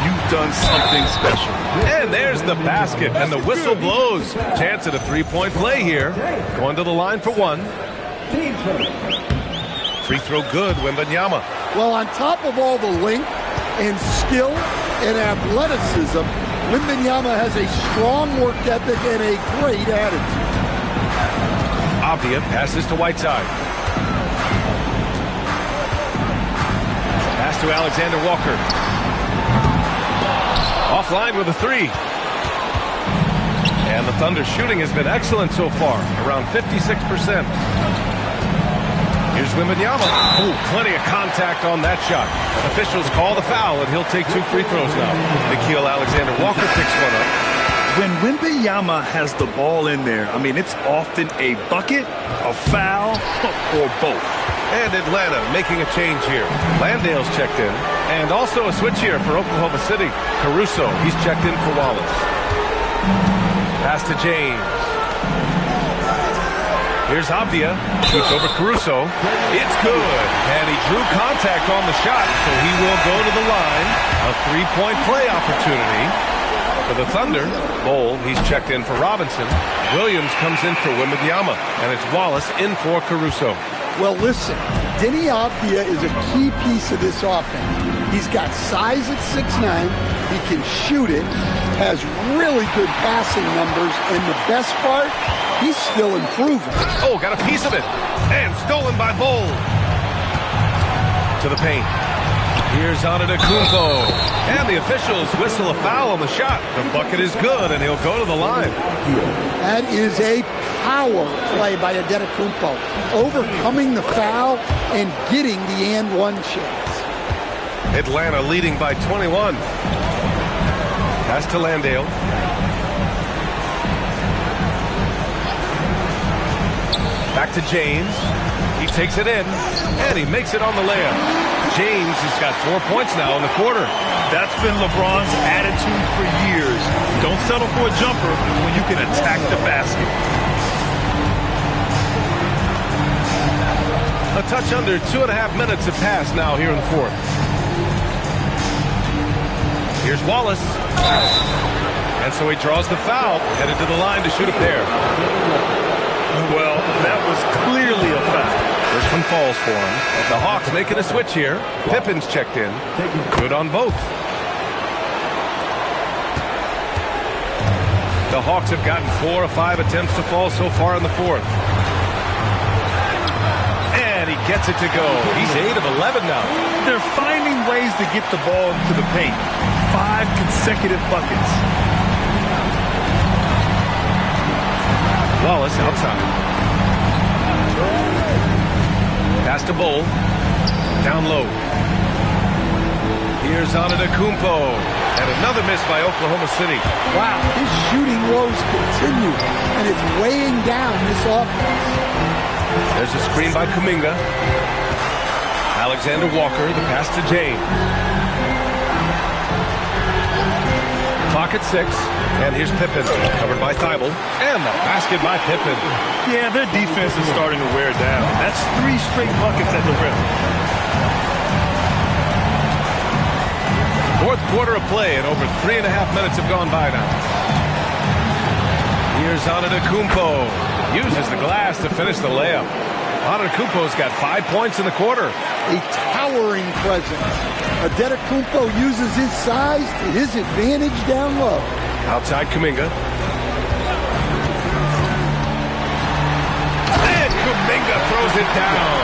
you've done something special. And there's the basket, and the whistle blows. Chance at a three-point play here. Going to the line for one. Free throw good, Wembanyama. Well, on top of all the length and skill and athleticism, Wembanyama has a strong work ethic and a great attitude. Avdia passes to Whiteside. Pass to Alexander Walker. Offline with a three. And the Thunder shooting has been excellent so far, around 56%. Here's Wembanyama. Oh, plenty of contact on that shot. Officials call the foul, and he'll take two free throws now. Nickeil Alexander-Walker picks one up. When Wembanyama has the ball in there, I mean, it's often a bucket, a foul, or both. And Atlanta making a change here. Landale's checked in. And also a switch here for Oklahoma City. Caruso, he's checked in for Wallace. Pass to James. Here's Avdia. Shoots over Caruso. It's good. And he drew contact on the shot, so he will go to the line. A three-point play opportunity for the Thunder. Bol, he's checked in for Robinson. Williams comes in for Wembanyama. And it's Wallace in for Caruso. Well, listen, Deni Avdia is a key piece of this offense. He's got size at 6'9". He can shoot it, has really good passing numbers, and the best part, he's still improving. Oh, got a piece of it. And stolen by Bol. To the paint. Here's Antetokounmpo. And the officials whistle a foul on the shot. The bucket is good, and he'll go to the line. That is a power play by Antetokounmpo, overcoming the foul and getting the and one chance. Atlanta leading by 21. Pass to Landale. Back to James. He takes it in, and he makes it on the layup. James has got 4 points now in the quarter. That's been LeBron's attitude for years. Don't settle for a jumper when you can attack the basket. A touch under 2.5 minutes have passed now here in the fourth. Here's Wallace. And so he draws the foul, headed to the line to shoot a pair. Well, that was clearly a foul. First one falls for him. The Hawks making a switch here. Pippen's checked in. Good on both. The Hawks have gotten 4 of 5 attempts to fall so far in the fourth. And he gets it to go. He's 8 of 11 now. They're finding ways to get the ball into the paint. 5 consecutive buckets. Wallace outside. Pass to Bull. Down low. Here's Antetokounmpo. And another miss by Oklahoma City. Wow, his shooting woes continue, and it's weighing down this offense. There's a screen by Kuminga. Alexander Walker, the pass to James. Clock at 6, and here's Pippen, covered by Thibault, and the basket by Pippen. Yeah, their defense is starting to wear down. That's 3 straight buckets at the rim. Fourth quarter of play, and over 3.5 minutes have gone by now. Here's Antetokounmpo. Uses the glass to finish the layup. Antetokounmpo's got 5 points in the quarter. A towering presence. Antetokounmpo uses his size to his advantage down low. Outside Kuminga. And Kuminga throws it down.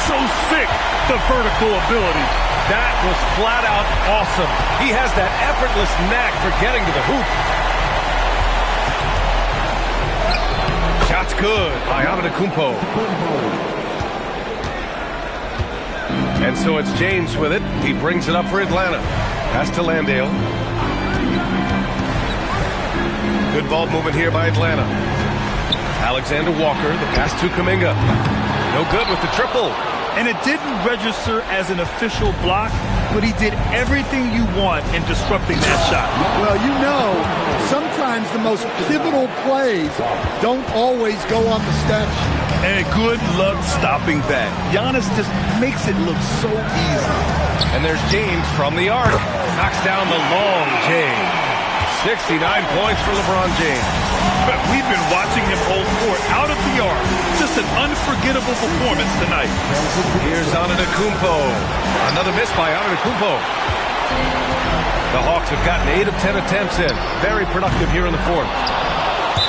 So sick, the vertical ability. That was flat out awesome. He has that effortless knack for getting to the hoop. Shot's good by Antetokounmpo. And so it's James with it. He brings it up for Atlanta. Pass to Landale. Good ball movement here by Atlanta. Alexander Walker, the pass to Kuminga. No good with the triple. And it didn't register as an official block, but he did everything you want in disrupting that shot. Well, you know, sometimes the most pivotal plays don't always go on the stat sheet. And good luck stopping that. Giannis just makes it look so easy. And there's James from the arc. Knocks down the long J. 69 points for LeBron James. But we've been watching him hold court out of the arc. Just an unforgettable performance tonight. Here's Antetokounmpo. Another miss by Antetokounmpo. The Hawks have gotten 8 of 10 attempts in. Very productive here in the fourth.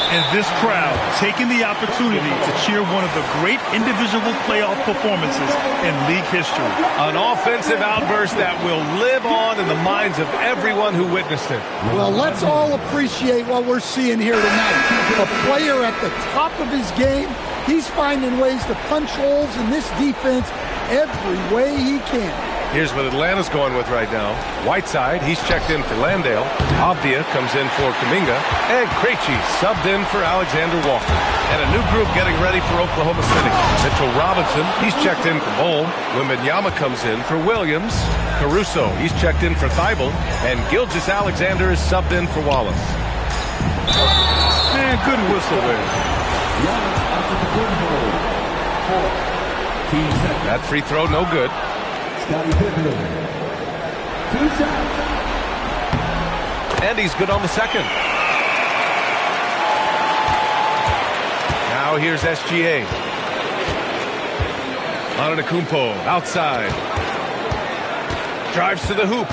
And this crowd taking the opportunity to cheer one of the great individual playoff performances in league history. An offensive outburst that will live on in the minds of everyone who witnessed it. Well, let's all appreciate what we're seeing here tonight. A player at the top of his game. He's finding ways to punch holes in this defense every way he can. Here's what Atlanta's going with right now. Whiteside, he's checked in for Landale. Avdia comes in for Kuminga. And Krejci subbed in for Alexander Walker. And a new group getting ready for Oklahoma City. Mitchell Robinson, he's checked in for Bull. Wembanyama comes in for Williams. Caruso, he's checked in for Thibault. And Gilgeous-Alexander is subbed in for Wallace. Man, good whistle there. That free throw, no good. And he's good on the second. Now here's SGA. Antetokounmpo outside. Drives to the hoop.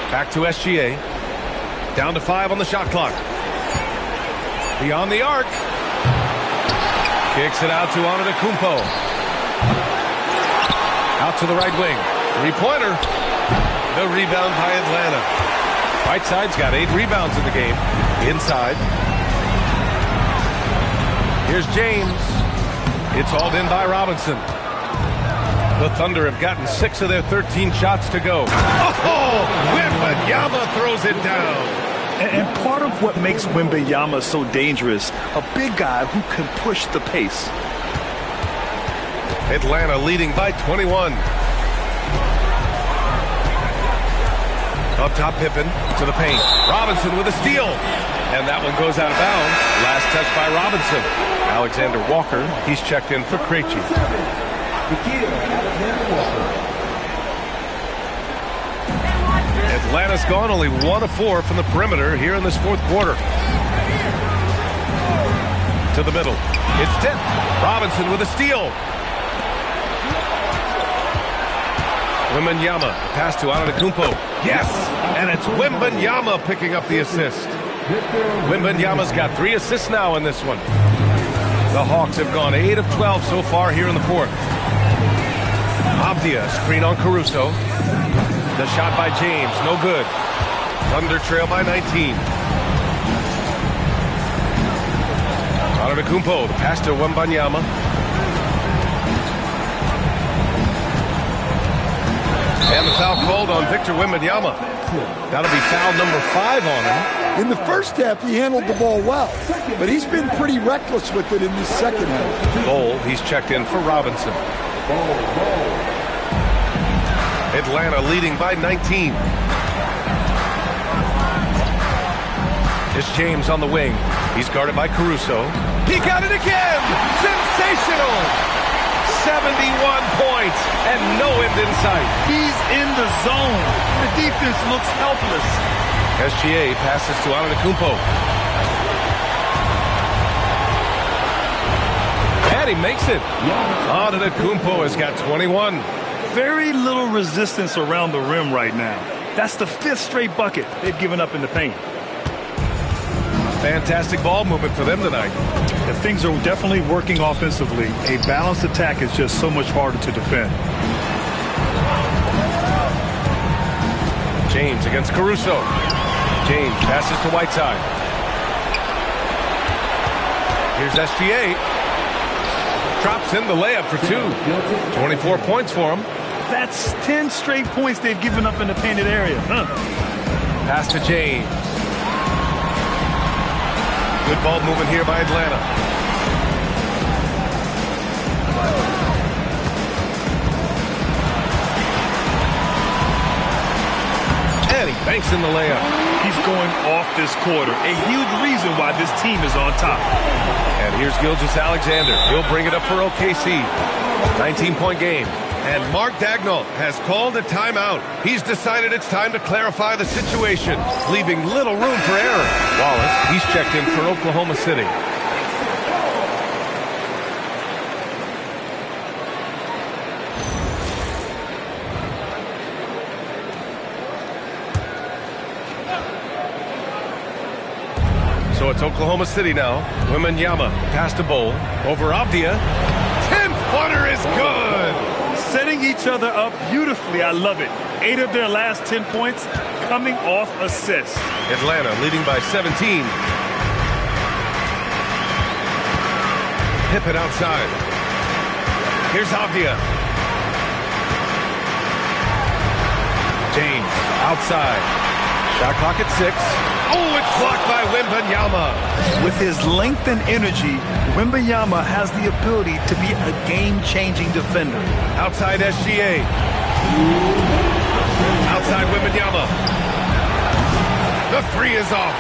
Back to SGA. Down to 5 on the shot clock. Beyond the arc. Kicks it out to Antetokounmpo. Out to the right wing. Three-pointer. The rebound by Atlanta. Whiteside's got 8 rebounds in the game. Inside. Here's James. It's hauled in by Robinson. The Thunder have gotten 6 of their 13 shots to go. Oh! Wembanyama throws it down. And part of what makes Wembanyama so dangerous, a big guy who can push the pace. Atlanta leading by 21. Up top, Pippen to the paint. Robinson with a steal. And that one goes out of bounds. Last touch by Robinson. Alexander Walker, he's checked in for Krejci. Atlanta's gone only 1 of 4 from the perimeter here in this fourth quarter. To the middle. It's tipped. Robinson with a steal. Wembanyama, pass to Antetokounmpo. Yes! And it's Wembanyama picking up the assist. Wembanyama's got 3 assists now in this one. The Hawks have gone 8 of 12 so far here in the fourth. Avdia, screen on Caruso. The shot by James, no good. Thunder trail by 19. Antetokounmpo, the pass to Wembanyama. And the foul called on Victor Wembanyama. That'll be foul number 5 on him. In the first half, he handled the ball well, but he's been pretty reckless with it in the second half. Bol, he's checked in for Robinson. Atlanta leading by 19. It's James on the wing. He's guarded by Caruso. He got it again! Sensational! 71 points and no end in sight. He's in the zone. The defense looks helpless. SGA passes to Antetokounmpo. And he makes it. Antetokounmpo has got 21. Very little resistance around the rim right now. That's the 5th straight bucket they've given up in the paint. Fantastic ball movement for them tonight. The things are definitely working offensively. A balanced attack is just so much harder to defend. James against Caruso. James passes to Whiteside. Here's SGA. Drops in the layup for 2. 24 points for him. That's 10 straight points they've given up in the painted area. Pass to James. Good ball movement here by Atlanta. And he banks in the layup. He's going off this quarter. A huge reason why this team is on top. And here's Gilgeous-Alexander. He'll bring it up for OKC. 19-point game. And Mark Daigneault has called a timeout. He's decided it's time to clarify the situation, leaving little room for error. Wallace, he's checked in for Oklahoma City. So it's Oklahoma City now. Wembanyama, pass to Bol. Over Avdia. 10-footer is good! Setting each other up beautifully. I love it. 8 of their last 10 points coming off assists. Atlanta leading by 17. Pippen outside. Here's Avdia. James outside. Shot clock at 6. Oh, it's blocked by Wembanyama. With his length and energy, Wembanyama has the ability to be a game-changing defender. Outside SGA. Outside Wembanyama. The 3 is off.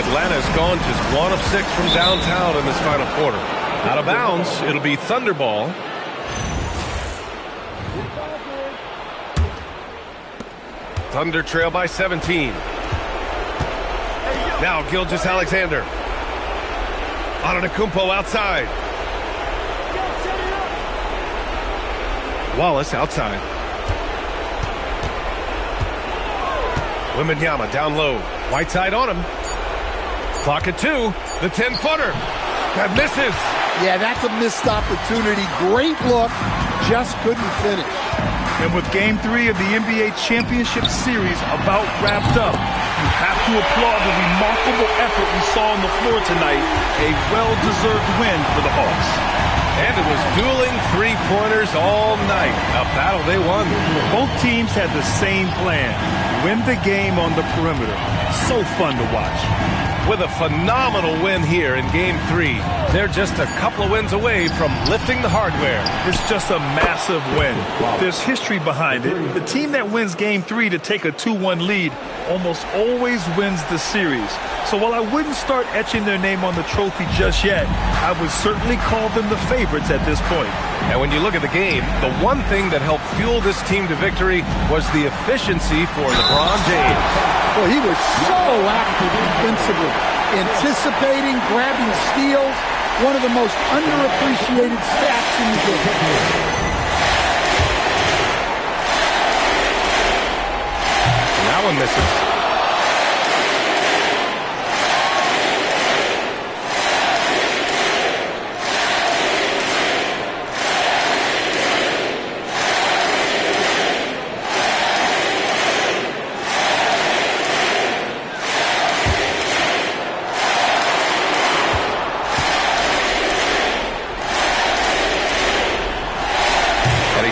Atlanta's gone just 1 of 6 from downtown in this final quarter. Out of bounds, it'll be Thunderball. Thunder trail by 17. Now Gilgeous-Alexander. Antetokounmpo outside. Wallace outside. Wembanyama down low. Whiteside on him. Clock at 2. The 10-footer. That misses. Yeah, that's a missed opportunity. Great look. Just couldn't finish. And with Game 3 of the NBA Championship Series about wrapped up, you have to applaud the remarkable effort we saw on the floor tonight. A well-deserved win for the Hawks. And it was dueling three-pointers all night. A battle they won. Both teams had the same plan. Win the game on the perimeter. So fun to watch. With a phenomenal win here in Game 3, they're just a couple of wins away from lifting the hardware. It's just a massive win. There's history behind it. The team that wins Game 3 to take a 2-1 lead almost always wins the series. So while I wouldn't start etching their name on the trophy just yet, I would certainly call them the favorites at this point. And when you look at the game, the one thing that helped fuel this team to victory was the efficiency for LeBron James. Well, he was so active defensively, anticipating, grabbing steals, one of the most underappreciated stats in the game. That one misses.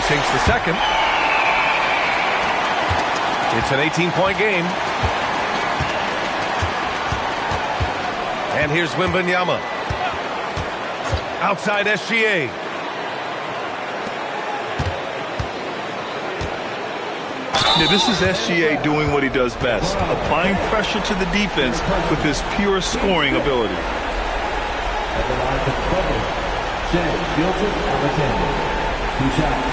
sinks the second. It's an 18-point game. And here's Wembanyama. Outside SGA. Now, this is SGA doing what he does best, applying pressure to the defense with his pure scoring ability. At the line for Thunder, Shai Gilgeous-Alexander. 2 shots.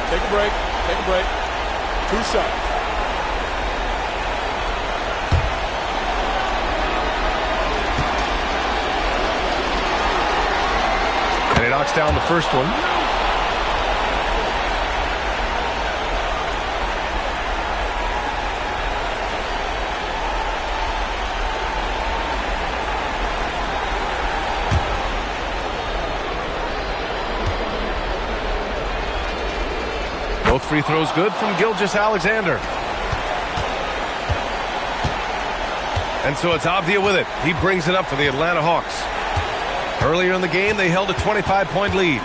Take a break. Take a break. 2 shots. And he knocks down the first one. Both free throws good from Gilgeous-Alexander. And so it's Avdija with it. He brings it up for the Atlanta Hawks. Earlier in the game, they held a 25-point lead.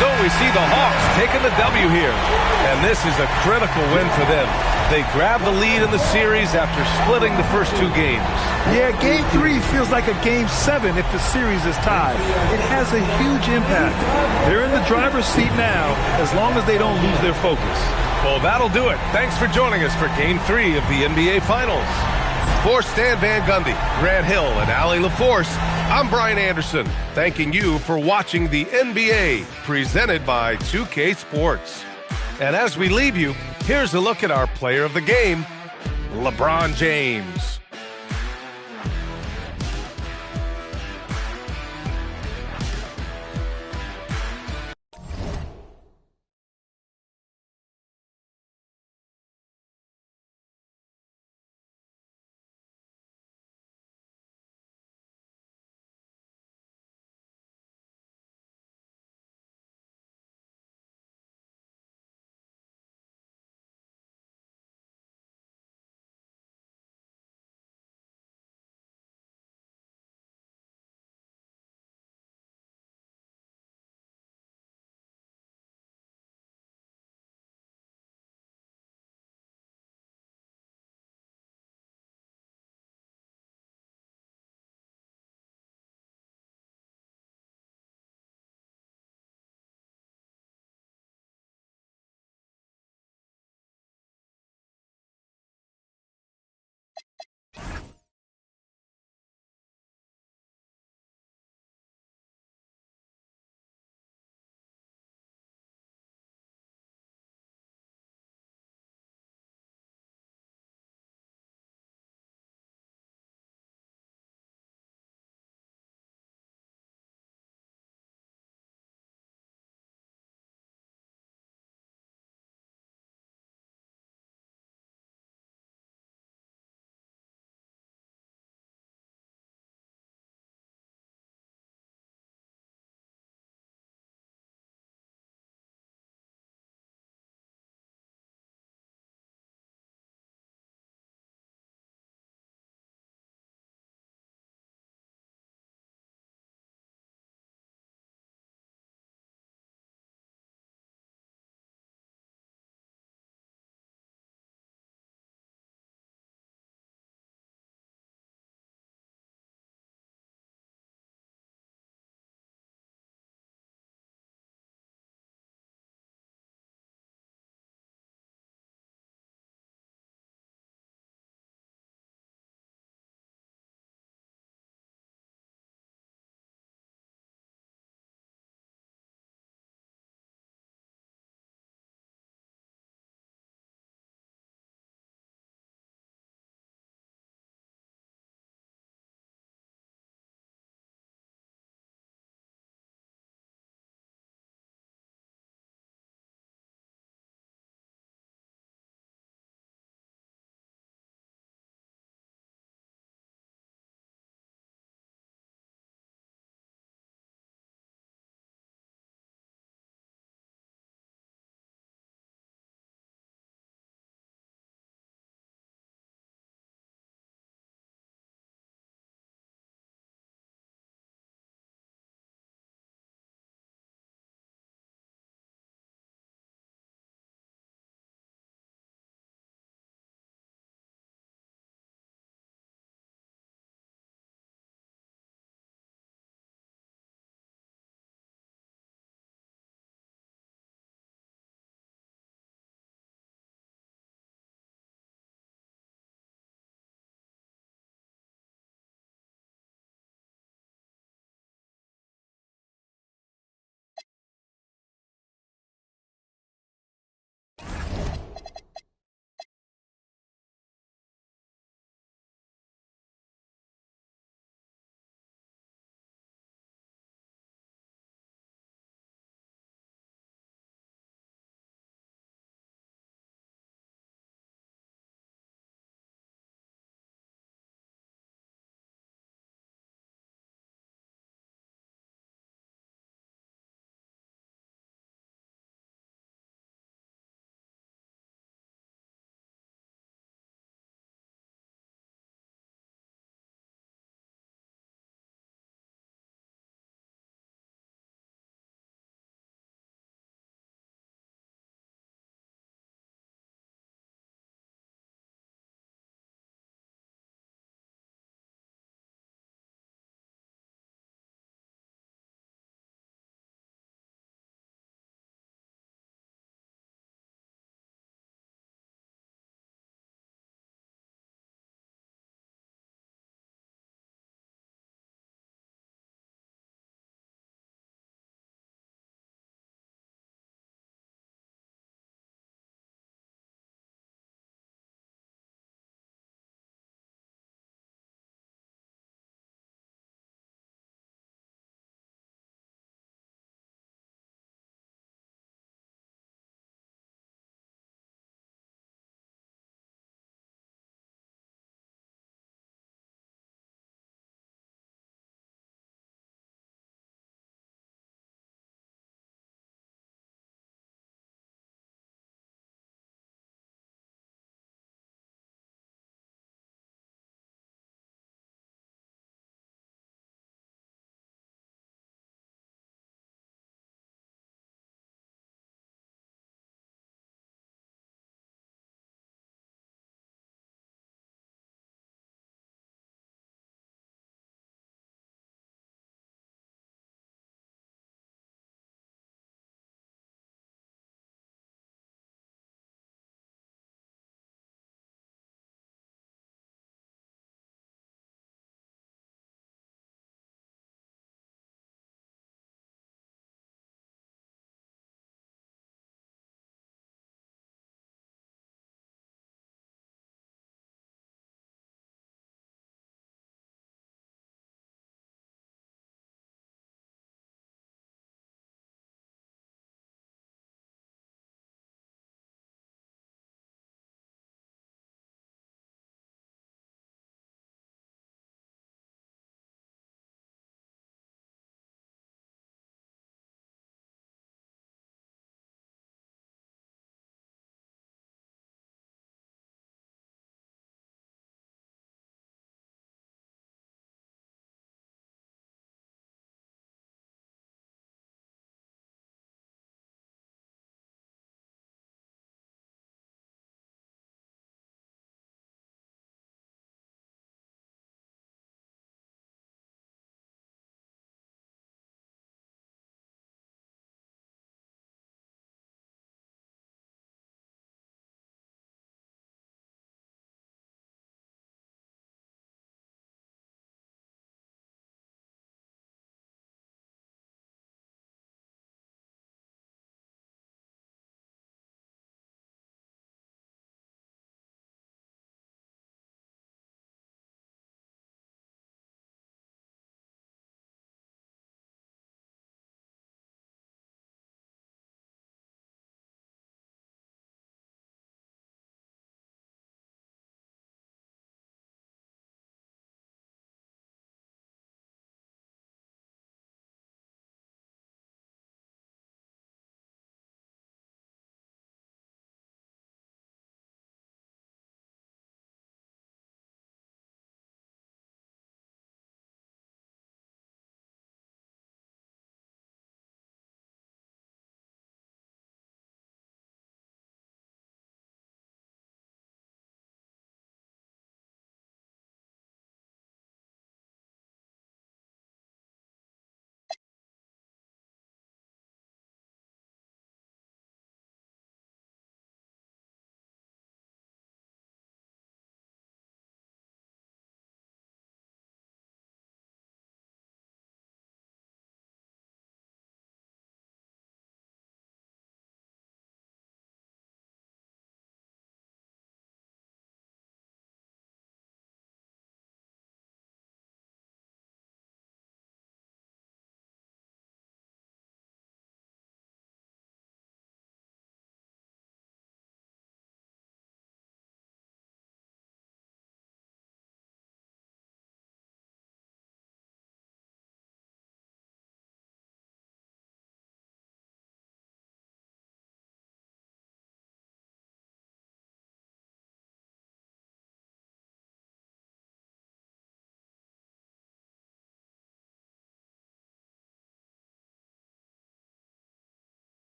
So we see the Hawks taking the W here. And this is a critical win for them. They grab the lead in the series after splitting the first 2 games. Yeah, Game 3 feels like a Game 7 if the series is tied. It has a huge impact. They're in the driver's seat now as long as they don't lose their focus. Well, that'll do it. Thanks for joining us for Game 3 of the NBA Finals. For Stan Van Gundy, Grant Hill, and Allie LaForce, I'm Brian Anderson, thanking you for watching the NBA, presented by 2K Sports. And as we leave you, here's a look at our player of the game, LeBron James.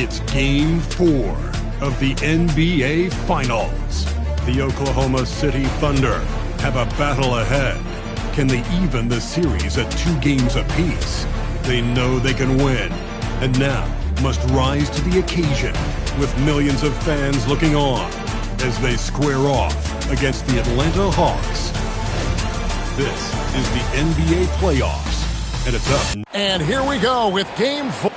It's Game 4 of the NBA Finals. The Oklahoma City Thunder have a battle ahead. Can they even the series at 2 games apiece? They know they can win, and now must rise to the occasion with millions of fans looking on as they square off against the Atlanta Hawks. This is the NBA playoffs, and it's up. And here we go with Game 4.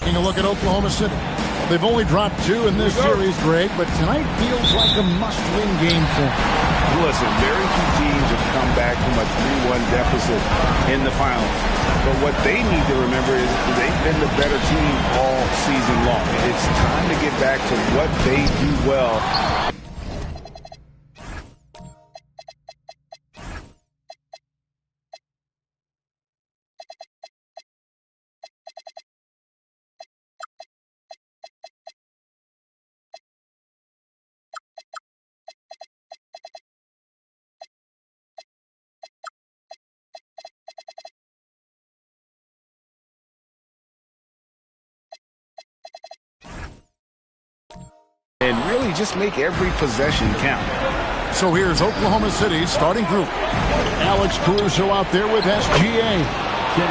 Taking a look at Oklahoma City. They've only dropped 2 in this series, Greg, but tonight feels like a must-win game for them. Listen, very few teams have come back from a 3-1 deficit in the finals. But what they need to remember is they've been the better team all season long. It's time to get back to what they do well. And really just make every possession count. So here's Oklahoma City's starting group. Alex Caruso out there with SGA.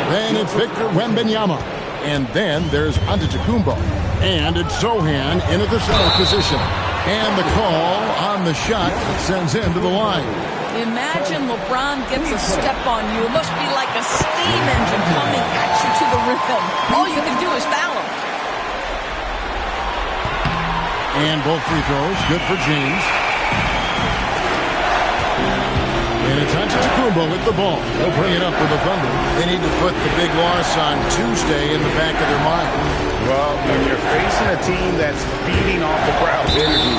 Then it's Victor Wembanyama. And then there's Antetokounmpo. And it's Sochan into the center position. And the call on the shot that sends him to the line. Imagine LeBron gets a step on you. It must be like a steam engine coming at you to the rim. All you can do is foul him. And both free throws, good for James. And it's Antetokounmpo with the ball. He'll bring it up for the Thunder. They need to put the big loss on Tuesday in the back of their mind. Well, when you're facing a team that's feeding off the crowd's energy,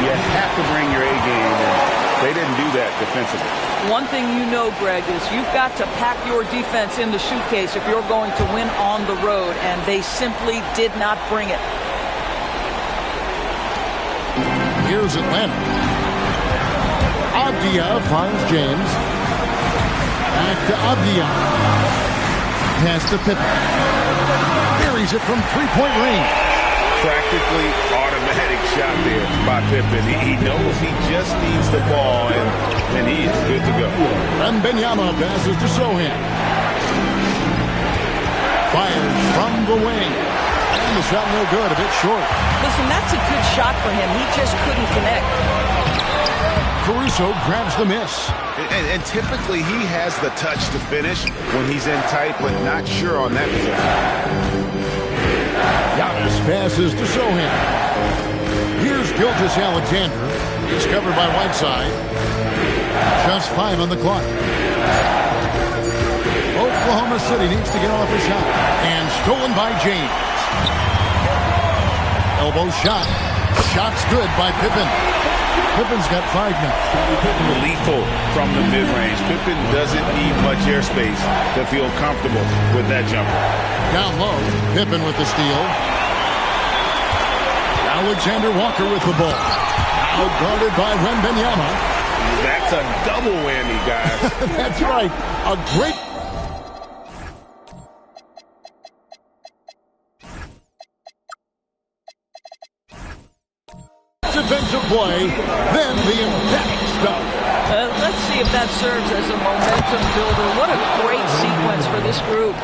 you have to bring your A game, and they didn't do that defensively. One thing you know, Greg, is you've got to pack your defense in the suitcase if you're going to win on the road, and they simply did not bring it. Here's Atlanta. Avdia finds James. Back to Avdia. Pass to Pippen. Buries it from three-point range. Practically automatic shot there by Pippen. He knows he just needs the ball, and he is good to go. Wembanyama passes to Sochan. Fires from the wing. And the shot no good, a bit short. Listen, that's a good shot for him. He just couldn't connect. Caruso grabs the miss. And typically he has the touch to finish when he's in tight, but not sure on that possession. Giannis passes to Sochan. Here's Gilgeous-Alexander. He's covered by Whiteside. Just 5 on the clock. Oklahoma City needs to get off a shot. And stolen by James. Elbow shot. Shot's good by Pippen. Pippen's got 5 now. Lethal from the mid-range. Pippen doesn't need much airspace to feel comfortable with that jumper. Down low, Pippen with the steal. Alexander Walker with the ball. Out guarded by Wembanyama. That's a double whammy, guys. That's right. A great... defensive play, then the emphatic stuff. Let's see if that serves as a momentum builder. What a great sequence for this group.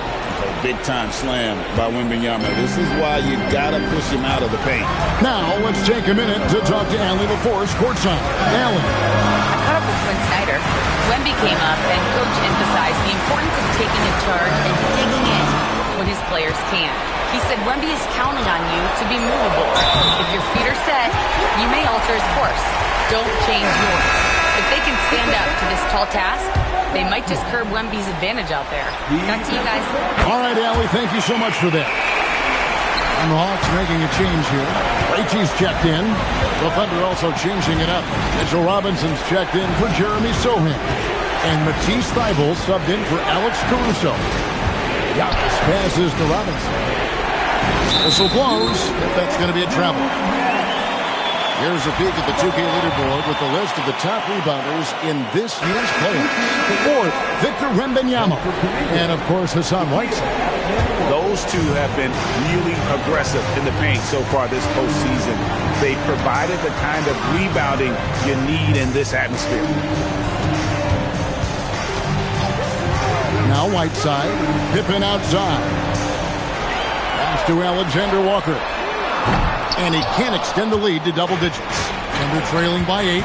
Big-time slam by Wembanyama. This is why you got to push him out of the paint. Now, let's take a minute to talk to Allie LaForce courtside. Allie. I caught up with Quinn Snyder. Wemby came up, and Coach emphasized the importance of taking a charge and digging in when his players can't. He said Wemby is counting on you to be movable. If your feet are set, you may alter his course. Don't change yours. If they can stand up to this tall task, they might just curb Wemby's advantage out there. Back to you guys. All right, Allie, thank you so much for that. And the Hawks making a change here. Krejci's checked in. The Thunder also changing it up. Mitchell Robinson's checked in for Jeremy Sochan. And Matisse Thybulle subbed in for Alex Caruso. Giannis passes to Robinson. Whistle blows, if that's going to be a travel. Here's a peek at the 2K leaderboard with the list of the top rebounders in this year's playoffs. Fourth, Victor Wembanyama. And, of course, Hassan Whiteside. Those two have been really aggressive in the paint so far this postseason. They provided the kind of rebounding you need in this atmosphere. Now Whiteside, Pippen outside. Pass to Alexander Walker. And he can't extend the lead to double digits. Thunder trailing by 8.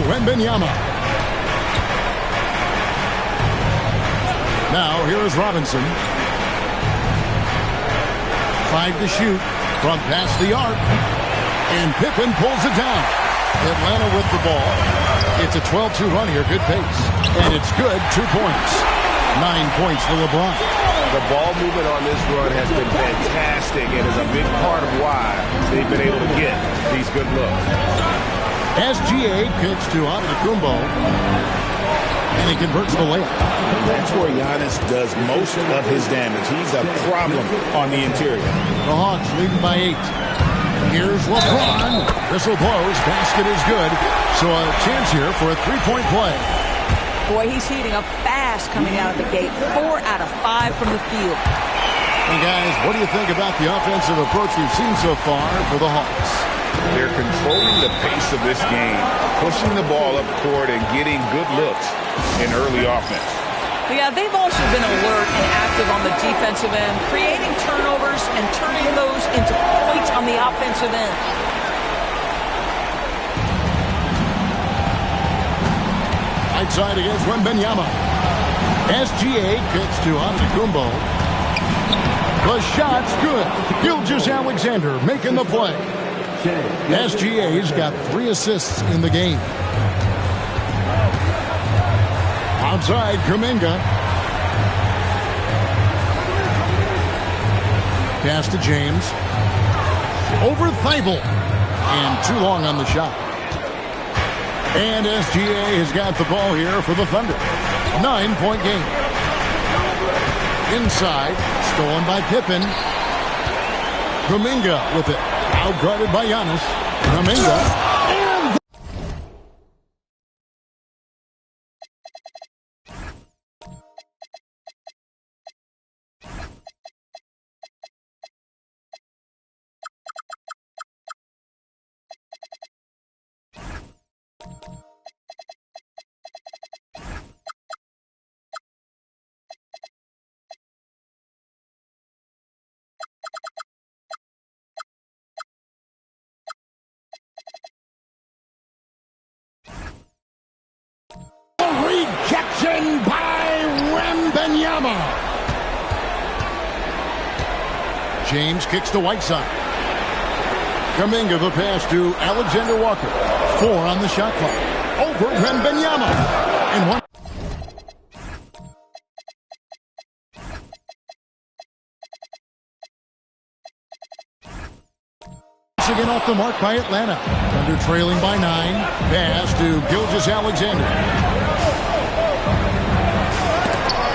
Wembanyama. Now, here is Robinson. 5 to shoot from past the arc. And Pippen pulls it down. Atlanta with the ball. It's a 12-2 run here. Good pace. And it's good. 2 points. 9 points for LeBron. The ball movement on this run has been fantastic and is a big part of why they've been able to get these good looks. SGA kicks to Antetokounmpo. And he converts the layup. That's where Giannis does most of his damage. He's a problem on the interior. The Hawks leading by 8. Here's LeBron. Whistle blows. Basket is good. So a chance here for a 3-point play. Boy, he's heating up fast coming out of the gate. 4 out of 5 from the field. And guys, what do you think about the offensive approach we've seen so far for the Hawks? They're controlling the pace of this game, pushing the ball up court and getting good looks in early offense. Yeah, they've also been alert and active on the defensive end, creating turnovers and turning those into points on the offensive end. Right side against Wembanyama. SGA kicks to Antetokounmpo. The shot's good. Gilgeous-Alexander making the play. SGA's got 3 assists in the game. Outside, Kuminga. Pass to James. Over Thibault. And too long on the shot. And SGA has got the ball here for the Thunder. 9-point game. Inside. Stolen by Pippen. Kuminga with it. Outguarded by Giannis. Kuminga. Rejection by Wembanyama. James kicks to Whiteside. Kuminga the pass to Alexander Walker. 4 on the shot clock. Over Wembanyama. And one. Again off the mark by Atlanta. Thunder trailing by 9. Pass to Gilgeous-Alexander.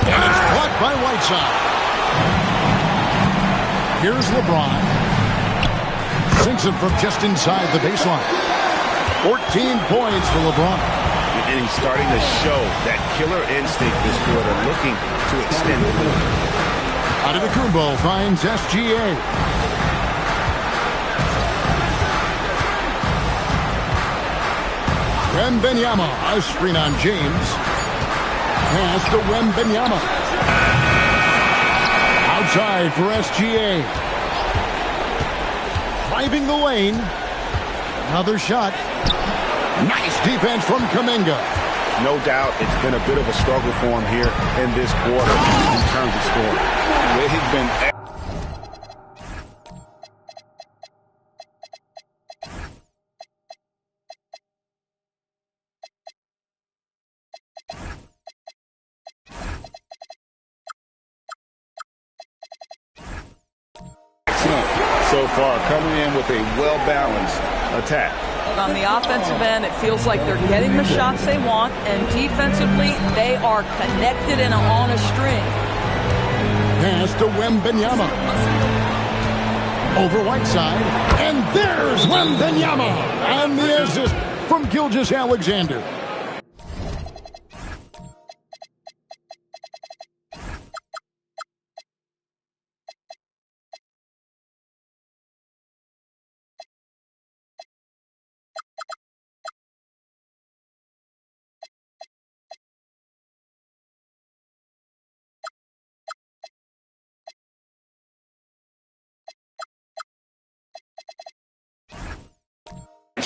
And it's blocked by Whiteside. Here's LeBron. Sinks it from just inside the baseline. 14 points for LeBron. And he's starting to show that killer instinct this quarter, looking to extend the lead. Antetokounmpo finds SGA. Wembanyama, a screen on James. Pass to Wembanyama. Outside for SGA. Driving the lane. Another shot. Nice defense from Kuminga. No doubt it's been a bit of a struggle for him here in this quarter in terms of scoring. He's been... so far, coming in with a well-balanced attack. On the offensive end, it feels like they're getting the shots they want, and defensively, they are connected and on a string. Pass to Wembanyama. Over Whiteside, and there's Wembanyama! And the assist from Gilgeous-Alexander.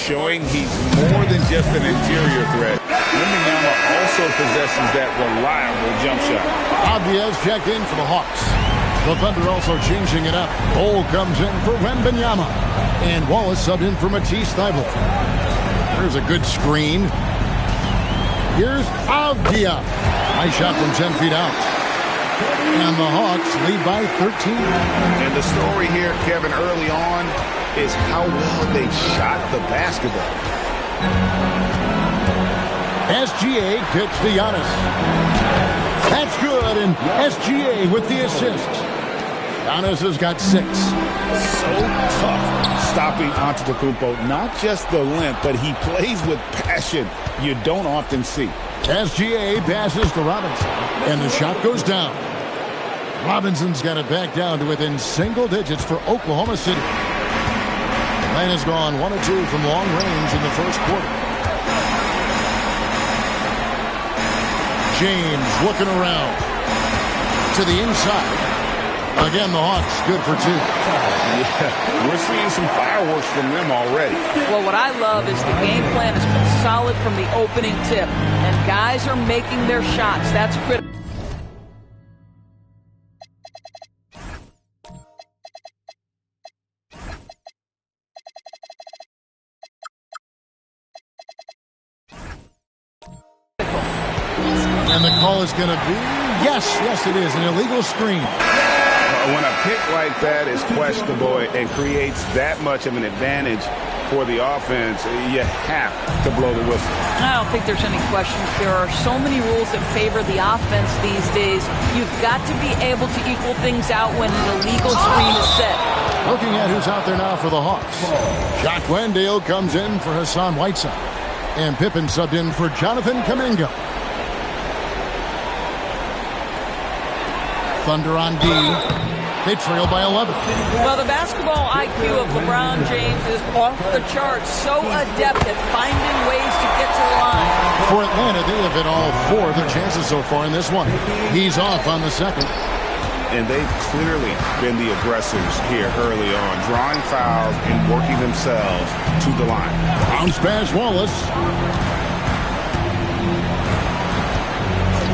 showing he's more than just an interior threat. Wembanyama also possesses that reliable jump shot. Obvious checked in for the Hawks. The Thunder also changing it up. Bol comes in for Wembanyama. And Wallace subbed in for Matisse Thybulle. There's a good screen. Here's Avdia. Nice shot from 10 feet out. And the Hawks lead by 13. And the story here, Kevin, early on is how well they shot the basketball. SGA kicks to Giannis. That's good, and SGA with the assist. Giannis has got 6. So tough stopping Antetokounmpo. Not just the length, but he plays with passion you don't often see. SGA passes to Robinson, and the shot goes down. Robinson's got it back down to within single digits for Oklahoma City. Man has gone 1 of 2 from long range in the first quarter. James looking around to the inside. Again, the Hawks good for 2. Yeah, we're seeing some fireworks from them already. Well, what I love is the game plan has been solid from the opening tip, and guys are making their shots. That's critical. And the call is going to be, yes, it is, an illegal screen. When a pick like that is questionable and creates that much of an advantage for the offense, you have to blow the whistle. I don't think there's any questions. There are so many rules that favor the offense these days. You've got to be able to equal things out when an illegal screen is set. Looking at who's out there now for the Hawks. Jock Landale comes in for Hassan Whiteside. And Pippen subbed in for Jonathan Kuminga. Thunder on D. They trail by 11. Well, the basketball IQ of LeBron James is off the charts. So adept at finding ways to get to the line. For Atlanta, they have hit all 4 of their chances so far in this one. He's off on the second. And they've clearly been the aggressors here early on, drawing fouls and working themselves to the line. Bounce pass Wallace.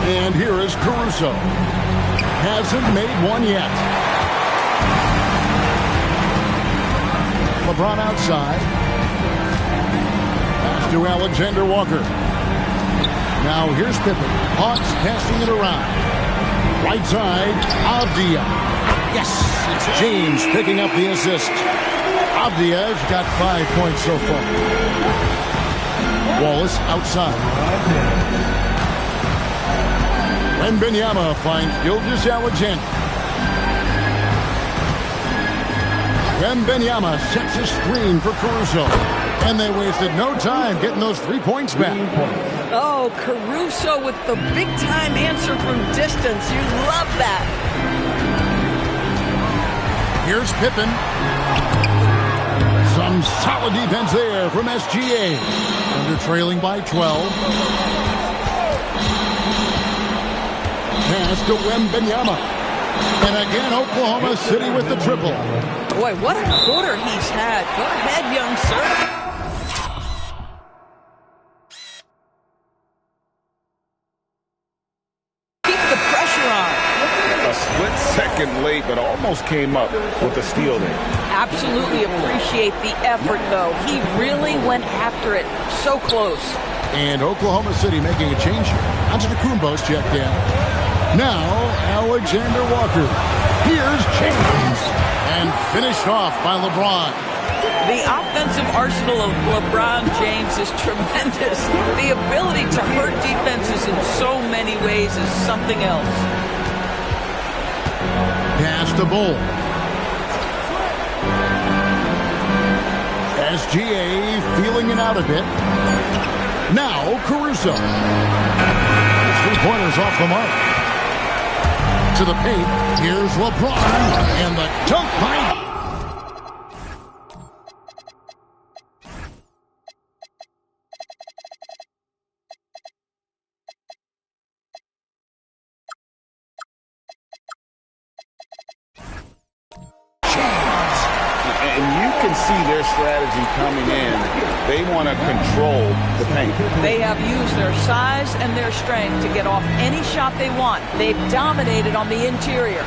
And here is Caruso. Hasn't made one yet. LeBron outside. Pass to Alexander Walker. Now here's Pippen. Hawks passing it around. Right side, Avdia. Yes, it's James picking up the assist. Avdia's got 5 points so far. Wallace outside. Wembanyama finds Gilgeous-Alexander. Wembanyama sets a screen for Caruso. And they wasted no time getting those 3 points back. Oh, Caruso with the big-time answer from distance. You love that. Here's Pippen. Some solid defense there from SGA. Under trailing by 12. Pass to Wembanyama. And again, Oklahoma City with the triple. Boy, what a quarter he's had. Go ahead, young sir. Second late, but almost came up with a steal there. Absolutely appreciate the effort, though. He really went after it. So close. And Oklahoma City making a change here. Antetokounmpo's checked in. Now, Alexander Walker. Here's James. And finished off by LeBron. The offensive arsenal of LeBron James is tremendous. The ability to hurt defenses in so many ways is something else. Pass to Bol. SGA feeling it out a bit. Now Caruso. 3-pointers off the mark. To the paint. Here's LeBron. And the dunk by. And you can see their strategy coming in They want to control the paint. They have used their size and their strength to get off any shot they want. They've dominated on the interior.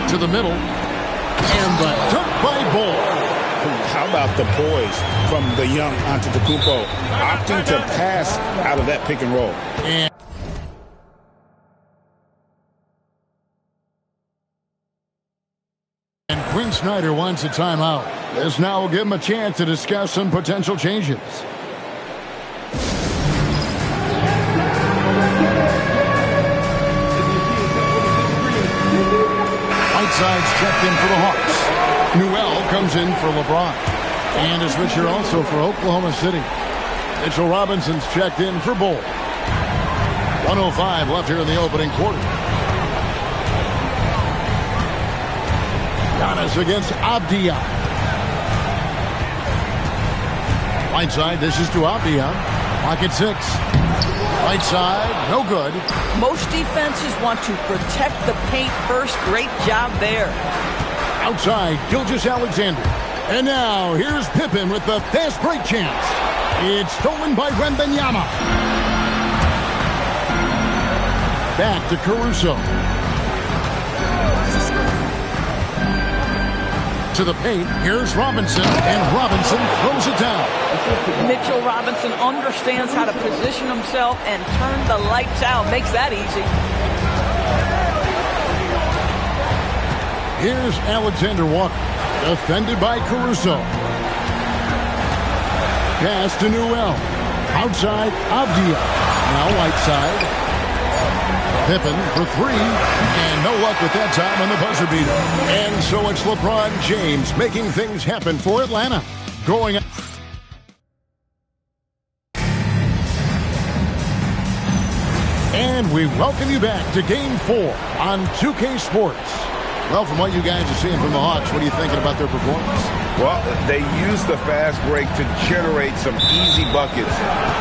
To the middle. And the dunk by Ball. How about the poise from the young Antetokounmpo, opting to pass out of that pick and roll. And Quinn Snyder wants a timeout. This now will give him a chance to discuss some potential changes. Whiteside's checked in for the Hawks. Newell comes in for LeBron. And a switch here also for Oklahoma City. Mitchell Robinson's checked in for Bull. 1:05 left here in the opening quarter. Giannis against Avdija. Whiteside, this is to Avdija. Pocket 6. Whiteside, no good. Most defenses want to protect the paint first. Great job there. Outside, Gilgeous-Alexander. And now, here's Pippen with the fast break chance. It's stolen by Wembanyama. Back to Caruso. To the paint, here's Robinson, and Robinson throws it down. Mitchell Robinson understands how to position himself and turn the lights out. Makes that easy. Here's Alexander Walker, defended by Caruso. Pass to Newell. Outside, Avdija. Now Whiteside. Pippen for 3, and no luck with that time on the buzzer beater. And so it's LeBron James making things happen for Atlanta. Going. And we welcome you back to Game 4 on 2K Sports. Well, from what you guys are seeing from the Hawks, what are you thinking about their performance? Well, they used the fast break to generate some easy buckets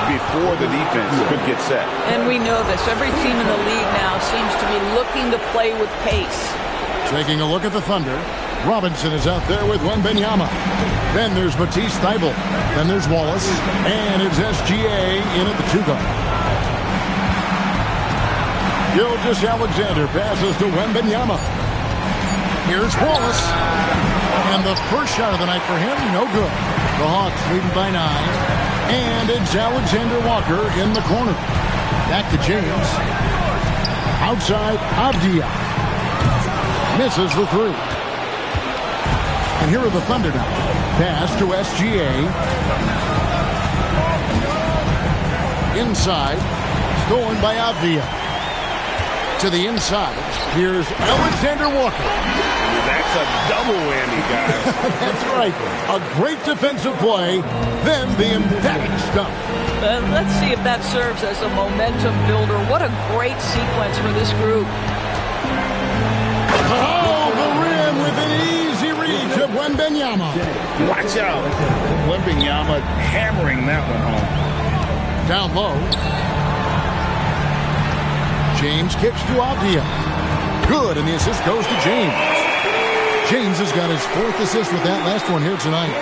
before the defense could get set. And we know this. Every team in the league now seems to be looking to play with pace. Taking a look at the Thunder. Robinson is out there with Wembanyama. Then there's Matisse Thybulle. Then there's Wallace. And it's SGA in at the 2-guard. Gilgeous-Alexander passes to Wembanyama. Here's Wallace. And the first shot of the night for him, no good. The Hawks leading by 9. And it's Alexander Walker in the corner. Back to James. Outside, Avdija. Misses for 3. And here are the Thunder now. Pass to SGA. Inside. Stolen by Avdija. To the inside. Here's Alexander Walker. That's a double whammy, guys. That's right. A great defensive play, then the emphatic stuff. Let's see if that serves as a momentum builder. What a great sequence for this group. Oh, the rim with an easy reach of Wembanyama. Watch out. Wembanyama hammering that one home. Down low. James kicks to Avdija. Good, and the assist goes to James. James has got his 4th assist with that last one here tonight.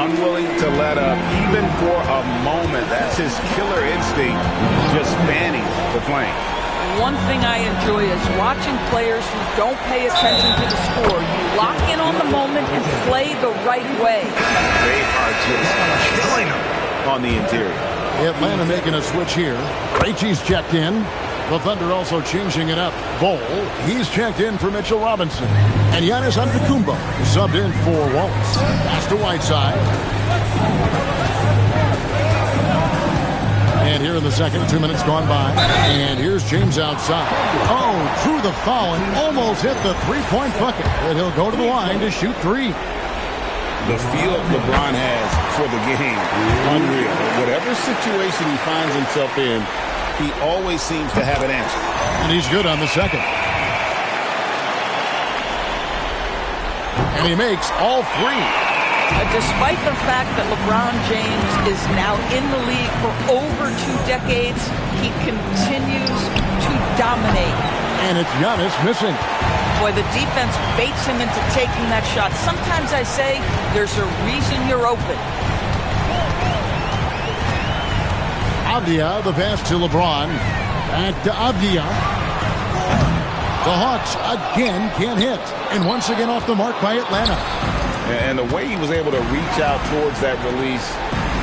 Unwilling to let up, even for a moment. That's his killer instinct, just fanning the flame. One thing I enjoy is watching players who don't pay attention to the score. You lock in on the moment and play the right way. They are just killing them on the interior. Atlanta making a switch here. Krejci's checked in. The Thunder also changing it up. Bol, he's checked in for Mitchell Robinson. And Giannis Antetokounmpo subbed in for Wallace. Pass to Whiteside. And here in the second, 2 minutes gone by. And here's James outside. Oh, threw the foul and almost hit the three-point bucket. And he'll go to the line to shoot 3. The feel LeBron has for the game, unreal. Whatever situation he finds himself in, he always seems to have an answer. And he's good on the second. And he makes all 3. Despite the fact that LeBron James is now in the league for over 2 decades, he continues to dominate. And it's Giannis missing. Boy, the defense baits him into taking that shot. Sometimes I say there's a reason you're open. Avdia, the pass to LeBron. Back to Avdia. The Hawks again can't hit. And once again off the mark by Atlanta. And the way he was able to reach out towards that release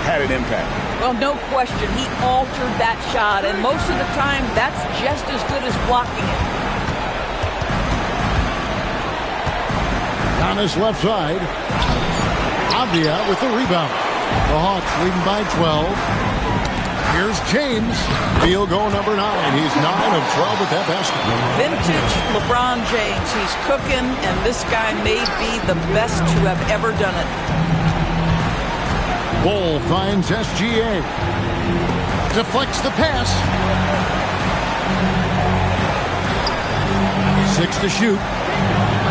had an impact. Well, no question. He altered that shot. And most of the time, that's just as good as blocking it. On his left side. Avdia with the rebound. The Hawks leading by 12. Here's James. Field goal number 9. He's 9 of 12 with that basket. Vintage LeBron James. He's cooking, and this guy may be the best to have ever done it. Bull finds SGA. Deflects the pass. 6 to shoot.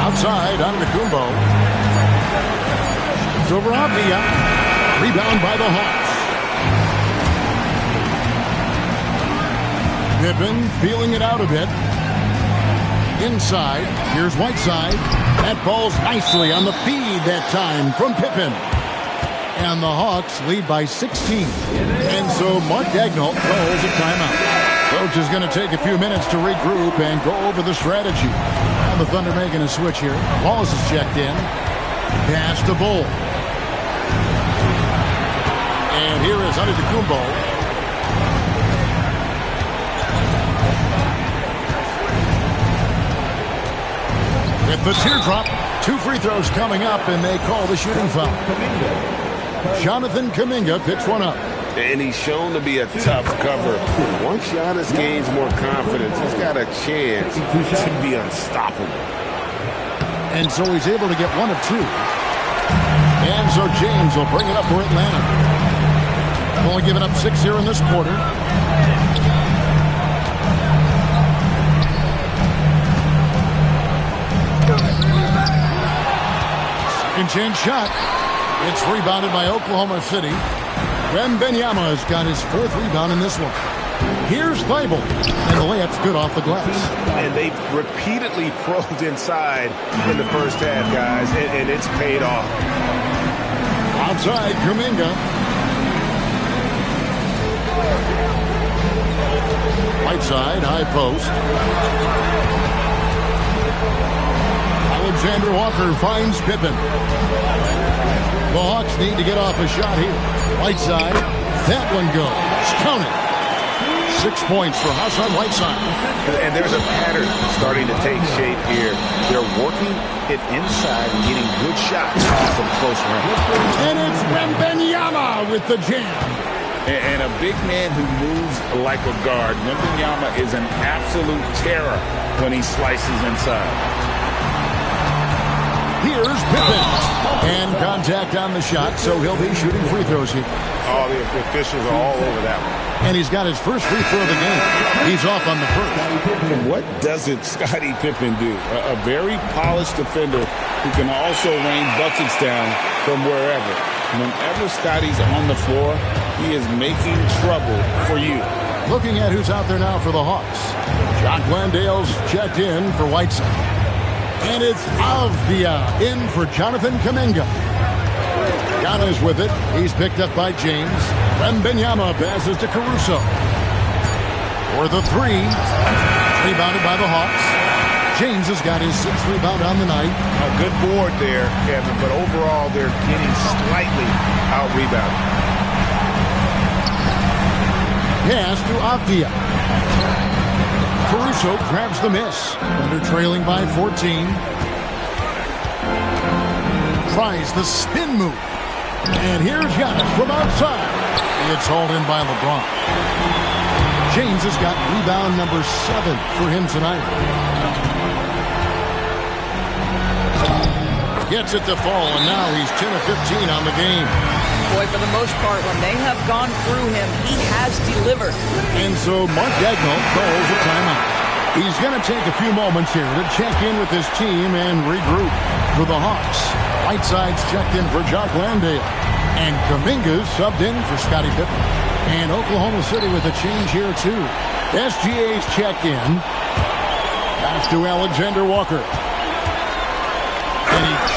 Outside, Antetokounmpo. It's over Avdia. Rebound by the Hawks. Pippen feeling it out a bit. Inside, here's Whiteside. That falls nicely on the feed that time from Pippen. And the Hawks lead by 16. And so Mark Daigneault calls a timeout. Coach is going to take a few minutes to regroup and go over the strategy. Now the Thunder making a switch here. Wallace is checked in. Pass to Bull. And here is Antetokounmpo. With the teardrop, 2 free throws coming up, and they call the shooting foul. Jonathan Kuminga picks one up. And he's shown to be a tough cover. Once Giannis gains more confidence, he's got a chance to be unstoppable. And so he's able to get 1 of 2. And so James will bring it up for Atlanta. Only giving up 6 here in this quarter. Second chance shot. It's rebounded by Oklahoma City. Wembanyama's got his 4th rebound in this one. Here's Thibault, and the layup's good off the glass. And they've repeatedly probed inside in the first half, guys, and it's paid off. Outside, Kuminga. Right side, high post. Alexander Walker finds Pippen. The Hawks need to get off a shot here. Right side, that one goes. Count it. 6 points for Hassan Whiteside. And there's a pattern starting to take shape here. They're working it inside and getting good shots from close range. And it's Wembanyama with the jam. And a big man who moves like a guard. Wembanyama is an absolute terror when he slices inside. Here's Pippen. And contact on the shot, so he'll be shooting free throws here. Oh, the officials are all over that one. And he's got his first free throw of the game. He's off on the first. And what doesn't Scottie Pippen do? A very polished defender who can also rain buckets down from wherever. Whenever Scottie's on the floor, he is making trouble for you. Looking at who's out there now for the Hawks. Jock Landale's checked in for Whiteside. And it's Avdia in for Jonathan Kuminga. Giannis with it. He's picked up by James. Wembanyama passes to Caruso. For the 3. Rebounded by the Hawks. James has got his 6th rebound on the night. A good board there, Kevin, but overall they're getting slightly out-rebounded. Pass to Avdia. Caruso grabs the miss. Thunder trailing by 14. Tries the spin move. And here's Giannis from outside. It's hauled in by LeBron. James has got rebound number 7 for him tonight. Gets it to fall, and now he's 10 of 15 on the game. Boy, for the most part, when they have gone through him, he has delivered. And so Mark Daigneault calls a timeout. He's going to take a few moments here to check in with his team and regroup. For the Hawks, Whiteside's checked in for Jock Landale. And Kuminga's subbed in for Scottie Pippen. And Oklahoma City with a change here, too. SGA's checked in. Pass to Alexander Walker.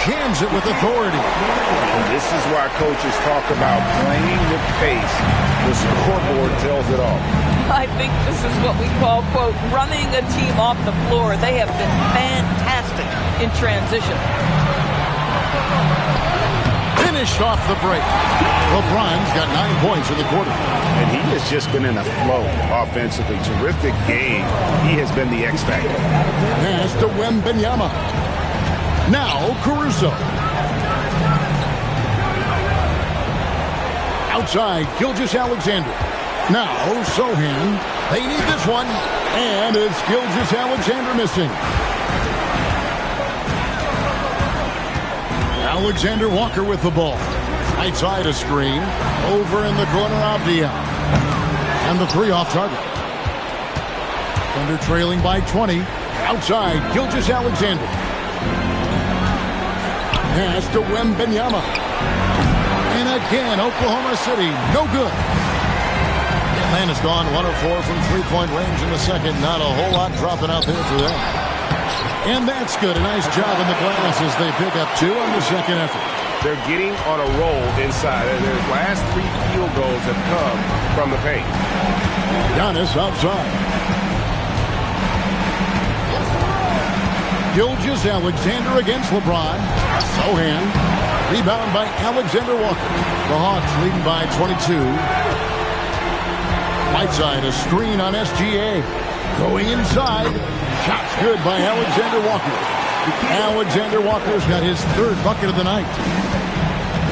jams it with authority. And this is why coaches talk about playing with pace. The scoreboard tells it all. I think this is what we call, quote, running a team off the floor. They have been fantastic in transition. Finished off the break. LeBron's got 9 points in the quarter. And he has just been in a flow offensively. Terrific game. He has been the X factor. Pass to Wembanyama. Now Caruso. Outside, Gilgeous-Alexander. Now Sohan. They need this one. And it's Gilgeous-Alexander missing. Alexander Walker with the ball. Right side a screen. Over in the corner, Avdia. And the 3 off target. Thunder trailing by 20. Outside, Gilgeous-Alexander. Pass to Wembanyama. And again, Oklahoma City, no good. Atlanta's gone 1 of 4 from three-point range in the second. Not a whole lot dropping out there for them. And that's good. A nice job in the glass as they pick up 2 on the second effort. They're getting on a roll inside. Their last 3 field goals have come from the paint. Giannis outside. Gilgeous-Alexander against LeBron. Sohan. Rebound by Alexander Walker. The Hawks leading by 22. Whiteside, a screen on SGA. Going inside. Shots good by Alexander Walker. Alexander Walker's got his 3rd bucket of the night.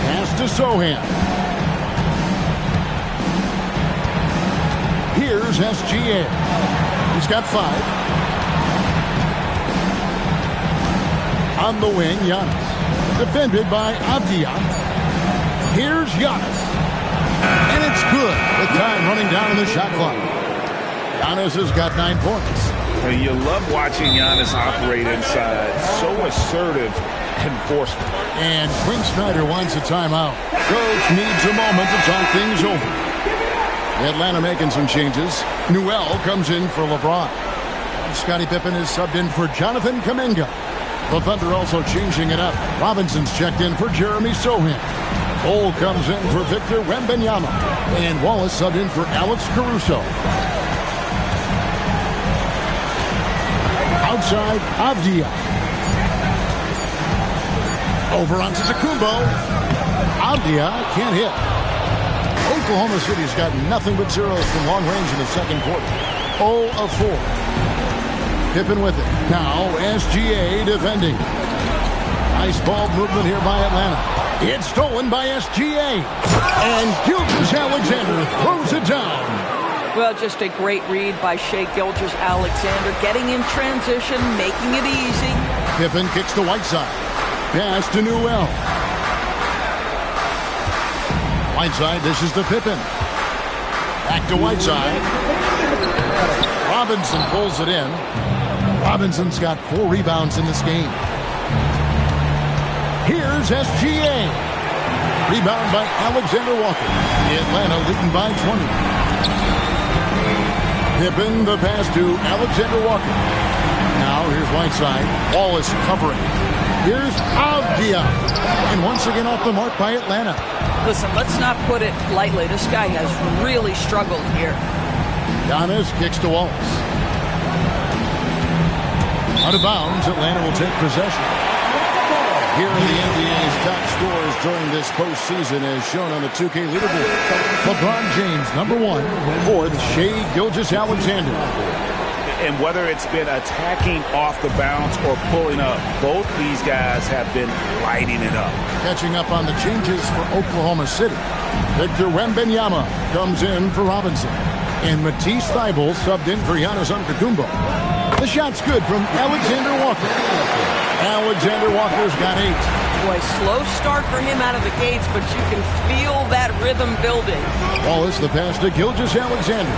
Pass to Sohan. Here's SGA. He's got 5. On the wing, Giannis. Defended by Avdia. Here's Giannis. And it's good. With time running down in the shot clock. Giannis has got 9 points. You love watching Giannis operate inside. So assertive and forceful. And Quinn Snyder wants a timeout. Coach needs a moment to talk things over. Atlanta making some changes. Newell comes in for LeBron. Scottie Pippen is subbed in for Jonathan Kuminga. The Thunder also changing it up. Robinson's checked in for Jeremy Sohan. Cole comes in for Victor Wembanyama. And Wallace subbed in for Alex Caruso. Outside, Avdia. Over onto Tacumbo. Avdia can't hit. Oklahoma City's got nothing but zeros from long range in the second quarter. 0 of 4. Pippen with it. Now SGA defending. Nice ball movement here by Atlanta. It's stolen by SGA. And Gilgeous-Alexander throws it down. Well, just a great read by Shai Gilgeous-Alexander, getting in transition, making it easy. Pippen kicks to Whiteside. Pass to Newell. Whiteside, this is to Pippen. Back to Whiteside. Robinson pulls it in. Robinson's got 4 rebounds in this game. Here's SGA. Rebound by Alexander Walker. Atlanta leading by 20. Pippen, the pass to Alexander Walker. Now here's Whiteside. Wallace covering. Here's Avdia. And once again off the mark by Atlanta. Listen, let's not put it lightly. This guy has really struggled here. Giannis kicks to Wallace. Out of bounds, Atlanta will take possession. Here are the NBA's top scorers during this postseason as shown on the 2K leaderboard. LeBron James, number 1. 4th, Shai Gilgeous-Alexander. And whether it's been attacking off the bounce or pulling up, both these guys have been lighting it up. Catching up on the changes for Oklahoma City. Victor Wembanyama comes in for Robinson. And Matisse Thybulle subbed in for Giannis Antetokounmpo. The shot's good from Alexander Walker. Alexander Walker's got 8. Boy, slow start for him out of the gates, but you can feel that rhythm building. Wallace, the pass to Gilgeous-Alexander.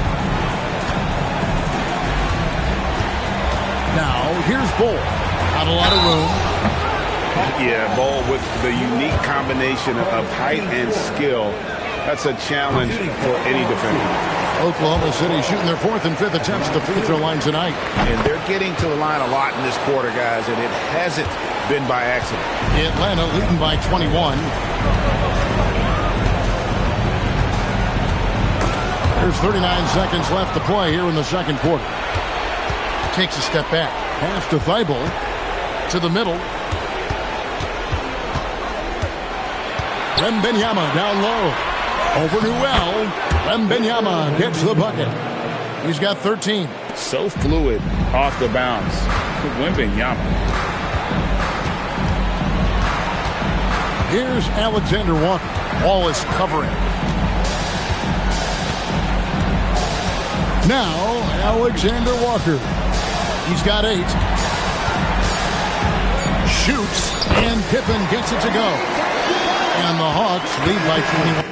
Now, here's Bull. Not a lot of room. Yeah, Bull with the unique combination of height and skill. That's a challenge for any defender. Oklahoma City shooting their 4th and 5th attempts at the free throw line tonight. And they're getting to the line a lot in this quarter, guys, and it hasn't been by accident. Atlanta leading by 21. There's 39 seconds left to play here in the second quarter. Takes a step back. Pass to Thibault. To the middle. Wembanyama down low. Over Newell. Wembanyama gets the bucket. He's got 13. So fluid off the bounce. Wembanyama. Here's Alexander Walker. Ball is covering. Now, Alexander Walker. He's got 8. Shoots, and Pippen gets it to go. And the Hawks lead by 21.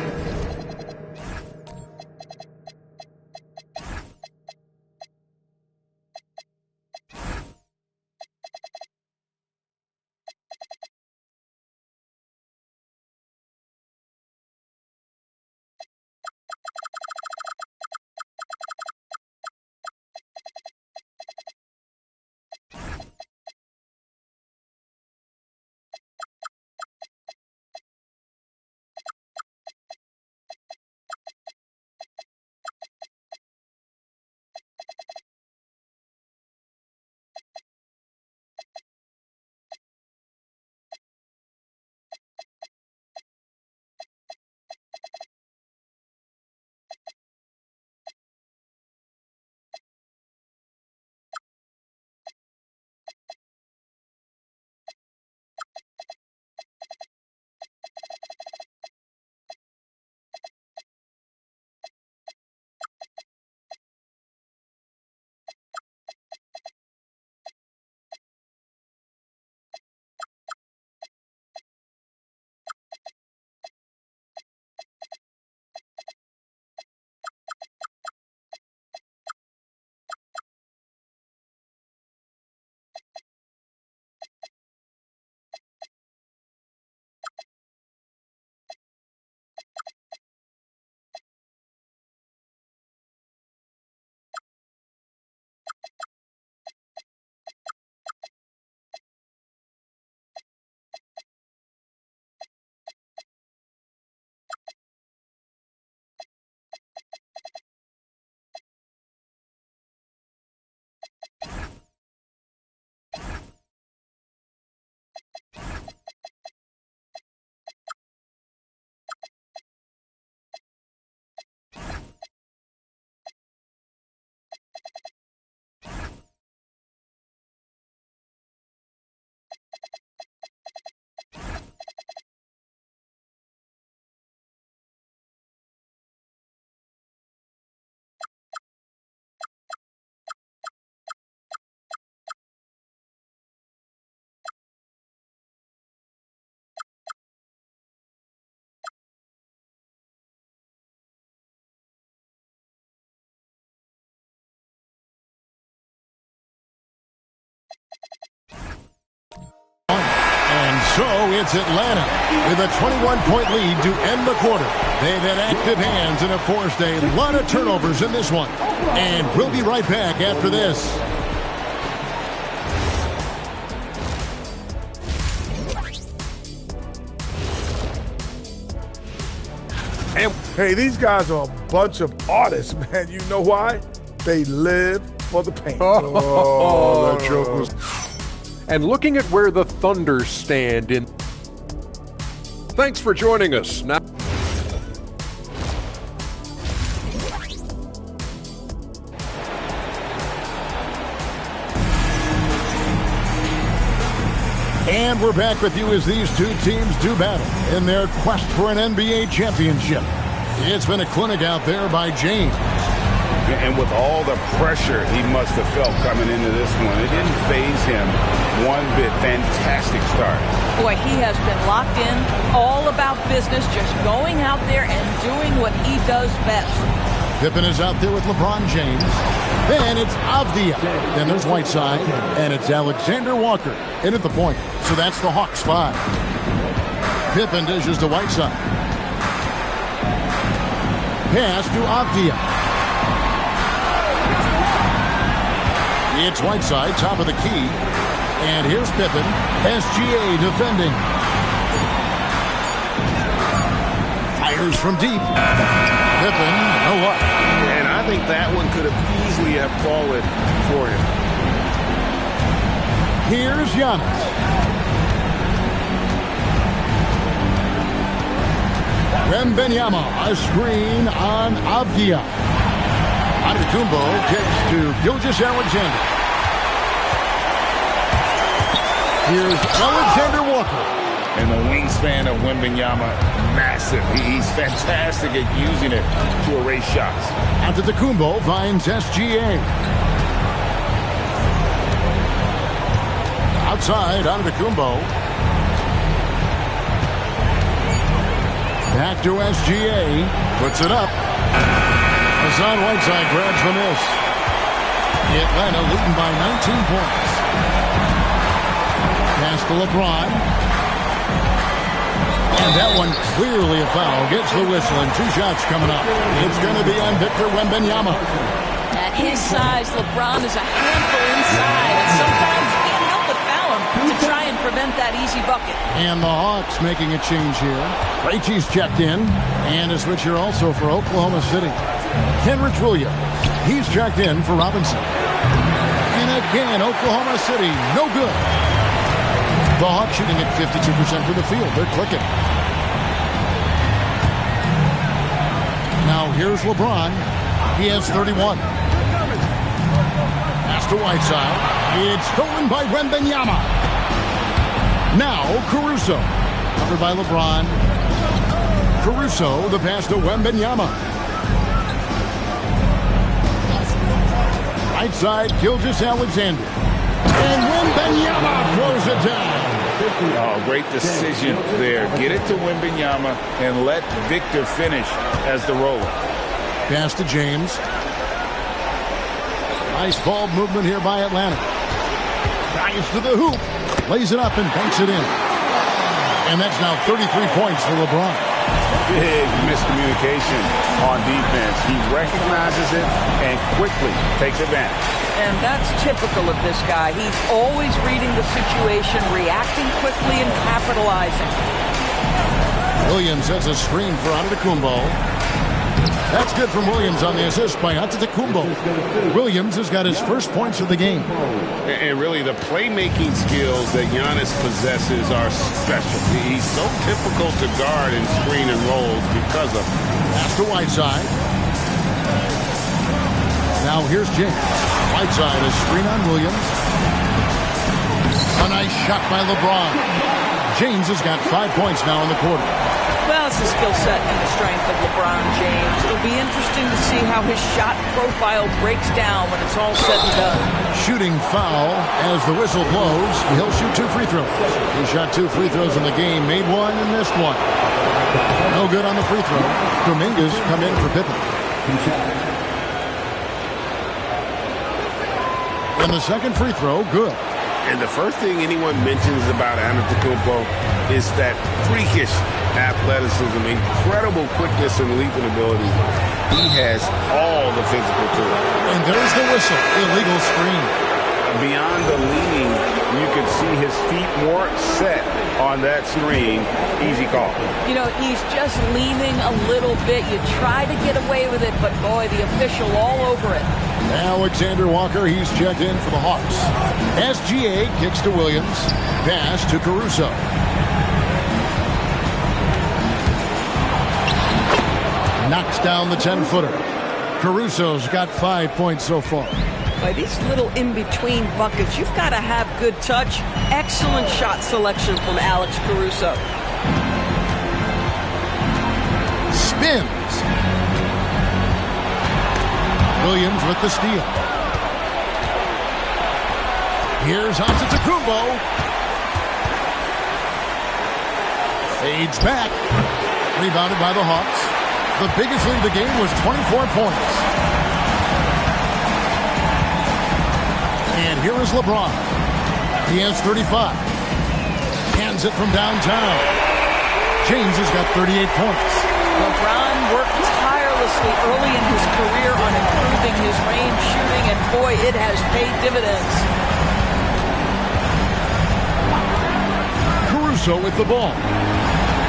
And so it's Atlanta with a 21-point lead to end the quarter. They've had active hands and have forced a lot of turnovers in this one. And we'll be right back after this. Hey, these guys are a bunch of artists, man. You know why? They live for the paint. Oh, that joke was... And looking at where the Thunder stand in... Thanks for joining us. Now... And we're back with you as these two teams do battle in their quest for an NBA championship. It's been a clinic out there by James. And with all the pressure he must have felt coming into this one, it didn't faze him one bit. Fantastic start. Boy, he has been locked in, all about business, just going out there and doing what he does best. Pippen is out there with LeBron James. Then it's Avdia. Then there's Whiteside. And it's Alexander Walker in at the point. So that's the Hawks 5. Pippen dishes to Whiteside. Pass to Avdia. It's Whiteside, top of the key. And here's Pippen. SGA defending. Fires from deep. Pippen, no what? And I think that one could have easily have fallen for him. Here's Giannis. Wembanyama, a screen on Avdia. Antetokounmpo kicks to Gilgeous-Alexander. Here's Alexander Walker. And the wingspan of Wembanyama, massive. He's fantastic at using it to erase shots. Antetokounmpo finds SGA. Outside, Antetokounmpo. Back to SGA. Puts it up. Hassan Whiteside grabs the miss. Atlanta leading by 19 points. Pass to LeBron. And that one clearly a foul. Gets the whistle and 2 shots coming up. It's going to be on Victor Wembanyama. At his size, LeBron is a handful inside. And sometimes you can't help but foul him to try and prevent that easy bucket. And the Hawks making a change here. Krejci's checked in. And a switch here also for Oklahoma City. Kenrich Williams. He's checked in for Robinson. And again, Oklahoma City, no good. The Hawks shooting at 52% from the field. They're clicking. Now here's LeBron. He has 31. Pass to Whiteside. It's stolen by Wembanyama. Now Caruso. Covered by LeBron. Caruso, the pass to Wembanyama. Right side, Gilgeous-Alexander. And Wembanyama throws it down. Oh, great decision there. Get it to Wembanyama and let Victor finish as the roller. Pass to James. Nice ball movement here by Atlanta. Dives to the hoop. Lays it up and banks it in. And that's now 33 points for LeBron. Big miscommunication on defense. He recognizes it and quickly takes advantage. And that's typical of this guy. He's always reading the situation, reacting quickly, and capitalizing. Williams has a screen for Antetokounmpo. That's good from Williams on the assist by Antetokounmpo. Williams has got his first points of the game. And really, the playmaking skills that Giannis possesses are special. He's so difficult to guard and screen and rolls because of it. Pass to Whiteside. Now here's James. Whiteside, a screen on Williams. A nice shot by LeBron. James has got 5 points now in the quarter. Well, it's the skill set and the strength of LeBron James. It'll be interesting to see how his shot profile breaks down when it's all said and done. Shooting foul as the whistle blows. He'll shoot 2 free throws. He shot 2 free throws in the game, made 1 and missed 1. No good on the free throw. Dominguez come in for Pippen. And the second free throw, good. And the first thing anyone mentions about Antetokounmpo is that freakish athleticism, incredible quickness and leaping ability. He has all the physical tools. And there's the whistle. Illegal screen. Beyond the leaning, you could see his feet more set on that screen. Easy call. You know, he's just leaning a little bit. You try to get away with it, but boy, the official all over it. Alexander Walker, he's checked in for the Hawks. SGA kicks to Williams. Pass to Caruso. Knocks down the 10-footer. Caruso's got 5 points so far. By these little in-between buckets, you've got to have good touch. Excellent shot selection from Alex Caruso. Spins. Williams with the steal. Here's Antetokounmpo. Fades back. Rebounded by the Hawks. The biggest lead of the game was 24 points. And here is LeBron. He has 35. Hands it from downtown. James has got 38 points. LeBron worked tirelessly early in his career on improving his range shooting, and boy, it has paid dividends. Caruso with the ball.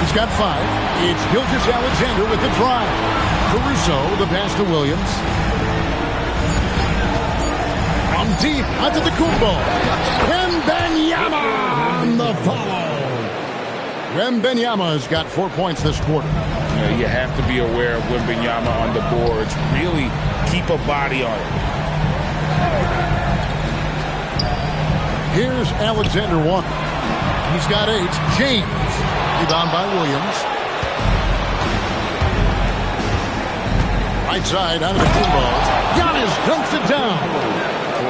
He's got 5. It's Gilgeous-Alexander with the drive. Caruso, the pass to Williams. From deep, onto the Kumbo. Wembanyama on the follow. Wembanyama's got 4 points this quarter. You have to be aware of Wembanyama on the boards. Really keep a body on it. Here's Alexander Walker. He's got 8. James. Rebound by Williams. Right side out of the Kumbo. Giannis dunks it down.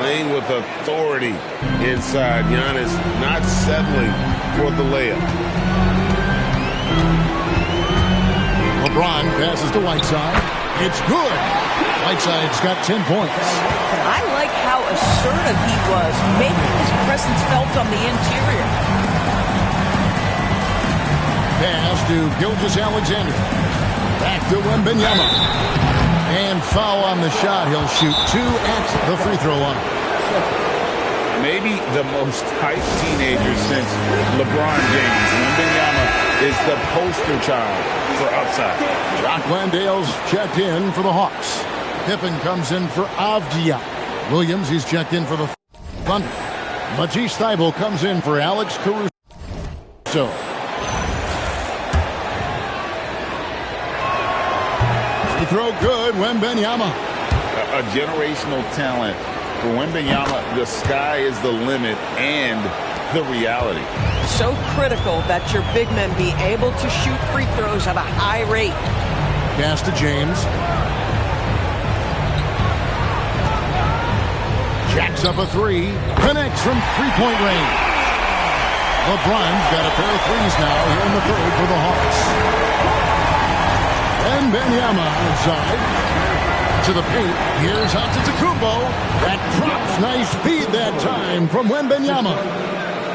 Playing with authority inside. Giannis not settling for the layup. LeBron passes to Whiteside. It's good. Whiteside's got 10 points. I like how assertive he was, making his presence felt on the interior. Pass to Gilgeous-Alexander. Back to Wembanyama. And foul on the shot. He'll shoot 2 at the free throw line. Maybe the most hyped teenager since LeBron James. Wembanyama is the poster child for upside. Jock Landale's checked in for the Hawks. Pippen comes in for Avdia. Williams, he's checked in for the Thunder. Matisse Thybulle comes in for Alex Caruso. Free throw good, Wembanyama. A generational talent. For Wembanyama, the sky is the limit and the reality. So critical that your big men be able to shoot free throws at a high rate. Pass to James. Jacks up a 3. Connects from three-point range. LeBron's got a pair of threes now here in the third for the Hawks. And Wembanyama outside. To the paint. Here's Antetokounmpo. That drops. Nice feed that time from Wembanyama.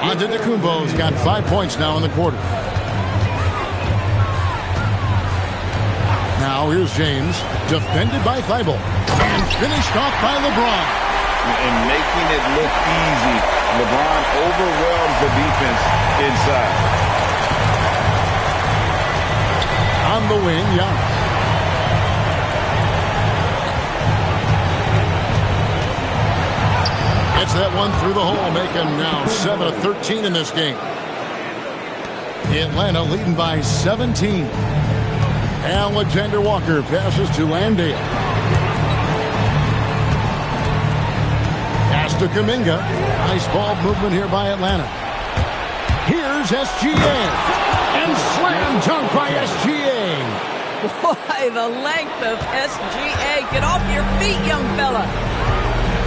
Antetokounmpo's got 5 points now in the quarter. Now here's James. Defended by Thybulle. And finished off by LeBron. And making it look easy. LeBron overwhelms the defense inside. On the wing, Giannis. Gets that one through the hole, making now 7 of 13 in this game. Atlanta leading by 17. Alexander Walker passes to Landale. Pass to Kuminga. Nice ball movement here by Atlanta. Here's SGA. And slam dunk by SGA. Boy, the length of SGA. Get off your feet, young fella.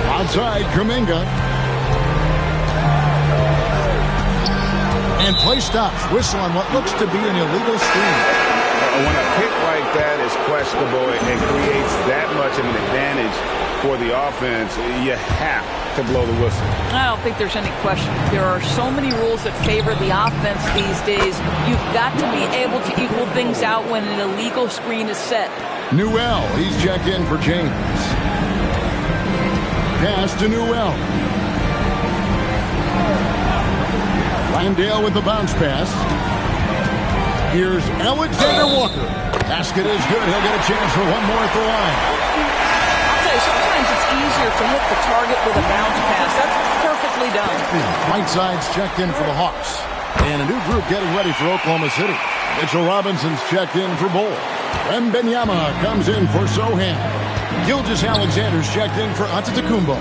Outside, Kuminga. And play stops. Whistle on what looks to be an illegal screen. When a pick like that is questionable and creates that much of an advantage for the offense, you have to blow the whistle. I don't think there's any question. There are so many rules that favor the offense these days. You've got to be able to equal things out when an illegal screen is set. Newell, he's checked in for James. Pass to Newell. Landale with the bounce pass. Here's Alexander Walker. Basket is good. He'll get a chance for one more at the line. I'll tell you, sometimes it's easier to hit the target with a bounce pass. That's perfectly done. Whiteside's checked in for the Hawks. And a new group getting ready for Oklahoma City. Mitchell Robinson's checked in for Bull. Wembanyama comes in for Sohan. Gilgeous-Alexander's checked in for Antetokounmpo.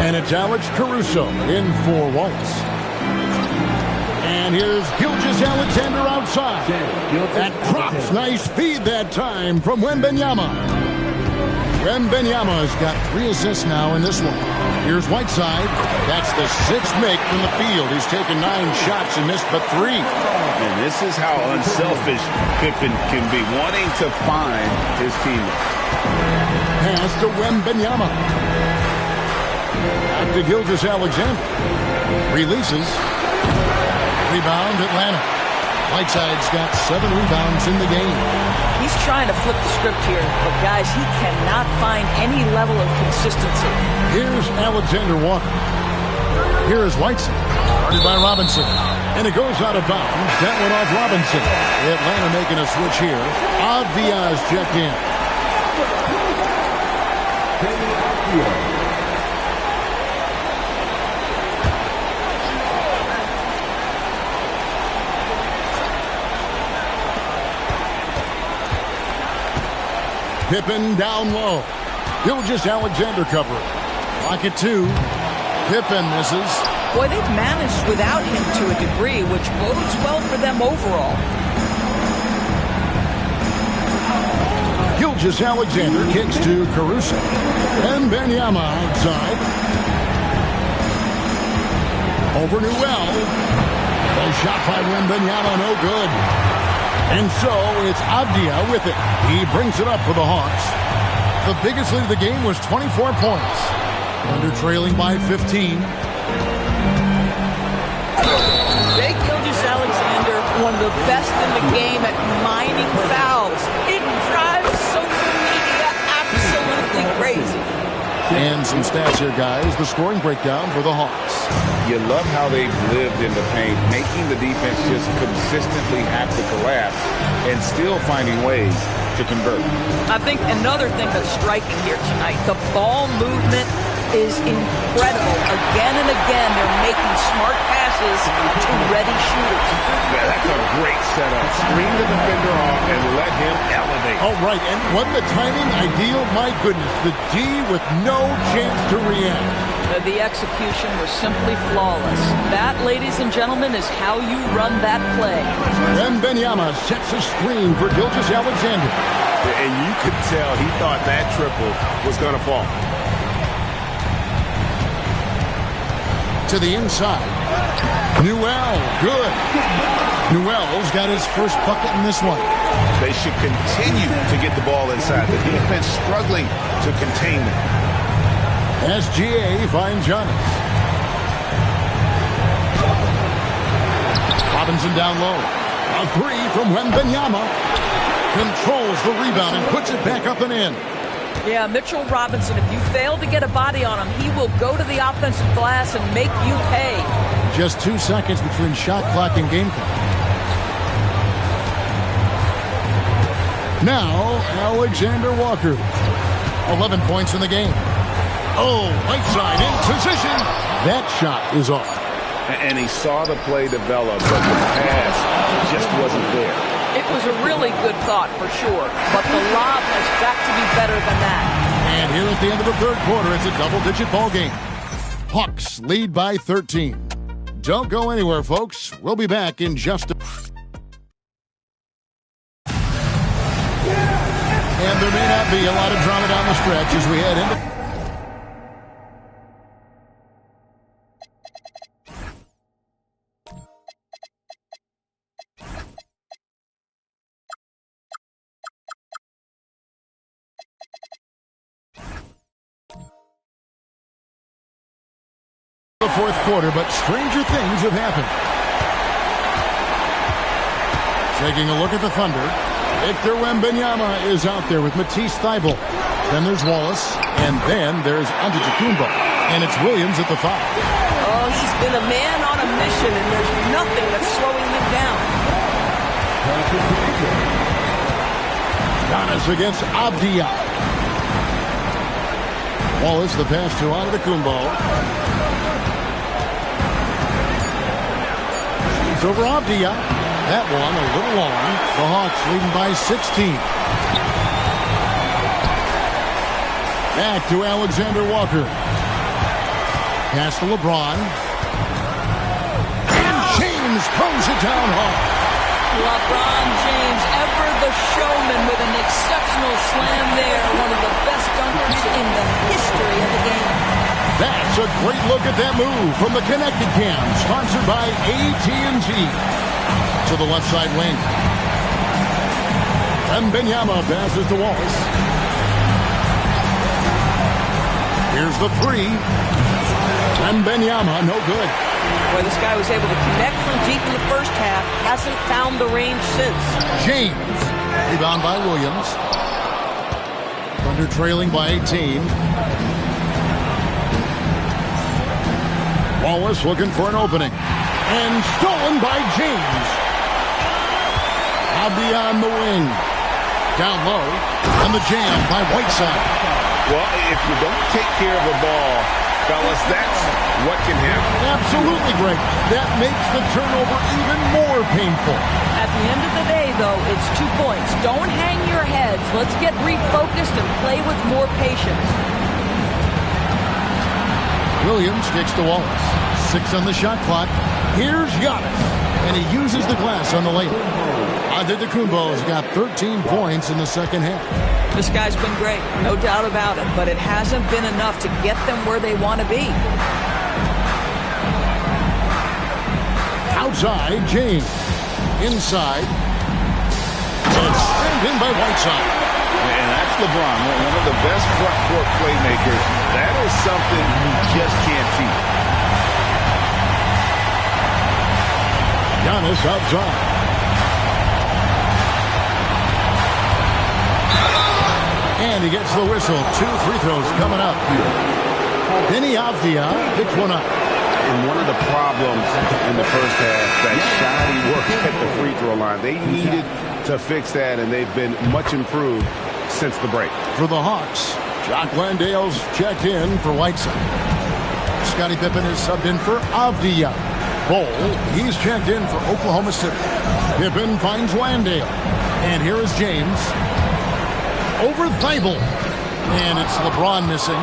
And it's Alex Caruso in for Wallace. And here's Gilgeous-Alexander outside. That drops. Nice feed that time from Wembanyama. Wembanyama's got 3 assists now in this one. Here's Whiteside. That's the 6th make from the field. He's taken 9 shots and missed but 3. And this is how unselfish Pippen can be, wanting to find his teammates. Pass to Wembanyama. Back to Gilgeous-Alexander. Releases. Rebound, Atlanta. Whiteside's got 7 rebounds in the game. He's trying to flip the script here, but guys, he cannot find any level of consistency. Here's Alexander Walker. Here is Whiteside. Guarded by Robinson. And it goes out of bounds. That went off Robinson. Atlanta making a switch here. Avdia's checked in. Pippen down low. Gilgeous-Alexander covering. Pocket 2. Pippen misses. Boy, they've managed without him to a degree, which bodes well for them overall. Gilgeous-Alexander kicks to Caruso. And Wembanyama outside. Over Newell. A shot by Wembanyama, no good. And so it's Avdia with it. He brings it up for the Hawks. The biggest lead of the game was 24 points. Under trailing by 15. Jake Gilgeous-Alexander, one of the best in the game at mining fouls. It drives social media absolutely crazy. And some stats here, guys. The scoring breakdown for the Hawks. You love how they've lived in the paint, making the defense just consistently have to collapse and still finding ways to convert. I think another thing that's striking here tonight, the ball movement is incredible. Again and again, they're making smart passes to ready shooters. Yeah, that's a great setup. Screen the defender off and let him elevate. Oh, right. And wasn't the timing ideal? My goodness. The D with no chance to react. The execution was simply flawless. That, ladies and gentlemen, is how you run that play. Wembanyama sets a screen for Gilgeous-Alexander. And you could tell he thought that triple was going to fall. To the inside. Newell, good. Newell's got his first bucket in this one. They should continue to get the ball inside. The defense struggling to contain them. SGA finds Giannis. Robinson down low. A three from Wembanyama. Controls the rebound and puts it back up and in. Yeah, Mitchell Robinson, if you fail to get a body on him, he will go to the offensive glass and make you pay. Just 2 seconds between shot clock and game clock. Now, Alexander Walker. 11 points in the game. Oh, right side in position. That shot is off. And he saw the play develop, but the pass just wasn't there. It was a really good thought for sure, but the lob has got to be better than that. And here at the end of the third quarter, it's a double-digit ball game. Hawks lead by 13. Don't go anywhere, folks. We'll be back in just a... And there may not be a lot of drama down the stretch as we head into... the fourth quarter, but stranger things have happened. Taking a look at the Thunder, Victor Wembanyama is out there with Matisse Thybulle. Then there's Wallace, and then there's Antetokounmpo, and it's Williams at the 5. Oh, he's been a man on a mission, and there's nothing that's slowing him down. Giannis against Avdia. Wallace, the pass to Antetokounmpo. Over Avdia. That one a little long. The Hawks leading by 16. Back to Alexander Walker. Pass to LeBron. And James throws it down hard. LeBron James, ever the showman with an exceptional slam there. One of the best dunkers in the history of the game. That's a great look at that move from the Connected Cam, sponsored by AT&T. To the left side wing. Wembanyama passes to Wallace. Here's the three. Wembanyama, no good. Boy, this guy was able to connect from deep in the first half. Hasn't found the range since. James. Rebound by Williams. Thunder trailing by 18. Wallace looking for an opening. And stolen by James. Avdia on the wing. Down low. And the jam by Whiteside. Well, if you don't take care of the ball, fellas, that's what can happen. Absolutely, Greg. That makes the turnover even more painful. At the end of the day, though, it's 2 points. Don't hang your heads. Let's get refocused and play with more patience. Williams kicks to Wallace. 6 on the shot clock. Here's Giannis. And he uses the glass on the layup. Antetokounmpo has got 13 points in the second half. This guy's been great, no doubt about it, but it hasn't been enough to get them where they want to be. Outside, James. Inside. It's slammed in by Whiteside. And that's LeBron, one of the best front court playmakers. That is something you just can't teach. Giannis outside. And he gets the whistle. 2 free throws coming up. Denny Avdia picks one up. And one of the problems in the first half, that shoddy work at the free throw line. They needed to fix that, and they've been much improved since the break. For the Hawks, Jock Landale's checked in for Whiteside. Scottie Pippen is subbed in for Avdia. Bol, he's checked in for Oklahoma City. Pippen finds Landale. And here is James. Over Thibault. And it's LeBron missing.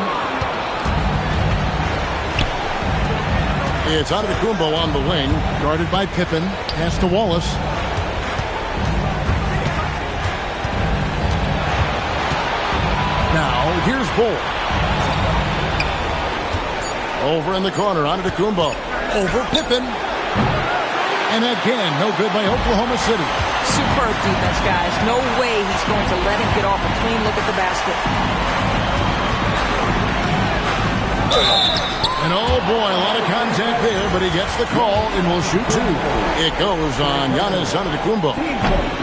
It's Antetokounmpo on the wing, guarded by Pippen. Pass to Wallace. Now, here's Bol. Over in the corner, Antetokounmpo. Over Pippen. And again, no good by Oklahoma City. Superb defense, guys. No way he's going to let him get off a clean look at the basket. And oh boy, a lot of contact there, but he gets the call and will shoot 2. It goes on Giannis Antetokounmpo.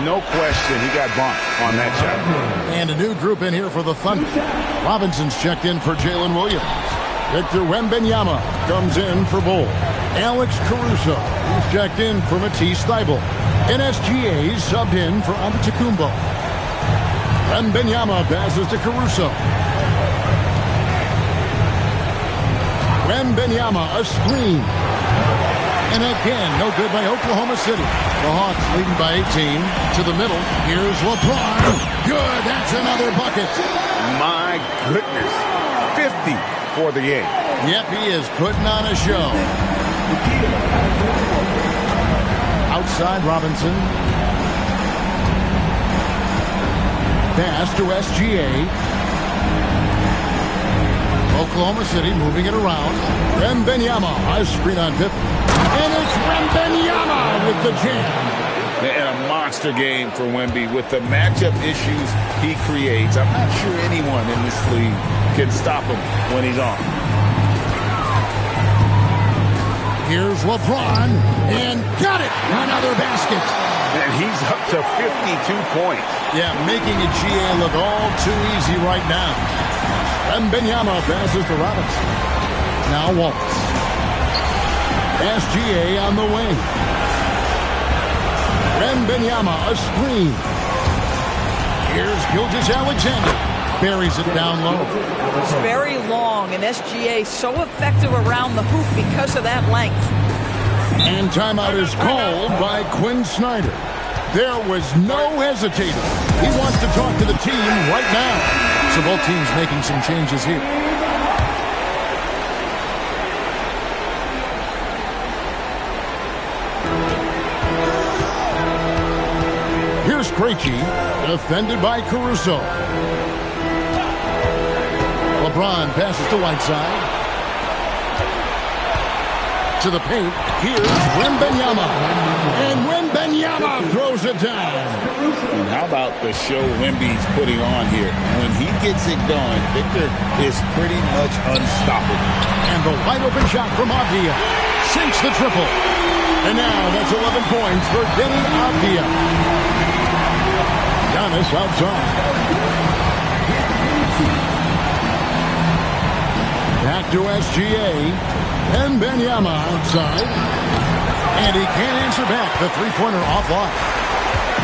No question, he got bumped on that shot. And a new group in here for the Thunder. Robinson's checked in for Jalen Williams. Victor Wembanyama comes in for Bol. Alex Caruso is checked in for Matisse Thybulle. NSGA subbed in for Antetokounmpo. Wembanyama passes to Caruso. Wembanyama, a screen. And again, no good by Oklahoma City. The Hawks leading by 18 to the middle. Here's LeBron. Good, that's another bucket. My goodness, 50 for the game. Yep, he is putting on a show. Outside Robinson. Pass to SGA. Oklahoma City moving it around. Wembanyama, a screen on Pippen. And it's Wembanyama with the jam. And a monster game for Wemby with the matchup issues he creates. I'm not sure anyone in this league can stop him when he's on. Here's LeBron, and got it! Another basket. And he's up to 52 points. Yeah, making a GA look all too easy right now. Wembanyama passes to Robinson. Now Wallace. SGA on the wing. Wembanyama, a screen. Here's Gilgeous-Alexander. Buries it down low. It's very long, and SGA so effective around the hoop because of that length. And timeout is called by Quinn Snyder. There was no hesitating. He wants to talk to the team right now. So both teams making some changes here. Here's Krejci, defended by Caruso. LeBron passes to Whiteside. To the paint. Here's Wembanyama. And Wembanyama throws it down. And how about the show Wemby's putting on here? When he gets it going, Victor is pretty much unstoppable. And the wide open shot from Avdia sinks the triple. And now that's 11 points for Denny Avdia. Giannis outside. Back to SGA. And Wembanyama outside. And he can't answer back. The three-pointer offline.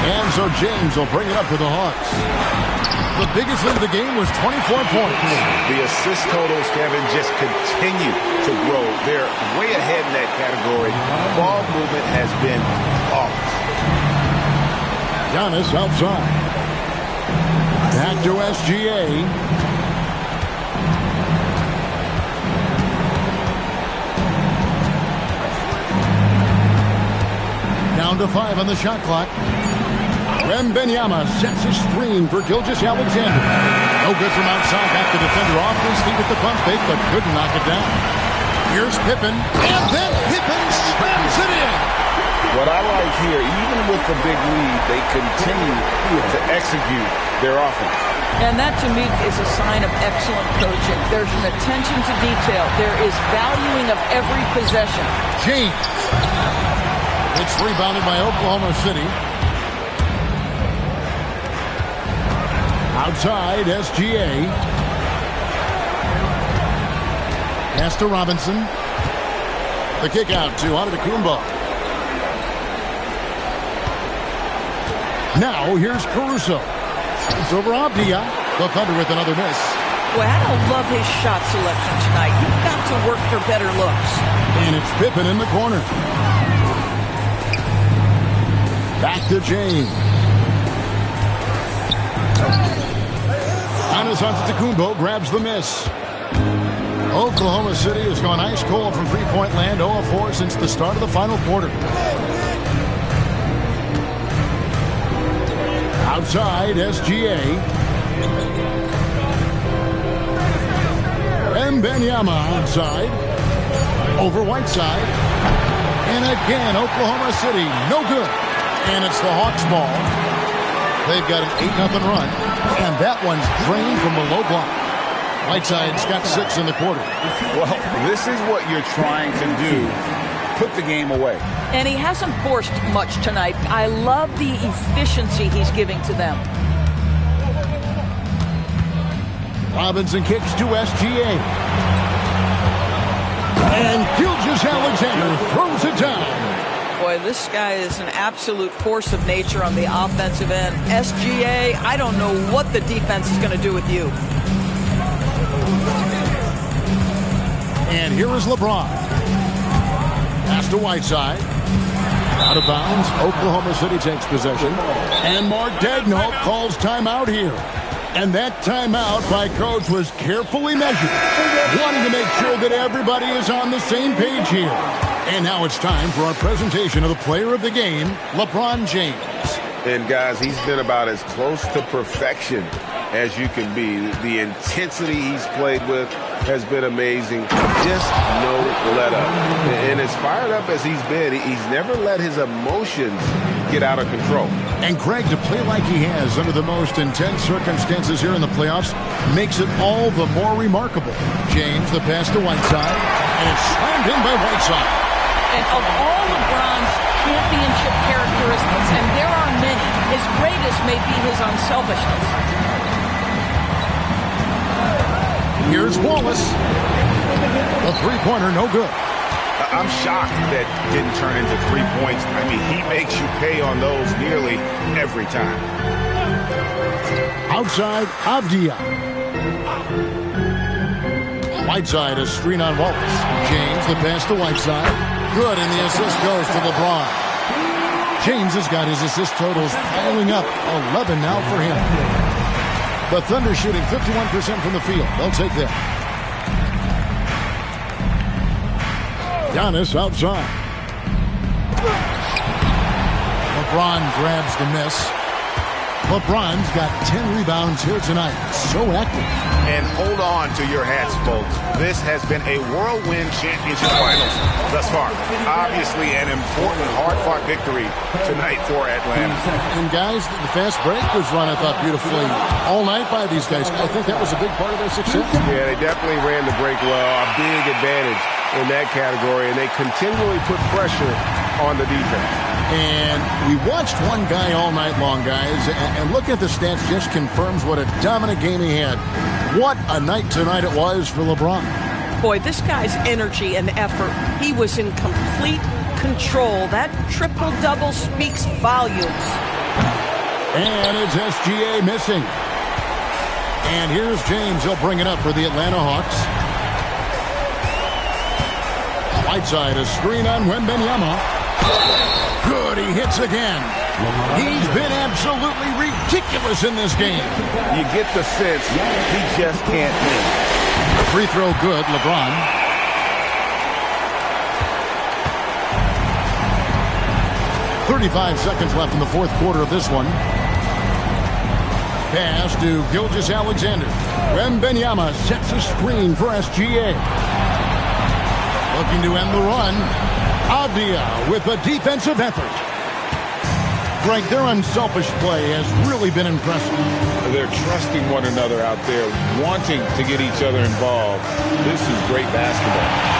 And so James will bring it up to the Hawks. The biggest lead of the game was 24 points. The assist totals, Kevin, just continue to grow. They're way ahead in that category. Ball movement has been flawless. Giannis outside. Back to SGA. Down to 5 on the shot clock. Wembanyama sets a screen for Gilgeous-Alexander. No good from outside. Got the defender off his feet at the pump fake, but couldn't knock it down. Here's Pippen, and then Pippen slams it in. What I like here, even with the big lead, they continue to execute their offense. And that, to me, is a sign of excellent coaching. There's an attention to detail. There is valuing of every possession. James. It's rebounded by Oklahoma City. Outside, SGA. Pass to Robinson. The kick out to Antetokounmpo. Now, here's Caruso. It's over Abdia. The Thunder with another miss. Well, I don't love his shot selection tonight. You've got to work for better looks. And it's Pippen in the corner. Back to James. Giannis Antetokounmpo grabs the miss. Oklahoma City has gone ice cold from three-point land, 0-4 since the start of the final quarter. Outside, SGA. Wembanyama outside. Over Whiteside. And again, Oklahoma City, no good. And it's the Hawks ball. They've got an 8-0 run. And that one's drained from the low block. Whiteside's got 6 in the quarter. Well, this is what you're trying to do. Put the game away. And he hasn't forced much tonight. I love the efficiency he's giving to them. Robinson kicks to SGA. And Gilgeous-Alexander throws it down. Boy, this guy is an absolute force of nature on the offensive end. SGA, I don't know what the defense is going to do with you. And here is LeBron. Pass to Whiteside. Out of bounds. Oklahoma City takes possession. And Mark Daigneault calls timeout here. And that timeout by Coach was carefully measured, wanting to make sure that everybody is on the same page here. And now it's time for our presentation of the player of the game, LeBron James. And guys, he's been about as close to perfection as you can be. The intensity he's played with has been amazing. Just no let up. And as fired up as he's been, he's never let his emotions get out of control. And Greg, to play like he has under the most intense circumstances here in the playoffs makes it all the more remarkable. James, the pass to Whiteside, and it's slammed in by Whiteside. And of all LeBron's championship characteristics, and there are many, his greatest may be his unselfishness. Here's Wallace. The three-pointer, no good. I'm shocked that didn't turn into 3 points. I mean, he makes you pay on those nearly every time. Outside, Abdia. Whiteside, a screen on Wallace. James, the pass to Whiteside. Good, and the assist goes to LeBron. James has got his assist totals piling up. 11 now for him. The Thunder shooting 51% from the field. They'll take that. Giannis outside. LeBron grabs the miss. LeBron's got 10 rebounds here tonight. So active. And hold on to your hats, folks. This has been a whirlwind championship finals thus far. Obviously an important, hard-fought victory tonight for Atlanta. And guys, the fast break was run, I thought, beautifully all night by these guys. I think that was a big part of their success. Yeah, they definitely ran the break well. A big advantage in that category, and they continually put pressure on the defense. And we watched one guy all night long, guys, and looking at the stats just confirms what a dominant game he had. What a night tonight it was for LeBron. Boy, this guy's energy and effort, he was in complete control. That triple-double speaks volumes. And it's SGA missing. And here's James. He'll bring it up for the Atlanta Hawks. Whiteside, a screen on Wembanyama. Good, he hits again. He's been absolutely ridiculous in this game. You get the sense he just can't win. Free throw good, LeBron. .35 seconds left in the fourth quarter of this one. Pass to Gilgeous-Alexander. Wembanyama sets a screen for SGA. Looking to end the run. Avdia with a defensive effort. Greg, their unselfish play has really been impressive. They're trusting one another out there, wanting to get each other involved. This is great basketball.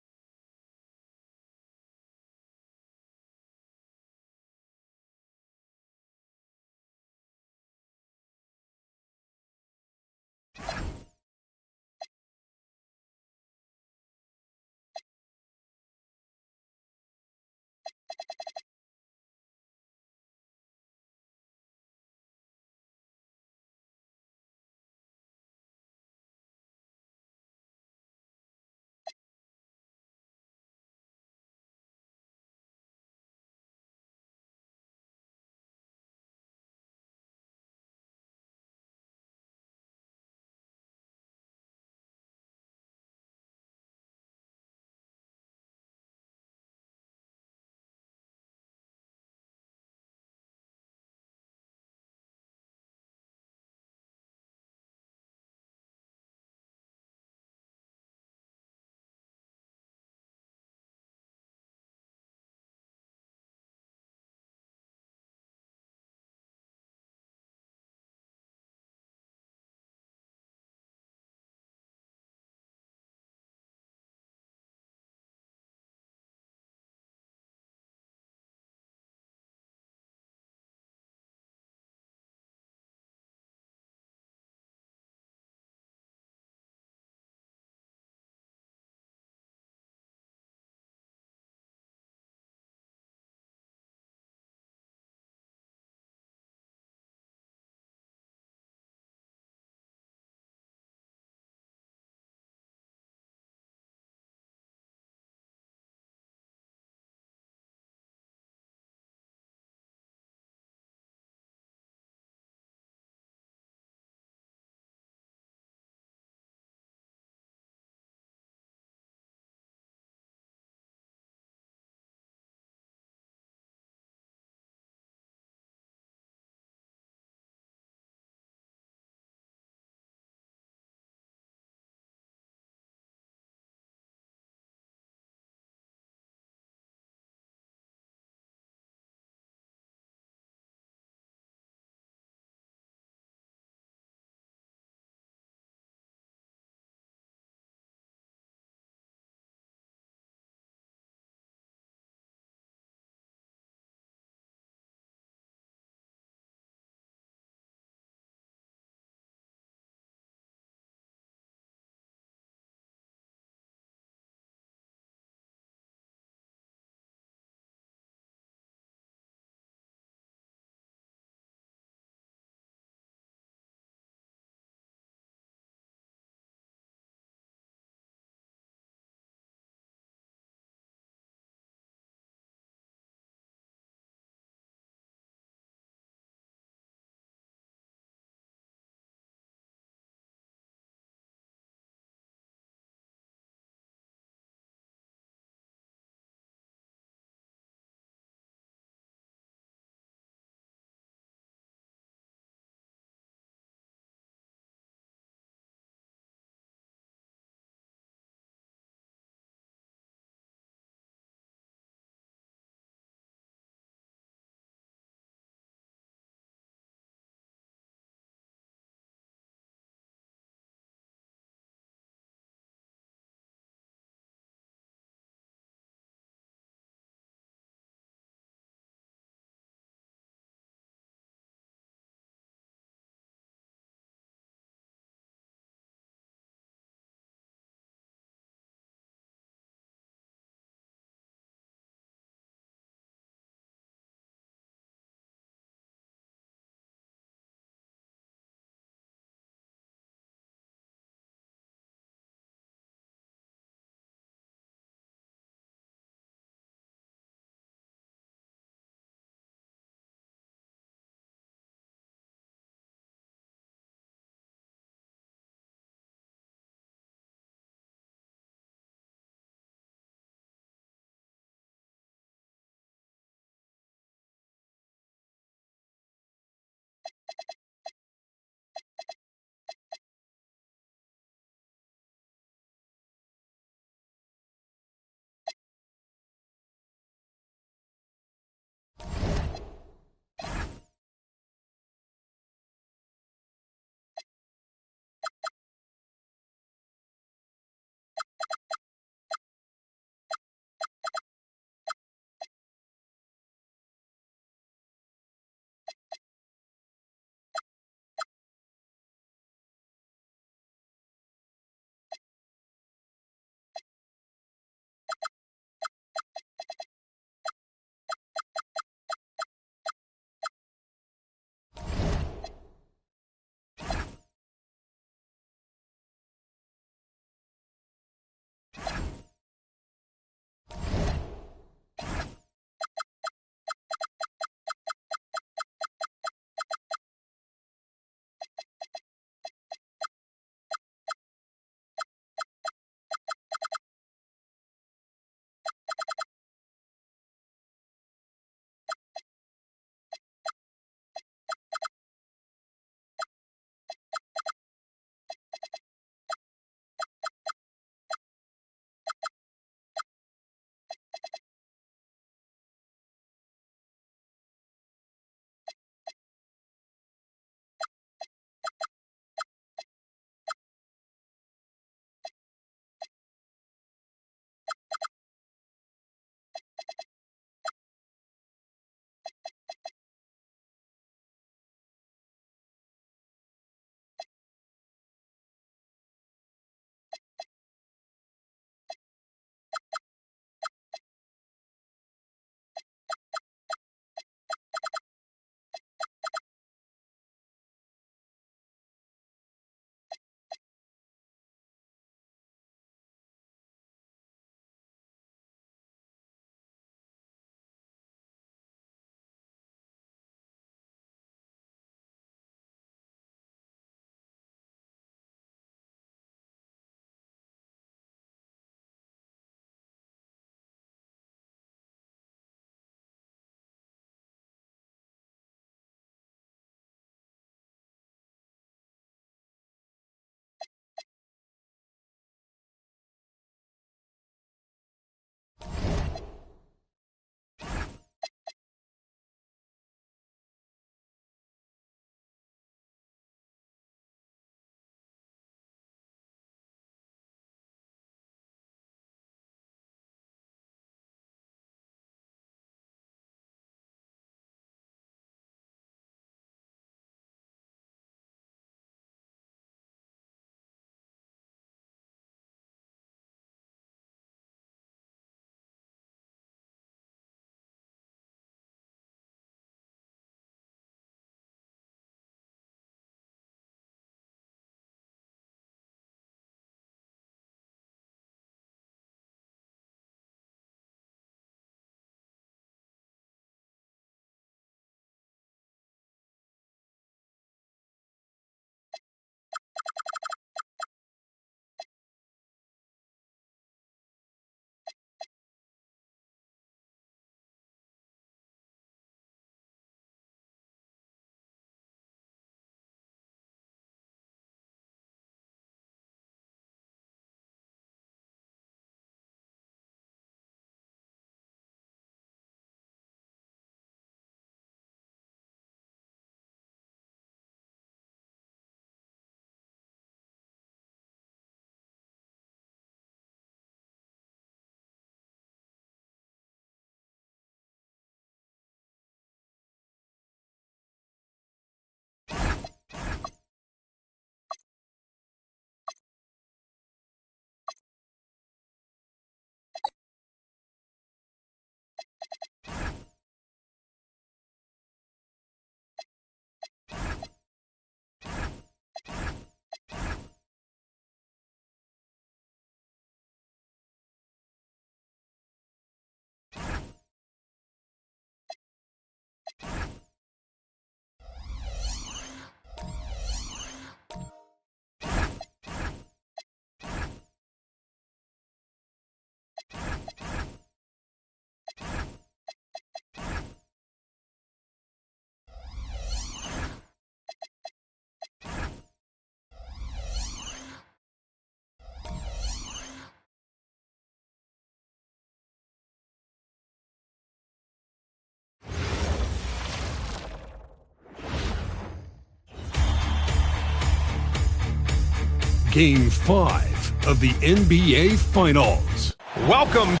Game 5 of the NBA Finals. Welcome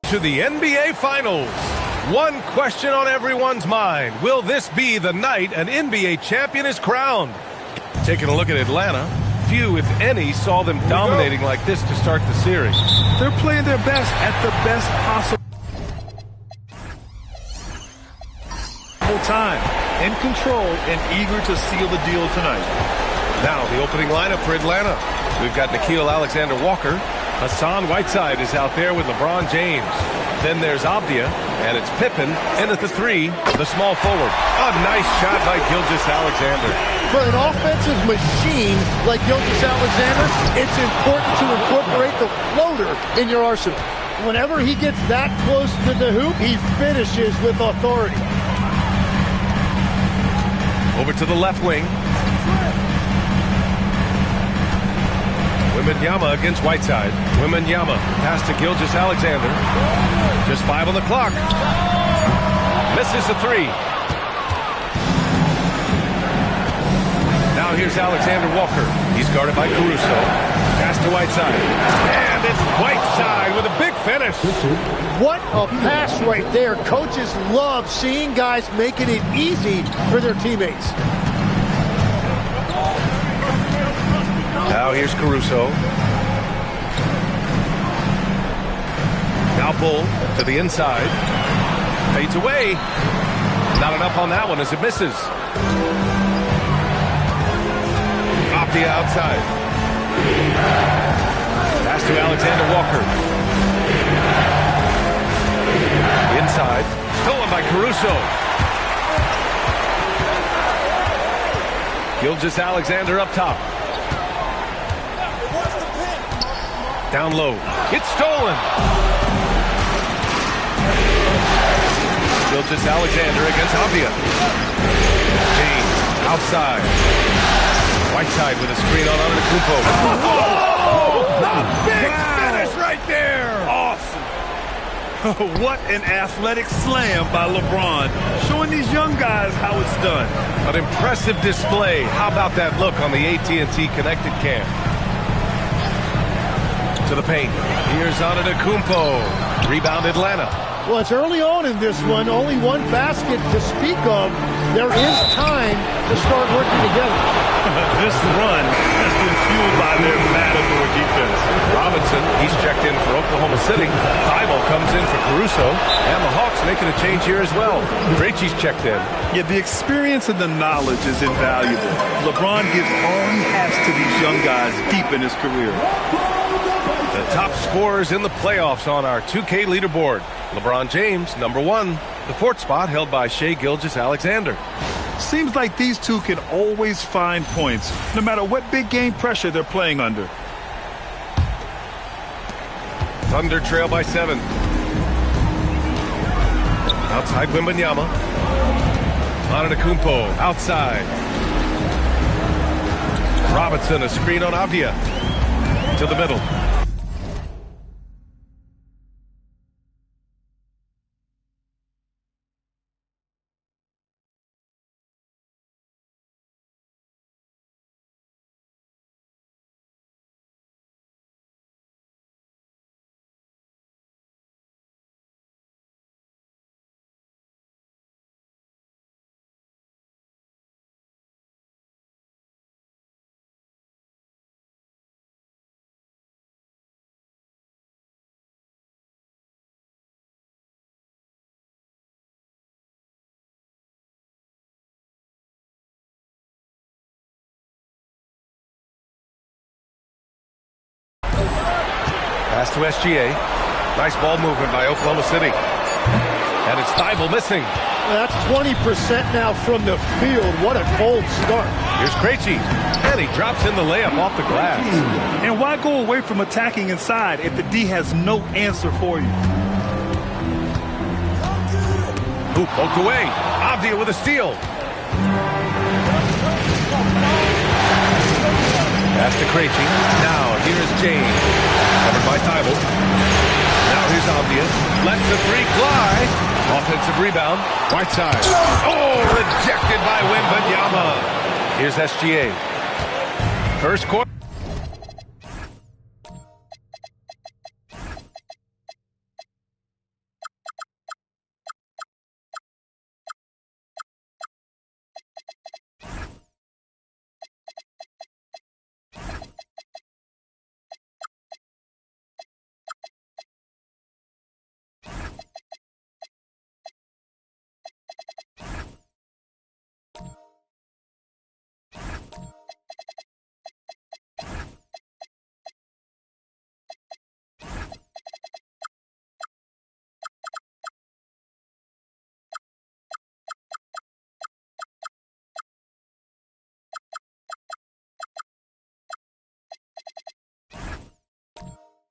to the NBA Finals. One question on everyone's mind. Will this be the night an NBA champion is crowned? Taking a look at Atlanta, few, if any, saw them dominating like this to start the series. They're playing their best at the best possible time. In control and eager to seal the deal tonight. Now the opening lineup for Atlanta. We've got Nickeil Alexander-Walker. Hassan Whiteside is out there with LeBron James. Then there's Abdia, and it's Pippen in at the 3, the small forward. A nice shot by Gilgeous-Alexander. For an offensive machine like Gilgeous-Alexander, it's important to incorporate the floater in your arsenal. Whenever he gets that close to the hoop, he finishes with authority. Over to the left wing. Wembanyama against Whiteside. Wembanyama pass to Gilgeous-Alexander. Just 5 on the clock. Misses the 3. Now here's Alexander Walker. He's guarded by Caruso. Pass to Whiteside. And it's Whiteside with a big finish. What a pass right there. Coaches love seeing guys making it easy for their teammates. Now here's Caruso. Now Bull to the inside. Fades away. Not enough on that one as it misses. Off the outside. Pass to Alexander Walker. Inside. Stolen by Caruso. Gilgeous-Alexander up top. Down low. It's stolen. Gilgeous-Alexander against Abdia. James outside. Whiteside with a screen on Antetokounmpo. Oh, big finish right there. Awesome. What an athletic slam by LeBron, showing these young guys how it's done. An impressive display. How about that look on the AT&T Connected Cam? To the paint. Here's Antetokounmpo. Rebound Atlanta. Well, it's early on in this one. Only one basket to speak of. There is time to start working together. This run has been fueled by their matador defense. Robinson, he's checked in for Oklahoma City. Thibault comes in for Caruso. And the Hawks making a change here as well. Krejci's checked in. Yeah, the experience and the knowledge is invaluable. LeBron gives all he has to these young guys deep in his career. The top scorers in the playoffs on our 2K leaderboard. LeBron James, number 1. The 4th spot held by Shai Gilgeous-Alexander. Seems like these two can always find points, no matter what big game pressure they're playing under. Thunder trail by 7. Outside Wembanyama. Antetokounmpo outside. Robinson, a screen on Abdia. To the middle. Pass to SGA. Nice ball movement by Oklahoma City. And it's Thibault missing. That's 20% now from the field. What a cold start. Here's Krejci. And he drops in the layup off the glass. And why go away from attacking inside if the D has no answer for you? Hoop poked away. Abdia with a steal. Pass to Krejci. Now here's James. Covered by Thibault. Now here's Abdia. Lets the 3 fly. Offensive rebound. Whiteside. Oh, rejected by Wembanyama. Here's SGA. First quarter.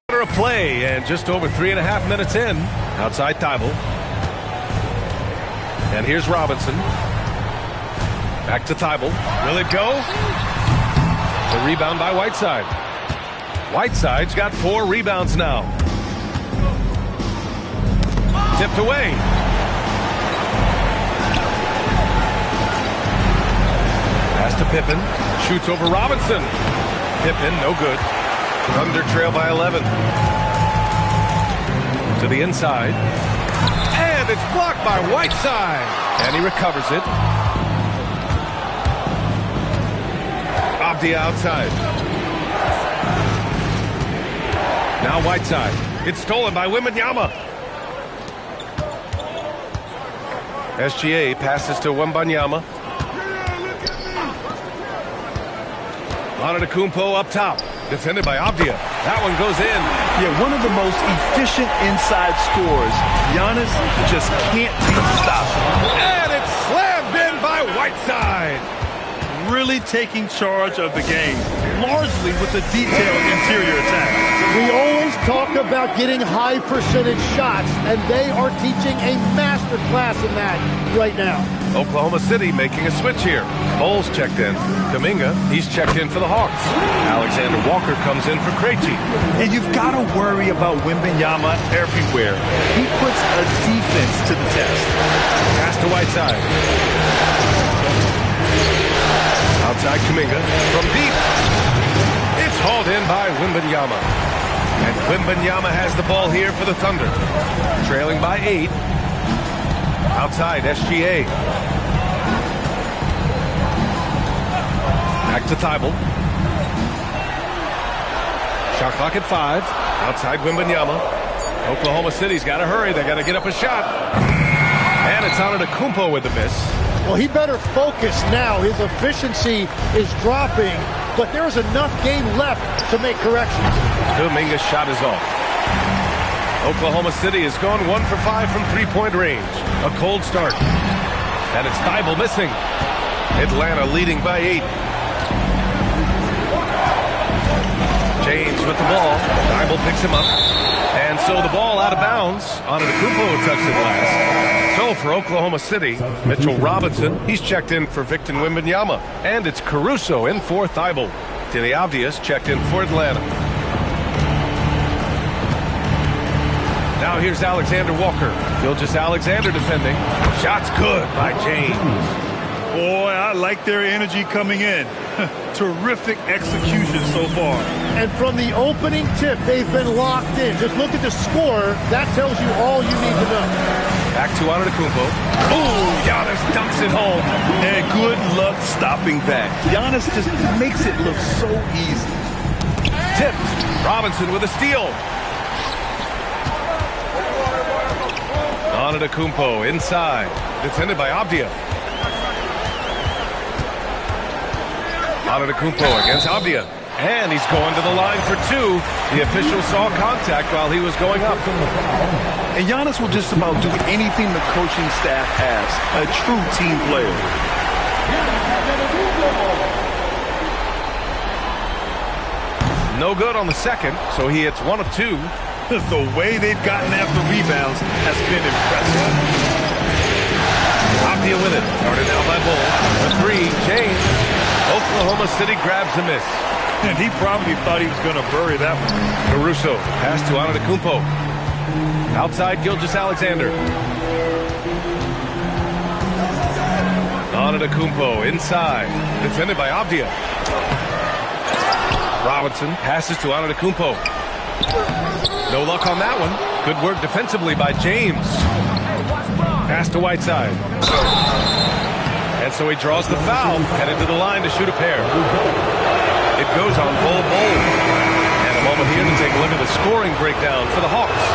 Of play, and just over 3.5 minutes in, outside Thibault. And here's Robinson. Back to Thibault. Will it go? The rebound by Whiteside. Whiteside's got 4 rebounds now. Tipped away. Pass to Pippen. Shoots over Robinson. Pippen, no good. Thunder trail by 11. To the inside. And it's blocked by Whiteside. And he recovers it. Avdia outside. Now Whiteside. It's stolen by Wembanyama. SGA passes to Wembanyama. Antetokounmpo up top. Defended by Avdia. That one goes in. Yeah, one of the most efficient inside scorers. Giannis just can't be stopped. And it's slammed in by Whiteside. Really taking charge of the game, largely with a detailed interior attack. We always talk about getting high percentage shots, and they are teaching a master class in that right now. Oklahoma City making a switch here. Bowles checked in. Kuminga, he's checked in for the Hawks. Alexander Walker comes in for Krejci. And you've got to worry about Wembanyama everywhere. He puts a defense to the test. Pass to Whiteside. Outside Kuminga from deep. It's hauled in by Wembanyama. And Wembanyama has the ball here for the Thunder. Trailing by 8. Outside SGA. Back to Thibault. Shot clock at 5. Outside Wembanyama. Oklahoma City's got to hurry. They got to get up a shot. And it's Antetokounmpo with the miss. Well, he better focus now. His efficiency is dropping, but there's enough game left to make corrections. Kuminga's shot is off. Oklahoma City has gone 1 for 5 from three-point range. A cold start. And it's Thibault missing. Atlanta leading by 8. James with the ball. Thibault picks him up. And so the ball out of bounds. Antetokounmpo touched it last. So for Oklahoma City, Mitchell Robinson, he's checked in for Victor Wembanyama. And it's Caruso in for Thibault. Deni Avdia's checked in for Atlanta. Now here's Alexander Walker. Gilgeous-Alexander defending. Shot's good by James. Boy, I like their energy coming in. Terrific execution so far. And from the opening tip, they've been locked in. Just look at the score. That tells you all you need to know. Back to Antetokounmpo. Oh, Giannis dunks it home. And good luck stopping that. Giannis just makes it look so easy. Tipped. Robinson with a steal. Antetokounmpo inside. Defended by Avdia. Antetokounmpo against Avdia. And he's going to the line for 2. The official saw contact while he was going up. And Giannis will just about do anything the coaching staff asks. A true team player. No good on the second, so he hits 1 of 2. The way they've gotten after rebounds has been impressive. Avdia with it. Guarded now by Bull. The 3, James. Oklahoma City grabs the miss. And he probably thought he was going to bury that one. Caruso, pass to Antetokounmpo. Outside Gilgeous-Alexander. Antetokounmpo inside. Defended by Avdia. Robinson passes to Antetokounmpo. No luck on that one. Good work defensively by James. Pass to Whiteside. And so he draws the foul, headed to the line to shoot a pair. It goes on Bol Bol. And a moment here to take a look at the scoring breakdown for the Hawks.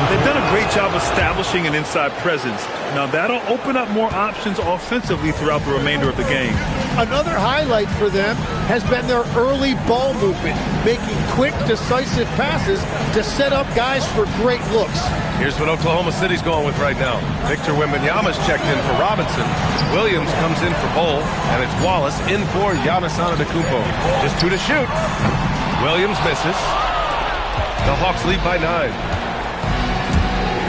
They've done a great job establishing an inside presence. Now that'll open up more options offensively throughout the remainder of the game. Another highlight for them has been their early ball movement, making quick, decisive passes to set up guys for great looks. Here's what Oklahoma City's going with right now. Victor Wembanyama's checked in for Robinson. Williams comes in for Bol, and it's Wallace in for Giannis Antetokounmpo. Just 2 to shoot. Williams misses. The Hawks lead by 9.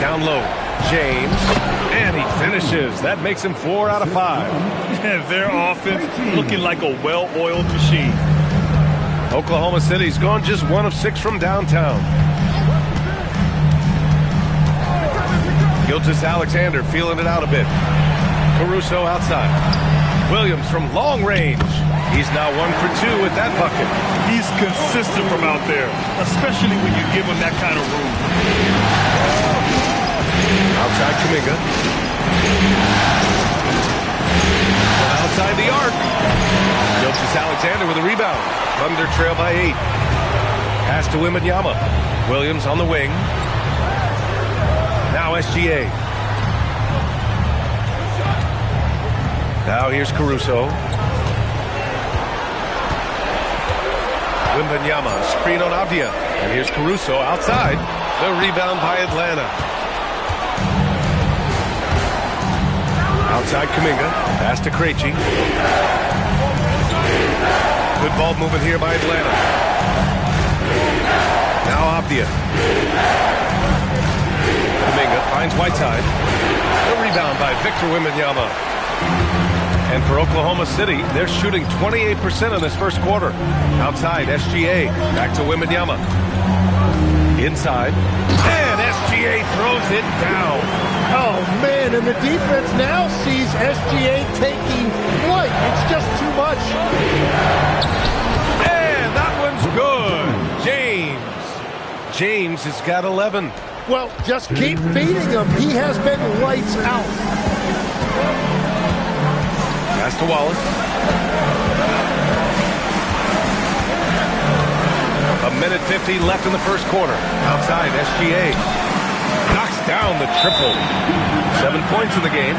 Down low, James, and he finishes. That makes him 4 out of 5. Their offense looking like a well-oiled machine. Oklahoma City's gone just 1 of 6 from downtown. Gilgeous-Alexander feeling it out a bit. Caruso outside. Williams from long range. He's now 1 for 2 with that bucket. He's consistent from out there, especially when you give him that kind of room. Outside Kuminga. Outside the arc. Gilgeous-Alexander with a rebound. Thunder trail by 8. Pass to Wembanyama. Williams on the wing. Now SGA. Now here's Caruso. Wembanyama, screen on Avdia. And here's Caruso outside. The rebound by Atlanta. Outside Kuminga. Pass to Krejci. Good ball movement here by Atlanta. Now Avdia. Kuminga finds Whiteside. The rebound by Victor Wembanyama. And for Oklahoma City, they're shooting 28% in this first quarter. Outside, SGA. Back to Wembanyama. Inside. And SGA throws it down. Oh, man, and the defense now sees SGA taking flight. It's just too much. And that one's good. James has got 11. Well, just keep feeding him. He has been lights out. Pass to Wallace. A minute 50 left in the first quarter. Outside, SGA knocks down the triple. 7 points in the game.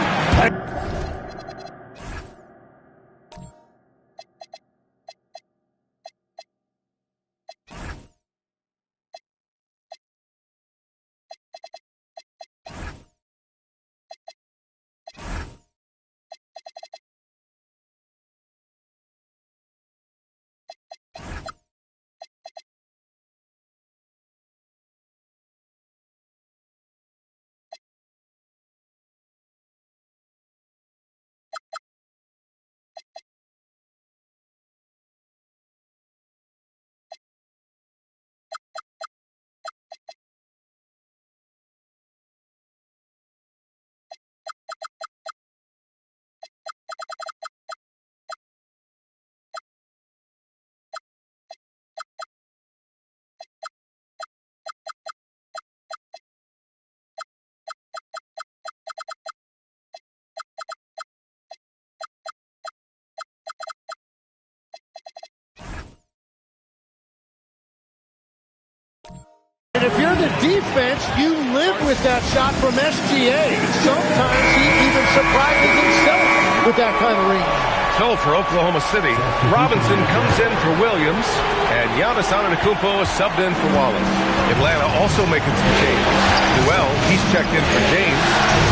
And if you're the defense, you live with that shot from SGA. Sometimes he even surprises himself with that kind of range. So for Oklahoma City, Robinson comes in for Williams, and Giannis Antetokounmpo is subbed in for Wallace. Atlanta also making some changes. Noel, he's checked in for James.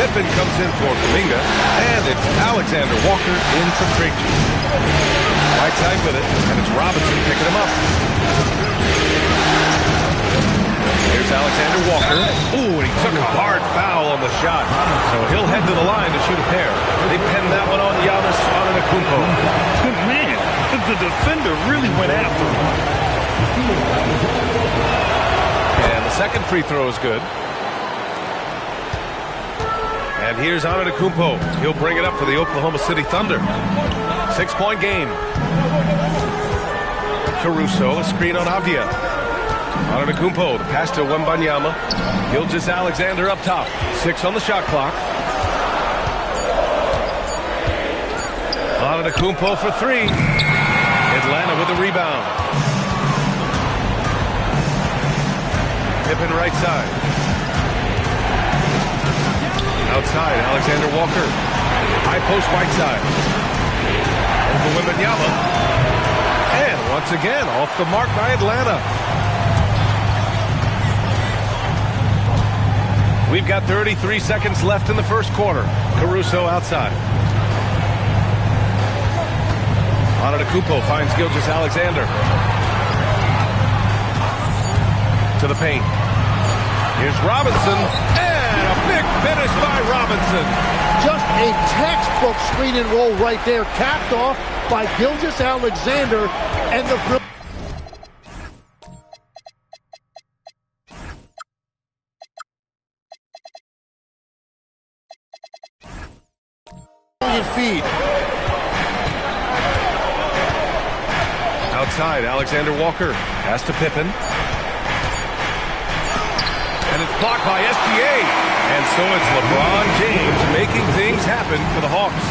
Pippen comes in for Kuminga, and it's Alexander Walker in for Krejci. Whiteside with it, and it's Robinson picking him up. Here's Alexander Walker. Ooh, and he took a hard foul on the shot. So he'll head to the line to shoot a pair. They pinned that one on Giannis Antetokounmpo. Good man. The defender really went after him. And the second free throw is good. And here's Antetokounmpo. He'll bring it up for the Oklahoma City Thunder. 6-point game. Caruso, a screen on Avdia. Antetokounmpo, the pass to Wembanyama. Gilgeous-Alexander up top. 6 on the shot clock. Antetokounmpo for 3. Atlanta with the rebound. Pippen right side. Outside, Alexander Walker. High post Whiteside. Over Wembanyama. And once again, off the mark by Atlanta. We've got 33 seconds left in the first quarter. Caruso outside. Antetokounmpo finds Gilgeous-Alexander. to the paint. Here's Robinson, and a big finish by Robinson. Just a textbook screen and roll right there, capped off by Gilgeous-Alexander, and the brilliant feed. Outside, Alexander Walker. Pass to Pippen. And it's blocked by SGA. And so it's LeBron James making things happen for the Hawks.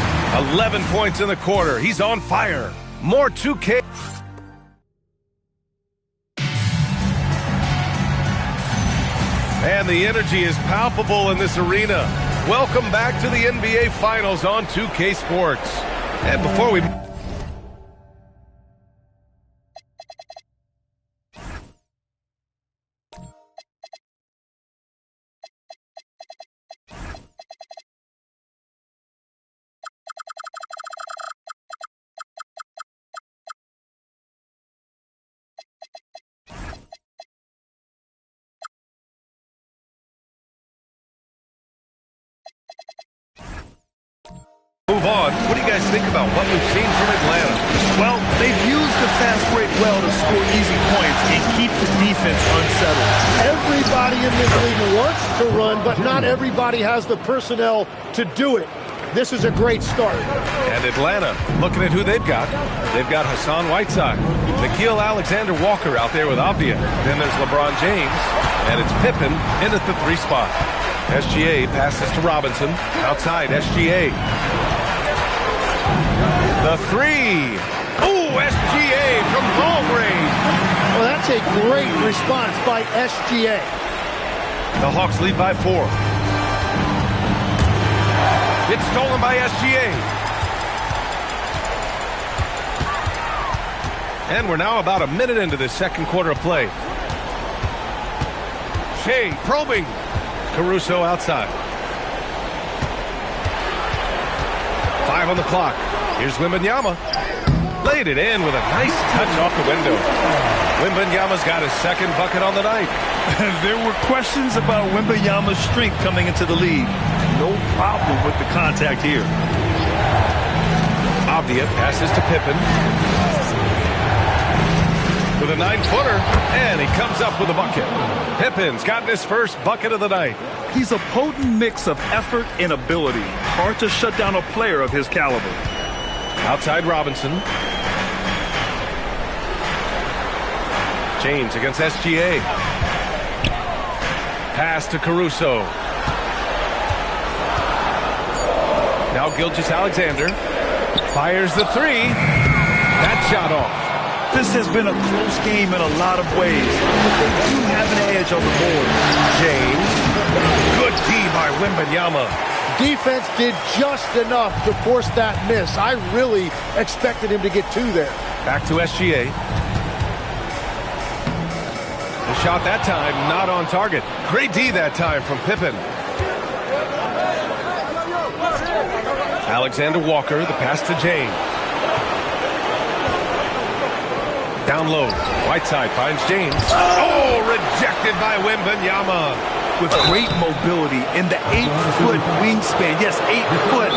11 points in the quarter. He's on fire. More 2K. And the energy is palpable in this arena. Welcome back to the NBA Finals on 2K Sports. And before we... move on, what do you guys think about what we've seen from Atlanta? Well, they've used the fast break well to score easy points and keep the defense unsettled. Everybody in this league wants to run, but not everybody has the personnel to do it. This is a great start. And Atlanta, looking at who they've got. They've got Hassan Whiteside, Nickeil Alexander-Walker out there with Avdia. Then there's LeBron James, and it's Pippen in at the 3 spot. SGA passes to Robinson. Outside, SGA. The 3. Ooh, SGA from long range. Well, that's a great response by SGA. The Hawks lead by 4. It's stolen by SGA. And we're now about a minute into the second quarter of play. Shea probing. Caruso outside. 5 on the clock. Here's Wembanyama. Laid it in with a nice touch off the window. Wembanyama's got his second bucket on the night. There were questions about Wembanyama's strength coming into the league. No problem with the contact here. Avdia passes to Pippen. With a 9-footer, and he comes up with a bucket. Pippen's gotten his first bucket of the night. He's a potent mix of effort and ability. Hard to shut down a player of his caliber. Outside Robinson. James against SGA. Pass to Caruso. Now Gilgeous-Alexander fires the 3. That shot off. This has been a close game in a lot of ways, but they do have an edge on the board. James. Good D by Wembanyama. Defense did just enough to force that miss. I really expected him to get 2 there. Back to SGA. The shot that time not on target. Great D that time from Pippen. Alexander Walker, the pass to James. Down low. Whiteside finds James. Oh, rejected by Wembanyama. With great mobility in the 8-foot wingspan. Yes, 8 foot.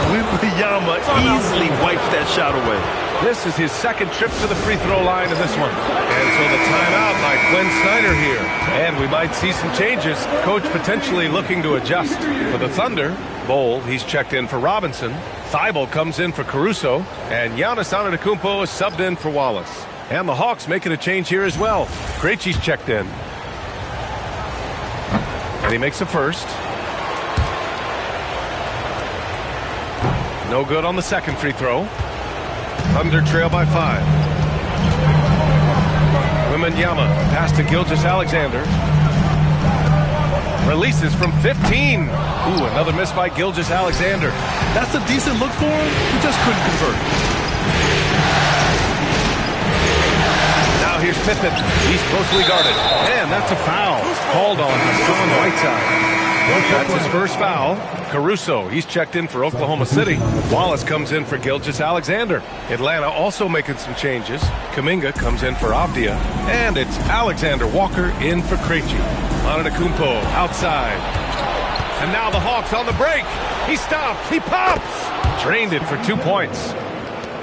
Wembanyama easily wipes that shot away. This is his second trip to the free throw line in this one. And so the timeout by Quinn Snyder here. And we might see some changes. Coach potentially looking to adjust. For the Thunder, Bol, he's checked in for Robinson. Thibault comes in for Caruso. And Giannis Antetokounmpo is subbed in for Wallace. And the Hawks making a change here as well. Krejci's checked in. And he makes a first. No good on the second free throw. Thunder trail by 5. Wembanyama pass to Gilgeous-Alexander. Releases from 15. Ooh, another miss by Gilgeous-Alexander. That's a decent look for him. He just couldn't convert. Now here's Pippen. He's closely guarded. And that's a foul. Called on Hassan Whiteside. That's his first foul. Caruso, he's checked in for Oklahoma City. Wallace comes in for Gilgeous-Alexander. Atlanta also making some changes. Kuminga comes in for Avdia. And it's Alexander Walker in for Krejci. Antetokounmpo outside. And now the Hawks on the break. He stops. He pops. Drained it for 2 points.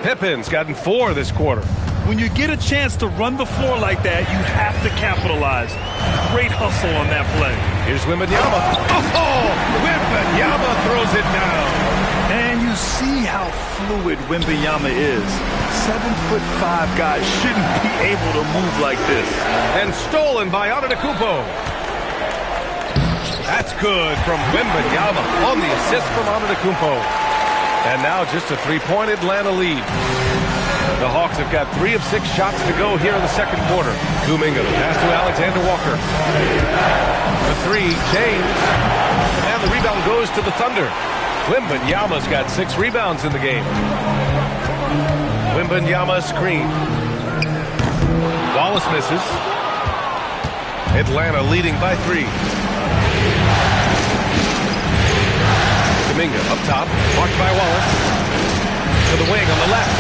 Pippen's gotten 4 this quarter. When you get a chance to run the floor like that, you have to capitalize. Great hustle on that play. Here's Wembanyama. Oh, Wembanyama throws it down. And you see how fluid Wembanyama is. 7'5" guys shouldn't be able to move like this. And stolen by Antetokounmpo. That's good from Wembanyama on the assist from Antetokounmpo. And now just a 3-point Atlanta lead. The Hawks have got 3 of 6 shots to go here in the second quarter. Kuminga, the pass to Alexander Walker. The 3, James. And the rebound goes to the Thunder. Wembanyama's got 6 rebounds in the game. Wembanyama screen. Wallace misses. Atlanta leading by 3. Kuminga up top, marked by Wallace. To the wing on the left.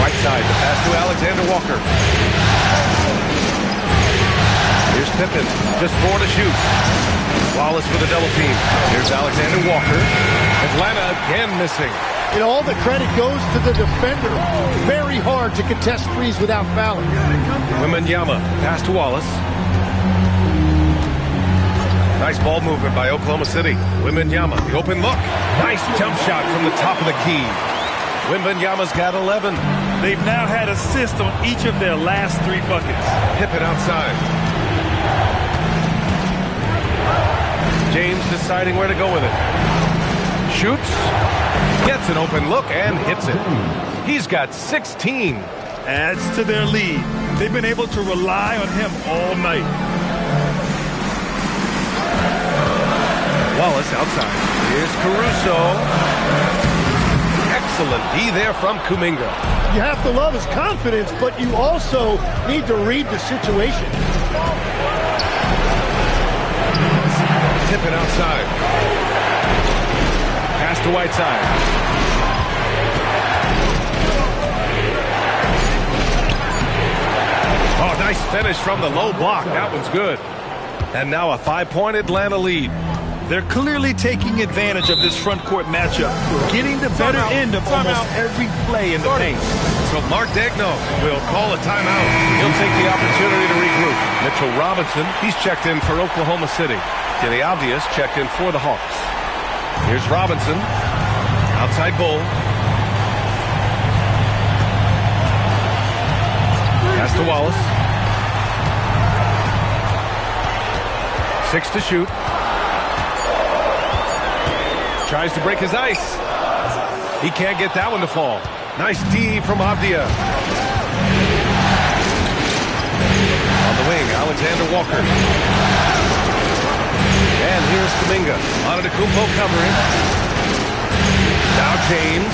Right side, the pass to Alexander Walker. Here's Pippen, just 4 to shoot. Wallace with a double team. Here's Alexander Walker. Atlanta again missing. You know, all the credit goes to the defender. Very hard to contest threes without fouling. Wembanyama, pass to Wallace. Nice ball movement by Oklahoma City. Wembanyama, the open look. Nice jump shot from the top of the key. Wembanyama's got 11. They've now had assists on each of their last 3 buckets. Pippen outside. James deciding where to go with it. Shoots. Gets an open look and hits it. He's got 16. Adds to their lead. They've been able to rely on him all night. Wallace outside. Here's Caruso. Excellent D there from Kuminga. You have to love his confidence, but you also need to read the situation. Pippen outside. Pass to Whiteside. Oh, nice finish from the low block. That one's good. And now a 5-point Atlanta lead. They're clearly taking advantage of this front court matchup, getting the better end of almost every play in the paint. So Mark Daigneault will call a timeout. He'll take the opportunity to regroup. Mitchell Robinson, he's checked in for Oklahoma City. Kenny Avdia's checked in for the Hawks. Here's Robinson. Outside Bull. Pass to Wallace. 6 to shoot. Tries to break his ice. He can't get that one to fall. Nice D from Avdia. On the wing, Alexander Walker. And here's Kuminga. Antetokounmpo covering. Now James.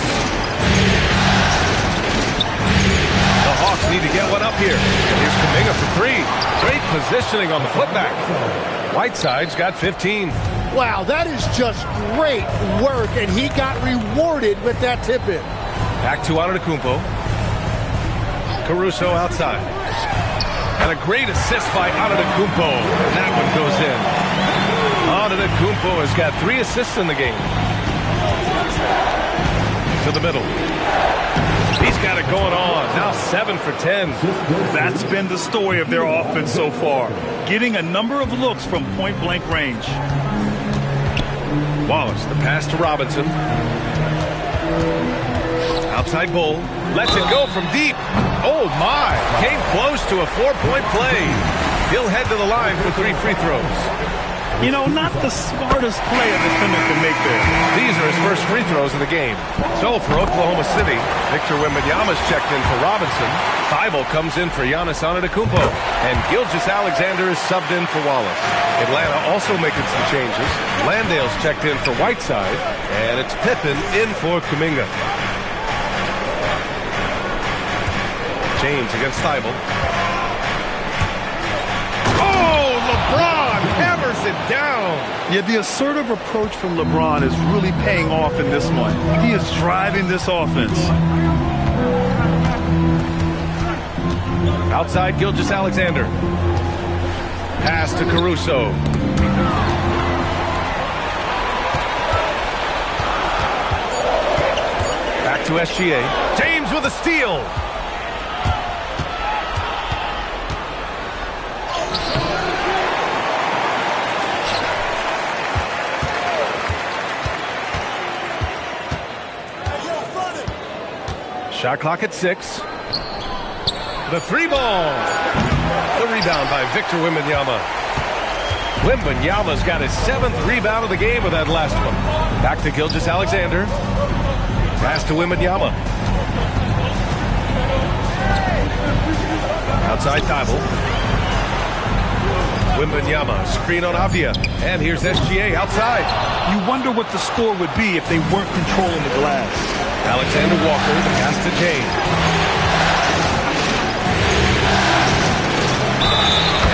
The Hawks need to get one up here. And here's Kuminga for 3. Great positioning on the putback. Whiteside's got 15. Wow, that is just great work, and he got rewarded with that tip-in. Back to Antetokounmpo. Caruso outside. And a great assist by Antetokounmpo. And that one goes in. Antetokounmpo has got 3 assists in the game. To the middle. He's got it going on. Now 7 for 10. That's been the story of their offense so far. Getting a number of looks from point-blank range. Wallace, the pass to Robinson. Outside Bull. Lets it go from deep. Oh, my. Came close to a 4-point play. He'll head to the line for 3 free throws. You know, not the smartest play a defender can make there. These are his first free throws of the game. So for Oklahoma City, Victor Wembanyama's checked in for Robinson. Thibault comes in for Giannis Antetokounmpo. And Gilgeous-Alexander is subbed in for Wallace. Atlanta also making some changes. Landale's checked in for Whiteside. And it's Pippen in for Kuminga. James against Thibault. Oh, LeBron hammers lays it down. Yeah, the assertive approach from LeBron is really paying off in this one. He is driving this offense. Outside Gilgeous-Alexander. Pass to Caruso. Back to SGA. James with a steal. Shot clock at 6. The 3-ball. The rebound by Victor Wembanyama. Wembanyama's got his 7th rebound of the game with that last one. Back to Gilgeous-Alexander. Pass to Wembanyama. Outside Thibault. Wembanyama, screen on Avdia. And here's SGA outside. You wonder what the score would be if they weren't controlling the glass. Alexander Walker, the pass to James.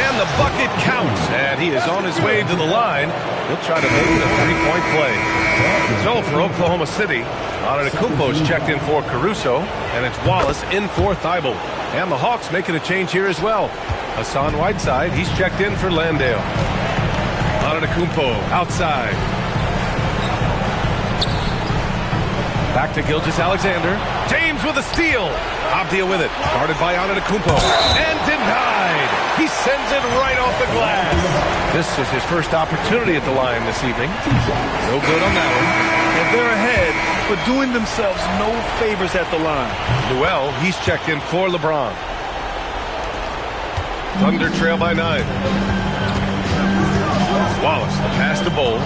And the bucket counts. And he is on his way to the line. He'll try to make it a 3-point play. So for Oklahoma City, Antetokounmpo's checked in for Caruso. And it's Wallace in for Thibault. And the Hawks making a change here as well. Hassan Whiteside, he's checked in for Landale. Antetokounmpo outside. Back to Gilgeous-Alexander. James with a steal. Avdia with it. Guarded by Antetokounmpo. And denied. He sends it right off the glass. This is his first opportunity at the line this evening. No good on that one. And they're ahead, but doing themselves no favors at the line. Newell, he's checked in for LeBron. Thunder trail by 9. Wallace, the pass to Bol.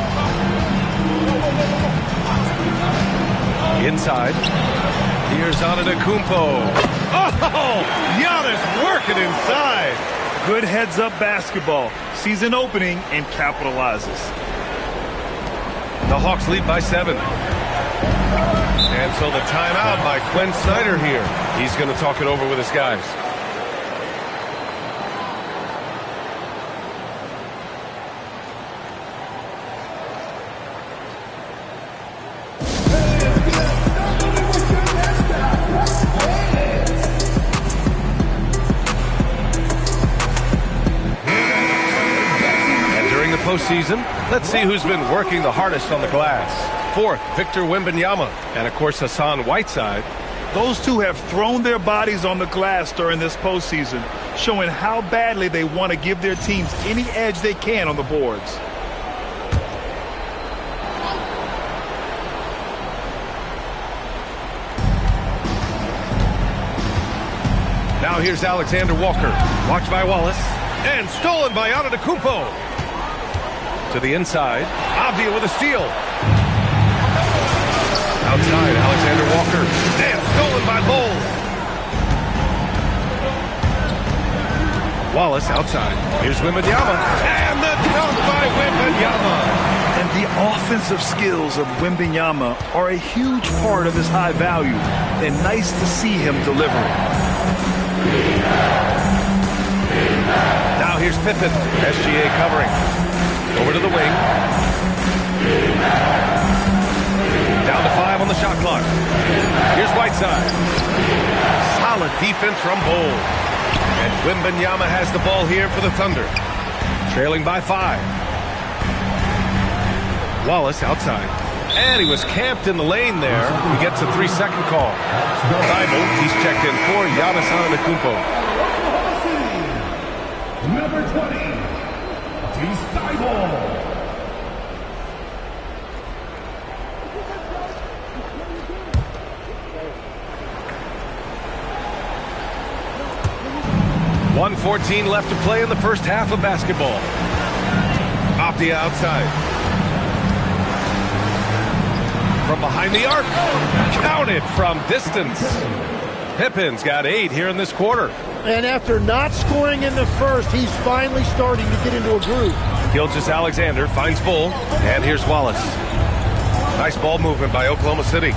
Inside. Here's Antetokounmpo. Oh! Giannis working inside. Good heads-up basketball. Sees an opening and capitalizes. The Hawks lead by 7. And so the timeout by Quinn Snyder here. He's going to talk it over with his guys. Postseason. Let's see who's been working the hardest on the glass. 4th, Victor Wembanyama, and of course Hassan Whiteside. Those two have thrown their bodies on the glass during this postseason, showing how badly they want to give their teams any edge they can on the boards. Now here's Alexander Walker. Watched by Wallace. And stolen by Antetokounmpo. To the inside. Avdia with a steal. Outside, Alexander Walker. And stolen by Bol. Wallace outside. Here's Wembanyama. And the dunk by Wembanyama. And the offensive skills of Wembanyama are a huge part of his high value. And nice to see him deliver. Now here's Pippen. SGA covering. Over to the wing. Down to 5 on the shot clock. Here's Whiteside. Solid defense from Bol. And Wembanyama has the ball here for the Thunder. Trailing by 5. Wallace outside. And he was camped in the lane there. He gets a 3-second call. Thibault, he's checked in for Giannis Antetokounmpo. Number 20, Thibault. 1:14 left to play in the first half of basketball. Avdia outside. From behind the arc. Counted from distance. Pippen's got 8 here in this quarter. And after not scoring in the first, he's finally starting to get into a groove. Gilgeous-Alexander finds Bol. And here's Wallace. Nice ball movement by Oklahoma City.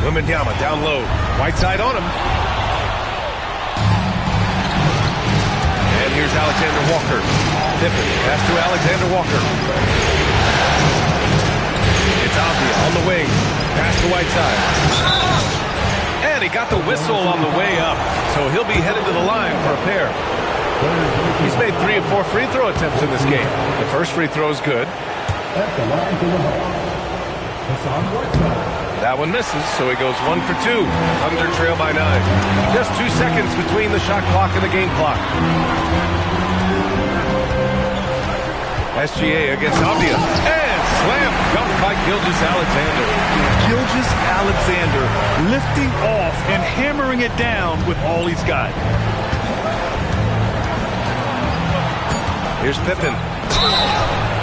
Wembanyama down low. Whiteside on him. And here's Here's Alexander Walker. Pippen, pass to Alexander Walker. It's Avdia on the wing. Pass to Whiteside. And he got the whistle on the way up, so he'll be headed to the line for a pair. He's made 3 of 4 free throw attempts in this game. The first free throw is good. That one misses, so he goes 1 for 2. Thunder trail by 9. Just 2 seconds between the shot clock and the game clock. SGA against Avdia. And slam dunk by Gilgeous-Alexander. Gilgeous-Alexander lifting off and hammering it down with all he's got. Here's Pippen.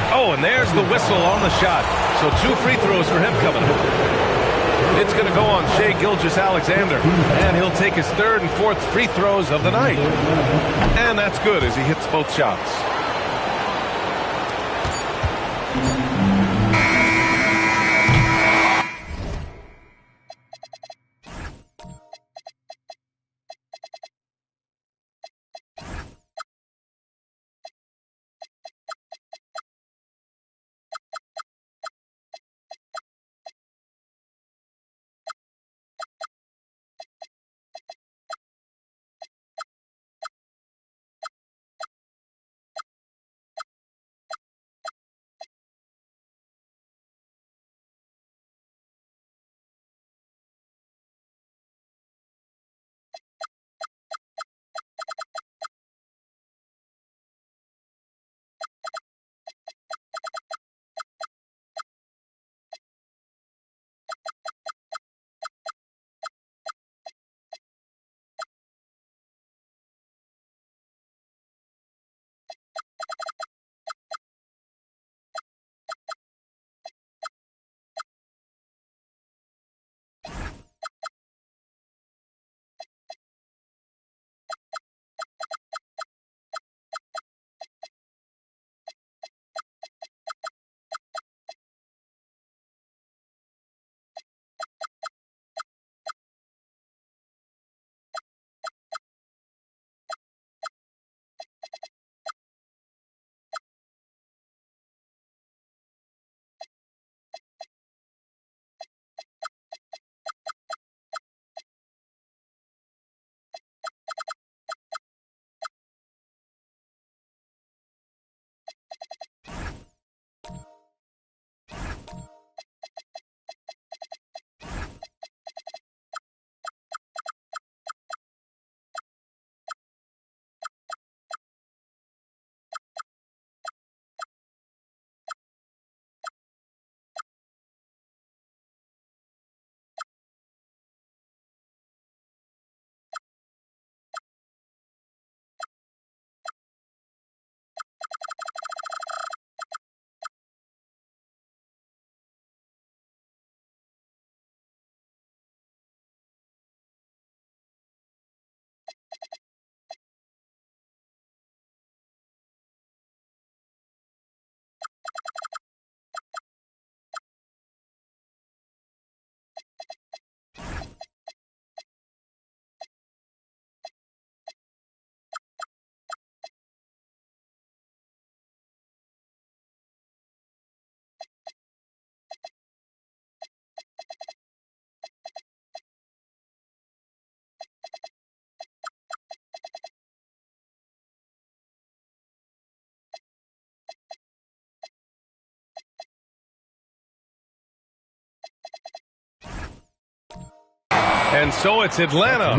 Oh, and there's the whistle on the shot. So 2 free throws for him coming up. It's going to go on Shai Gilgeous-Alexander, and he'll take his 3rd and 4th free throws of the night. And that's good as he hits both shots. And so it's Atlanta